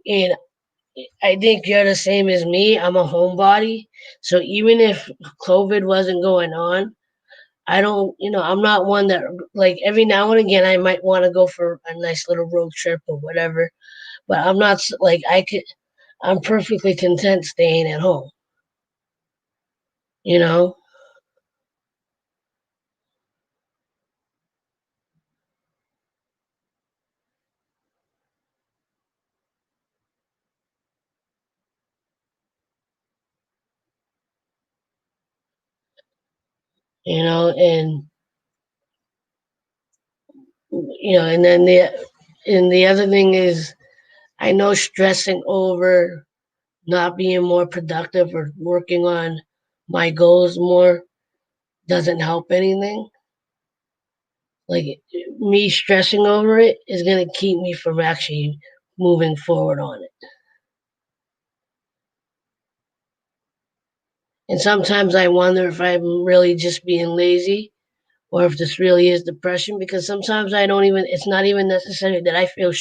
think you're the same as me. I'm a homebody. So even if COVID wasn't going on, I don't, I'm not one that like every now and again I might want to go for a nice little road trip or whatever. But I'm not like I'm perfectly content staying at home, you know? and and then the other thing is I know stressing over not being more productive or working on my goals more doesn't help anything. Like me stressing over it is going to keep me from actually moving forward on it. And sometimes I wonder if I'm really just being lazy or if this really is depression because sometimes I don't even, it's not even necessary that I feel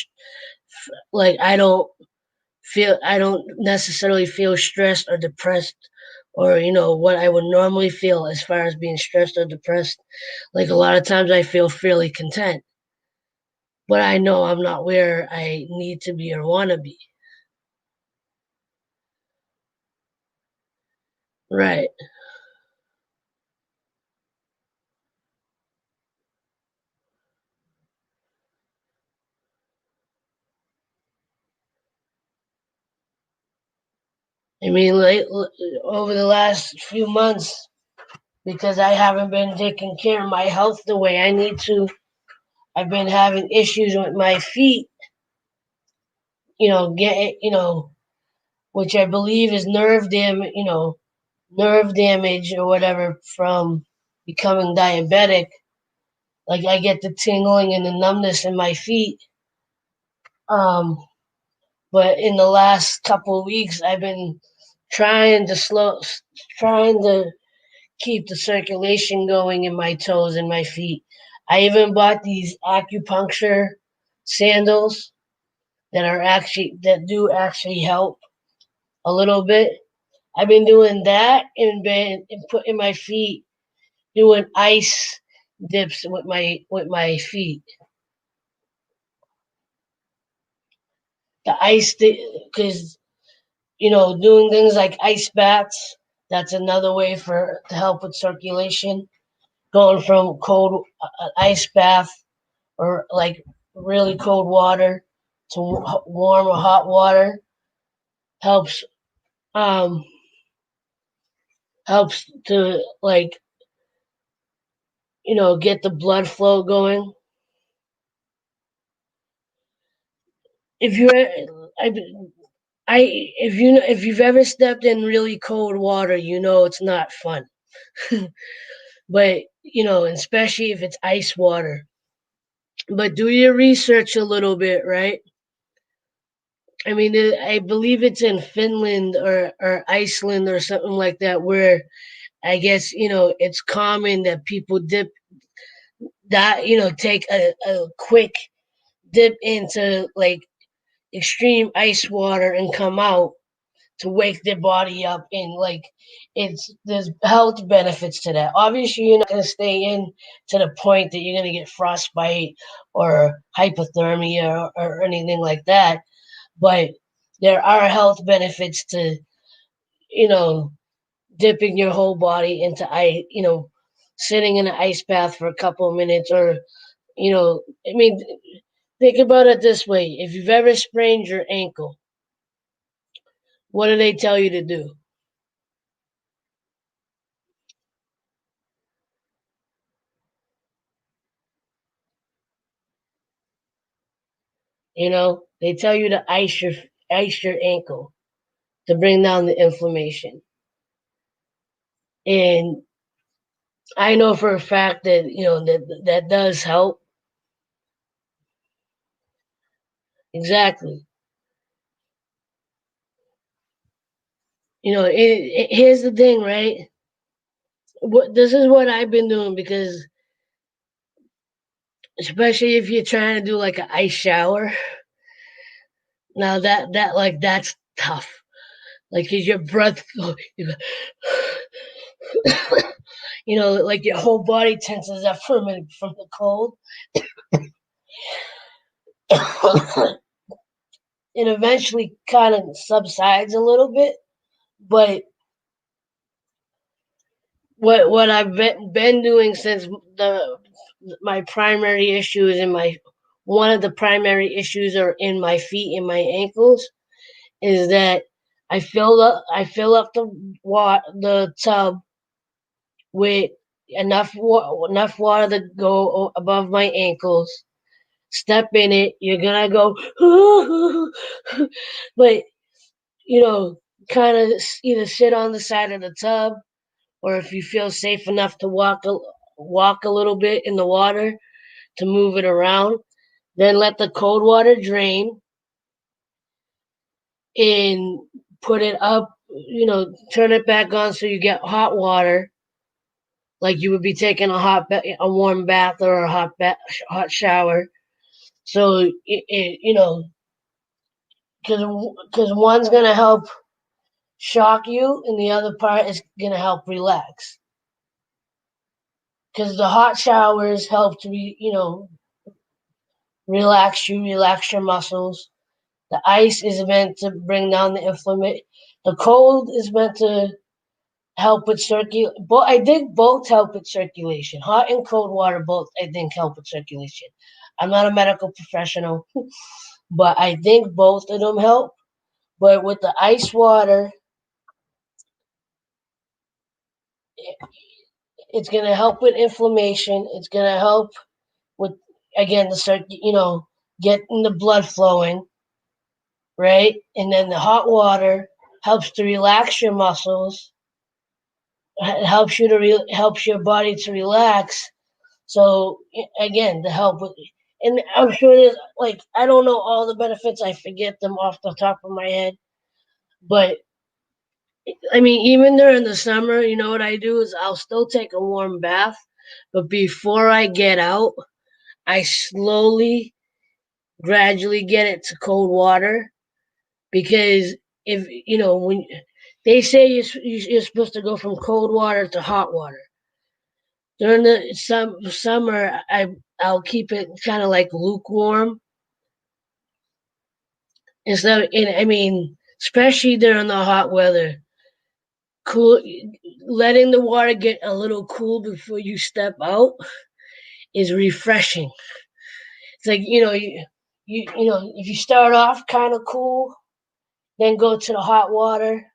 like I don't necessarily feel stressed or depressed or, what I would normally feel as far as being stressed or depressed. Like a lot of times I feel fairly content, but I know I'm not where I need to be or want to be. Right. I mean, over the last few months, because I haven't been taking care of my health the way I need to, I've been having issues with my feet, which I believe is nerve damage or whatever from becoming diabetic. Like I get the tingling and the numbness in my feet. Um, but in the last couple of weeks, I've been trying to trying to keep the circulation going in my toes and my feet. I even bought these acupuncture sandals that do actually help a little bit. I've been doing that and putting my feet doing ice dips with my feet. The ice because doing things like ice baths. That's another way for to help with circulation. Going from cold ice bath or like really cold water to warm or hot water helps um helps to like get the blood flow going. If you're I, I if you've ever stepped in really cold water, it's not fun. But especially if it's ice water. But do your research a little bit, right? I mean, I believe it's in Finland or Iceland or something like that, where I guess it's common that people dip that take a quick dip into like extreme ice water and come out to wake their body up and like there's health benefits to that. Obviously you're not going to stay in to the point that you're going to get frostbite or hypothermia or anything like that, but there are health benefits to you know dipping your whole body into ice, sitting in an ice bath for a couple of minutes or I mean, think about it this way: if you've ever sprained your ankle, what do they tell you to do? They tell you to ice your ankle to bring down the inflammation. And I know for a fact that that does help. Exactly. Here's the thing, right? This is what I've been doing because, especially if you're trying to do like an ice shower, now that's tough. Like, is your breath, like your whole body tenses up from the cold. It eventually kind of subsides a little bit, but what I've been doing since the my primary issue is in my one of the primary issues are in my feet and my ankles is that I fill up the tub with enough water to go above my ankles. Step in it. You're gonna go, but kind of either sit on the side of the tub, or if you feel safe enough to walk a little bit in the water to move it around. Then let the cold water drain and put it up. Turn it back on so you get hot water, like you would be taking a warm bath or a hot shower. So because one's gonna help shock you, and the other part is gonna help relax. Because the hot showers help to relax your muscles. The ice is meant to bring down the inflammation. The cold is meant to help with circulation. I think both help with circulation. Hot and cold water both, I think, help with circulation. I'm not a medical professional, but I think both of them help. But with the ice water, it's going to help with inflammation. It's going to help with, again, getting the blood flowing, right? And then the hot water helps to relax your muscles. It helps your body to relax. So again, to help with, and I'm sure there's I don't know all the benefits. I forget them off the top of my head. But I mean, even during the summer, you know what I do is I'll still take a warm bath, but before I get out, I slowly, gradually get it to cold water, because if when they say you're supposed to go from cold water to hot water during the summer, I'll keep it kind of like lukewarm instead. And I mean, especially during the hot weather, cool, letting the water get a little cool before you step out is refreshing. It's like if you start off kind of cool, then go to the hot water,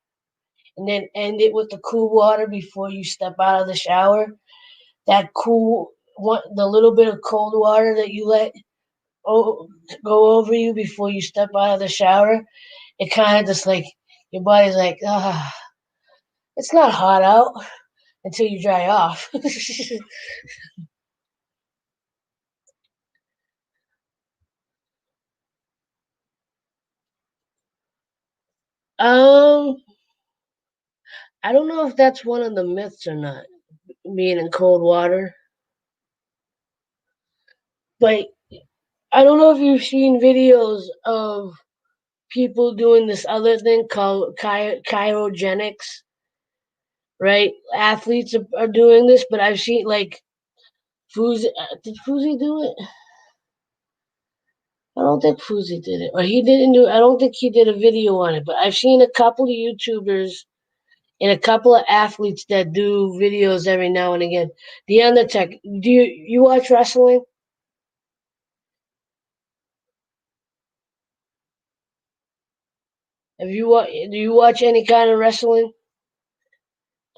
and then end it with the cool water before you step out of the shower. That the little bit of cold water that you let go over you before you step out of the shower, it kind of just like your body's like, it's not hot out until you dry off. um, I don't know if that's one of the myths or not, being in cold water, but I don't know if you've seen videos of people doing this other thing called cryogenics, right? Athletes are doing this, but I've seen Fuzi. Did Fuzi do it? I don't think Fuzi did it, or he didn't do. I don't think he did a video on it, but I've seen a couple of YouTubers and a couple of athletes that do videos every now and again. The Undertaker. Do you watch wrestling? Do you watch any kind of wrestling?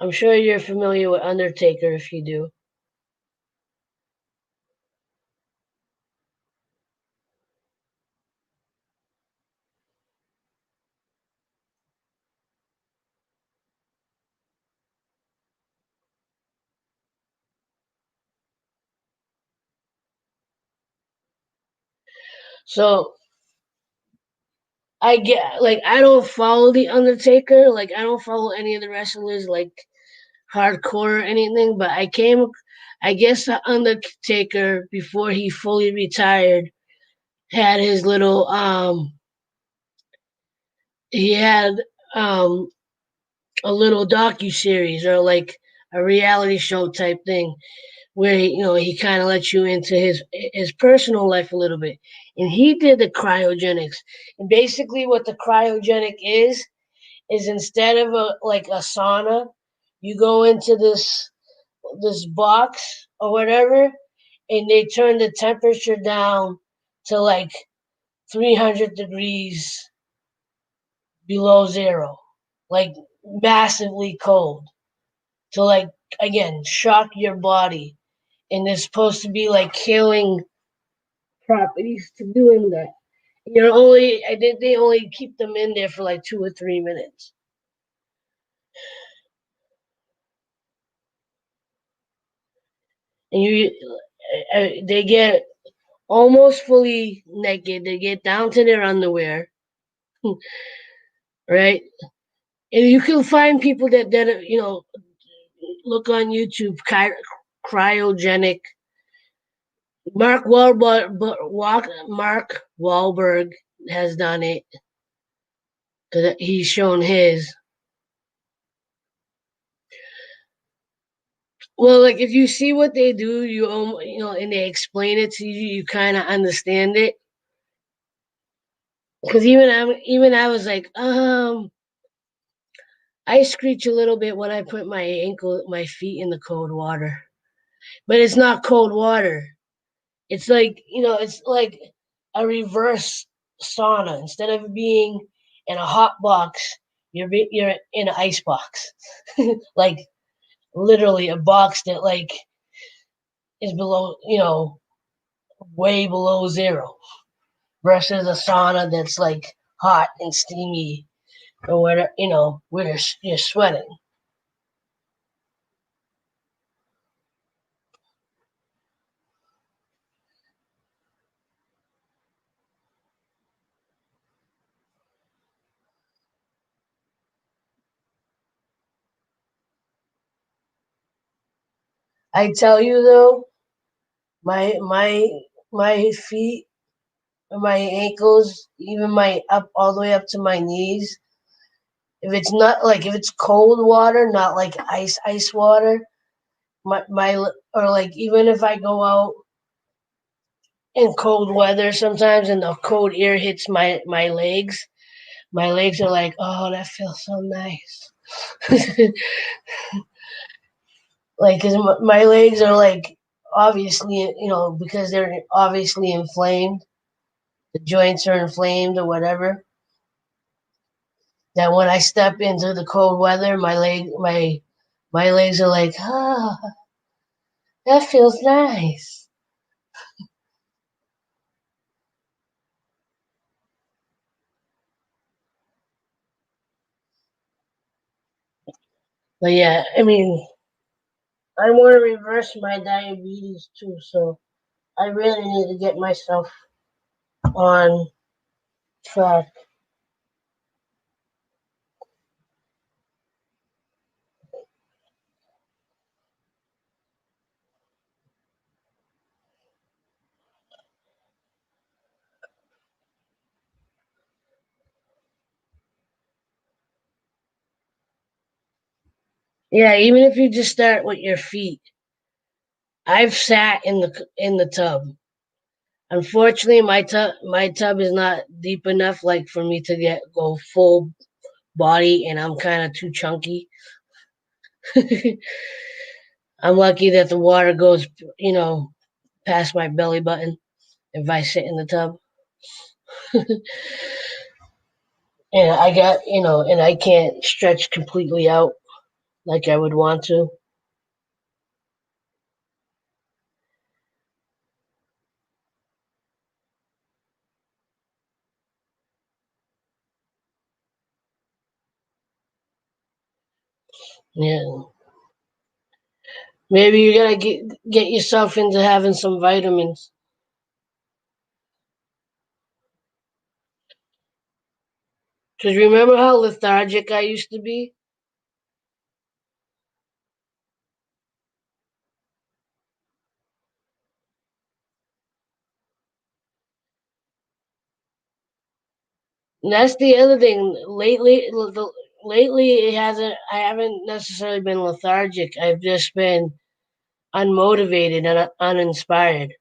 I'm sure you're familiar with Undertaker if you do. So I don't follow the Undertaker. Like I don't follow any of the wrestlers hardcore or anything. But I guess the Undertaker, before he fully retired, had his little he had um a little docu series, or like a reality show type thing, where he kind of lets you into his personal life a little bit. And he did the cryogenics. And basically what the cryogenic is instead of a sauna, you go into this box or whatever, and they turn the temperature down to 300 degrees below zero, like massively cold, to again shock your body, and there's supposed to be like healing properties to doing that. I think they only keep them in there for like 2 or 3 minutes. And they get almost fully naked. They get down to their underwear, right? And you can find people that look on YouTube, cryogenic. Mark Wahlberg has done it because he's shown his. Well, like if you see what they do, and they explain it to you, you kind of understand it. Because even I was like, I screech a little bit when I put my feet in the cold water, but it's not cold water. It's like it's like a reverse sauna. Instead of being in a hot box, you're in an ice box, like literally a box that like is below, way below zero, versus a sauna that's like hot and steamy or whatever, where you're sweating. I tell you though, my my my feet, my ankles, even my up all the way up to my knees. If it's cold water, not like ice water, my or like even if I go out in cold weather sometimes and the cold air hits my legs are like, oh, that feels so nice. Like, cause my legs are like obviously, because they're obviously inflamed, the joints are inflamed or whatever. That when I step into the cold weather, my legs are like, ah, that feels nice. But yeah, I mean, I want to reverse my diabetes too, so I really need to get myself on track. Yeah, even if you just start with your feet. I've sat in the tub. Unfortunately, my tub is not deep enough, like for me to go full body, and I'm kind of too chunky. I'm lucky that the water goes, past my belly button if I sit in the tub, and and I can't stretch completely out like I would want to. Yeah, maybe you gotta get yourself into having some vitamins. Cause remember how lethargic I used to be? And that's the other thing. Lately, it hasn't. I haven't necessarily been lethargic. I've just been unmotivated and uninspired.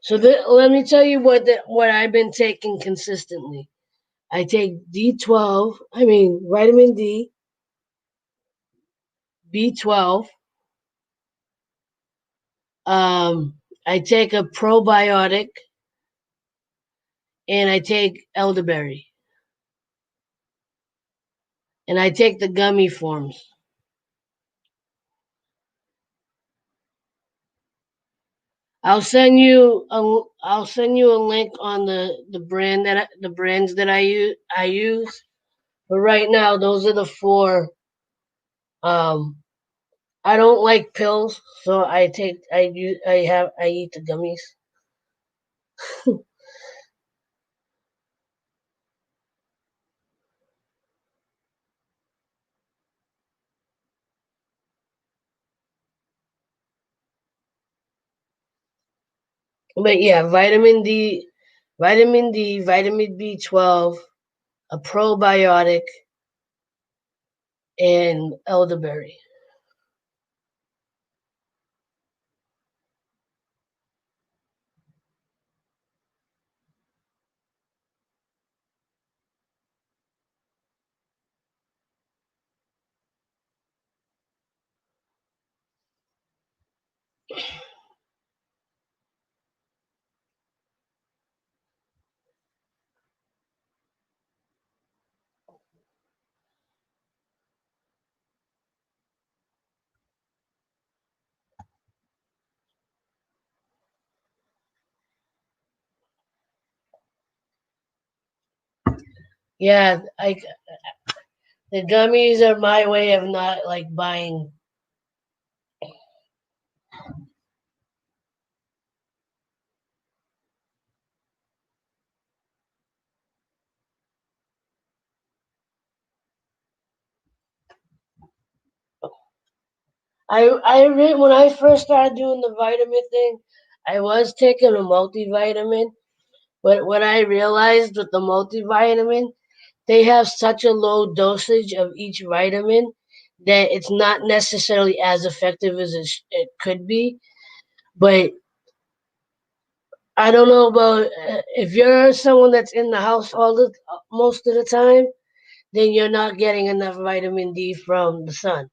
So let me tell you what I've been taking consistently. I take D12. I mean vitamin D, B12. I take a probiotic, and I take elderberry. and I take the gummy forms. I'll send you a link on the brands that I use. But right now, those are the four. Um, I don't like pills, so I eat the gummies. But yeah, vitamin D, vitamin B12, a probiotic, and elderberry. Yeah, the gummies are my way of not like buying. When I first started doing the vitamin thing, I was taking a multivitamin, but what I realized with the multivitamin, they have such a low dosage of each vitamin that it's not necessarily as effective as it could be. But I don't know about if you're someone that's in the house most of the time, then you're not getting enough vitamin D from the sun.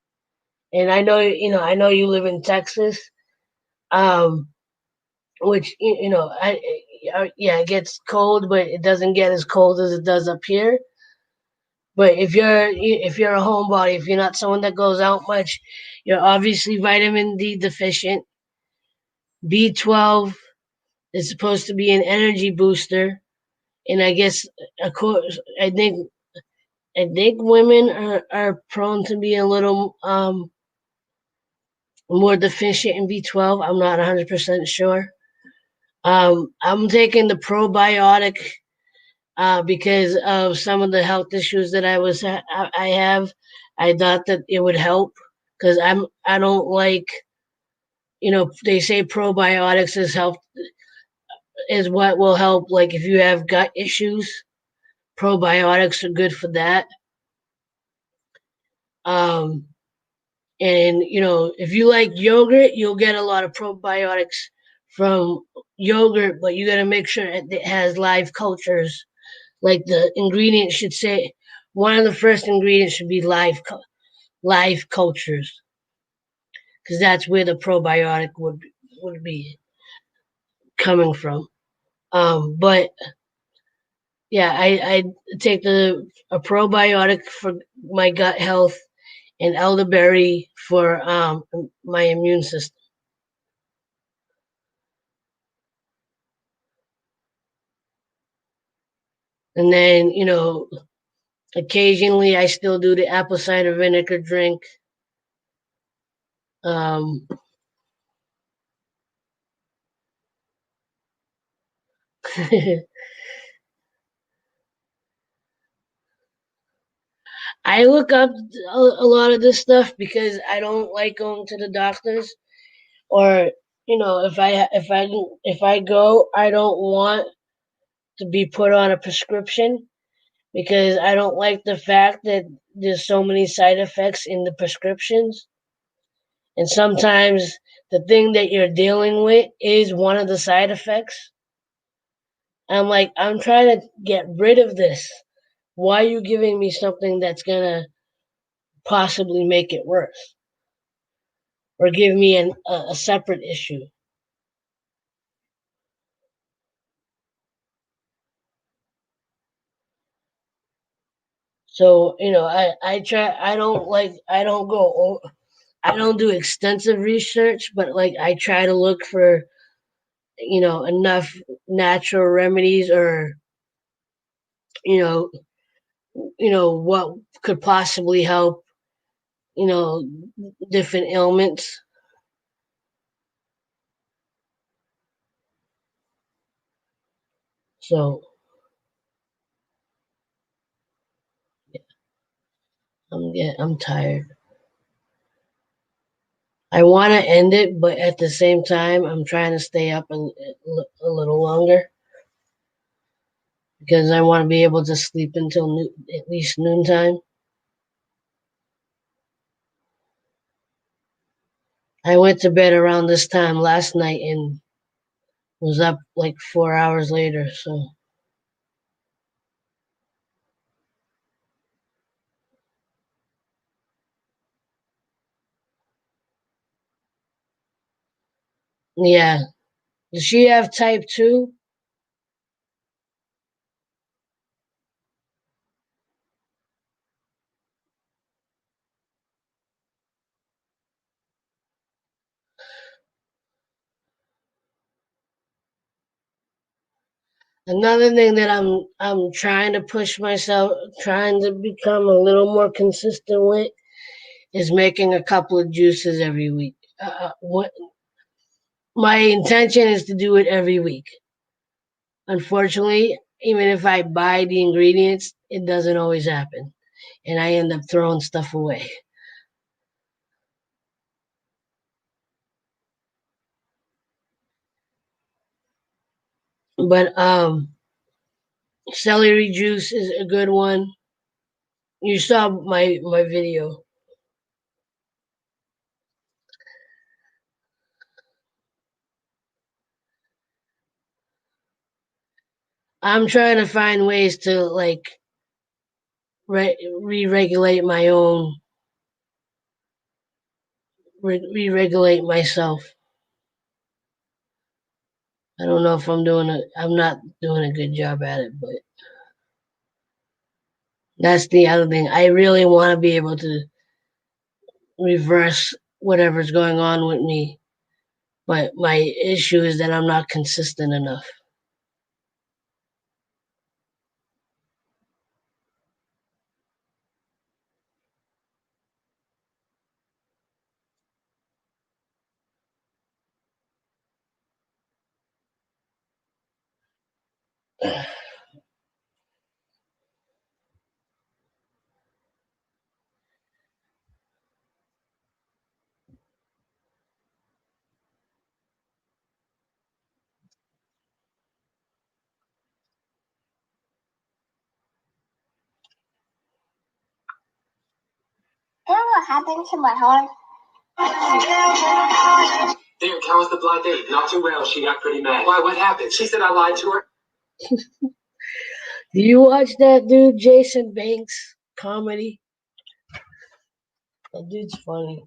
And I know you live in Texas, um, which yeah, it gets cold, but it doesn't get as cold as it does up here. But if you're a homebody, if you're not someone that goes out much, you're obviously vitamin D deficient. B12 is supposed to be an energy booster, and I guess of course I think women are prone to be a little more deficient in B12. I'm not 100% sure. I'm taking the probiotic because of some of the health issues that I have. I thought that it would help because I don't like, they say probiotics is what will help, like if you have gut issues, probiotics are good for that. Um, and if you like yogurt, you'll get a lot of probiotics from yogurt, but you got to make sure it has live cultures. Like the ingredients should say, one of the first ingredients should be live cultures, because that's where the probiotic would be coming from. But yeah, I take a probiotic for my gut health and elderberry for my immune system. And then, occasionally I still do the apple cider vinegar drink. Um, I look up a lot of this stuff because I don't like going to the doctors, or if I go, I don't want to be put on a prescription because I don't like the fact that there's so many side effects in the prescriptions. And sometimes the thing that you're dealing with is one of the side effects. I'm like, I'm trying to get rid of this. Why are you giving me something that's going to possibly make it worse or give me a separate issue? So I try. I don't I don't do extensive research, but like I try to look for enough natural remedies or you know what could possibly help you know different ailments. So I'm tired. I want to end it, but at the same time, I'm trying to stay up a little longer because I want to be able to sleep until at least noontime. I went to bed around this time last night and was up like 4 hours later. So yeah, does she have type 2? Another thing that I'm trying to push myself, trying to become a little more consistent with, is making a couple of juices every week. What my intention is to do it every week. Unfortunately, even if I buy the ingredients, it doesn't always happen, and I end up throwing stuff away. But celery juice is a good one. You saw my video. I'm trying to find ways to like re-regulate my own, re-regulate myself. I don't know if I'm not doing a good job at it, but that's the other thing. I really want to be able to reverse whatever's going on with me, but my issue is that I'm not consistent enough. You know what happened to my heart? Derek, how was the blind date? Not too well. She got pretty mad. Why? What happened? She said I lied to her. Do you watch that dude Jason Banks comedy? That dude's funny.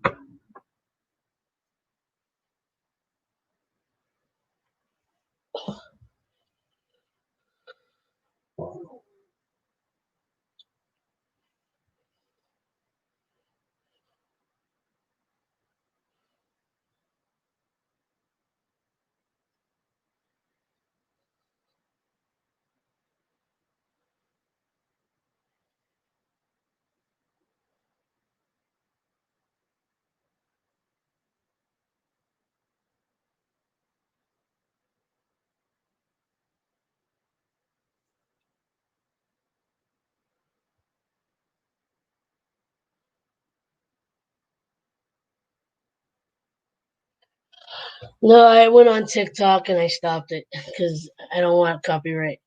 No, I went on TikTok and I stopped it because I don't want copyright.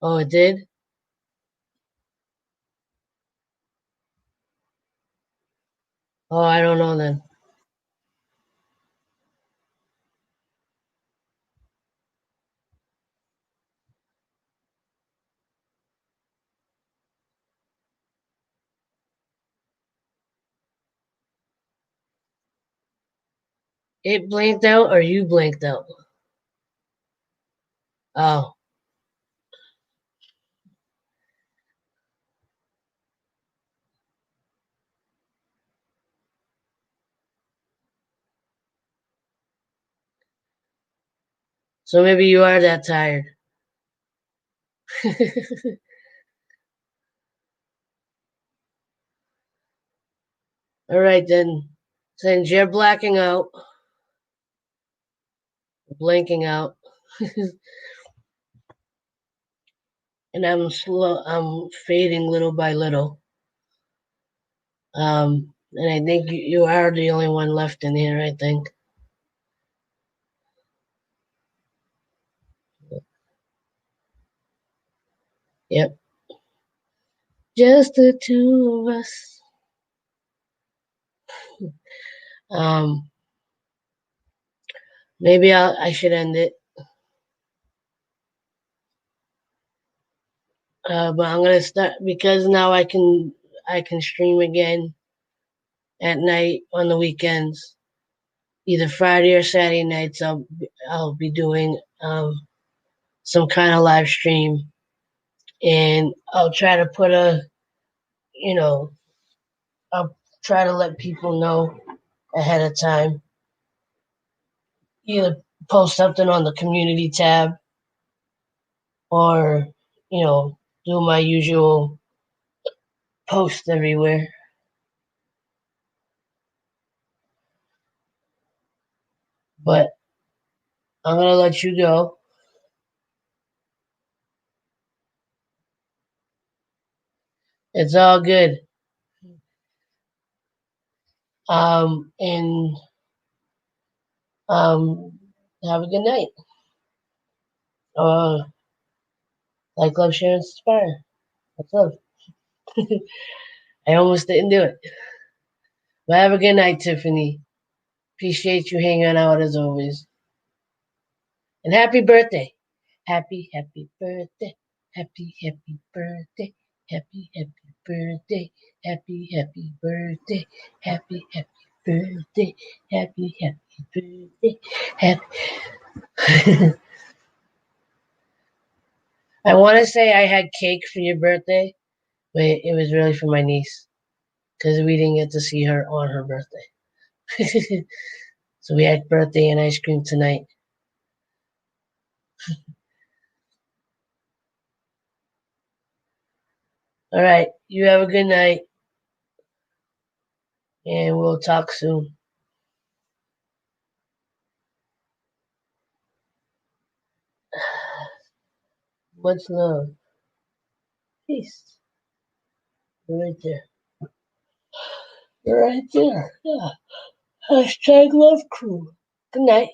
Oh, it did? Oh, I don't know then. It blanked out or you blanked out? Oh, So maybe you are that tired. All right then. Since you're blacking out, blinking out, and I'm fading little by little. And I think you are the only one left in here, I think. Yep. Just the two of us. Um, maybe I should end it. But I'm gonna start because now I can stream again at night on the weekends, either Friday or Saturday nights. I'll be doing some kind of live stream, and I'll try to put you know I'll try to let people know ahead of time. Either post something on the community tab or you know do my usual post everywhere. But I'm gonna let you go. It's all good. And um, have a good night. Uh, like, love, share, and inspire. That's love. I almost didn't do it. But have a good night, Tiffany. Appreciate you hanging out as always. And happy birthday. Happy birthday. Happy birthday. Happy birthday. Happy birthday. Happy birthday. Happy birthday. Happy. I want to say I had cake for your birthday, but it was really for my niece because we didn't get to see her on her birthday. So we had birthday and ice cream tonight. All right. You have a good night, and we'll talk soon. Much love. Peace. You're right there. You're right there. Yeah. Hashtag love crew. Good night.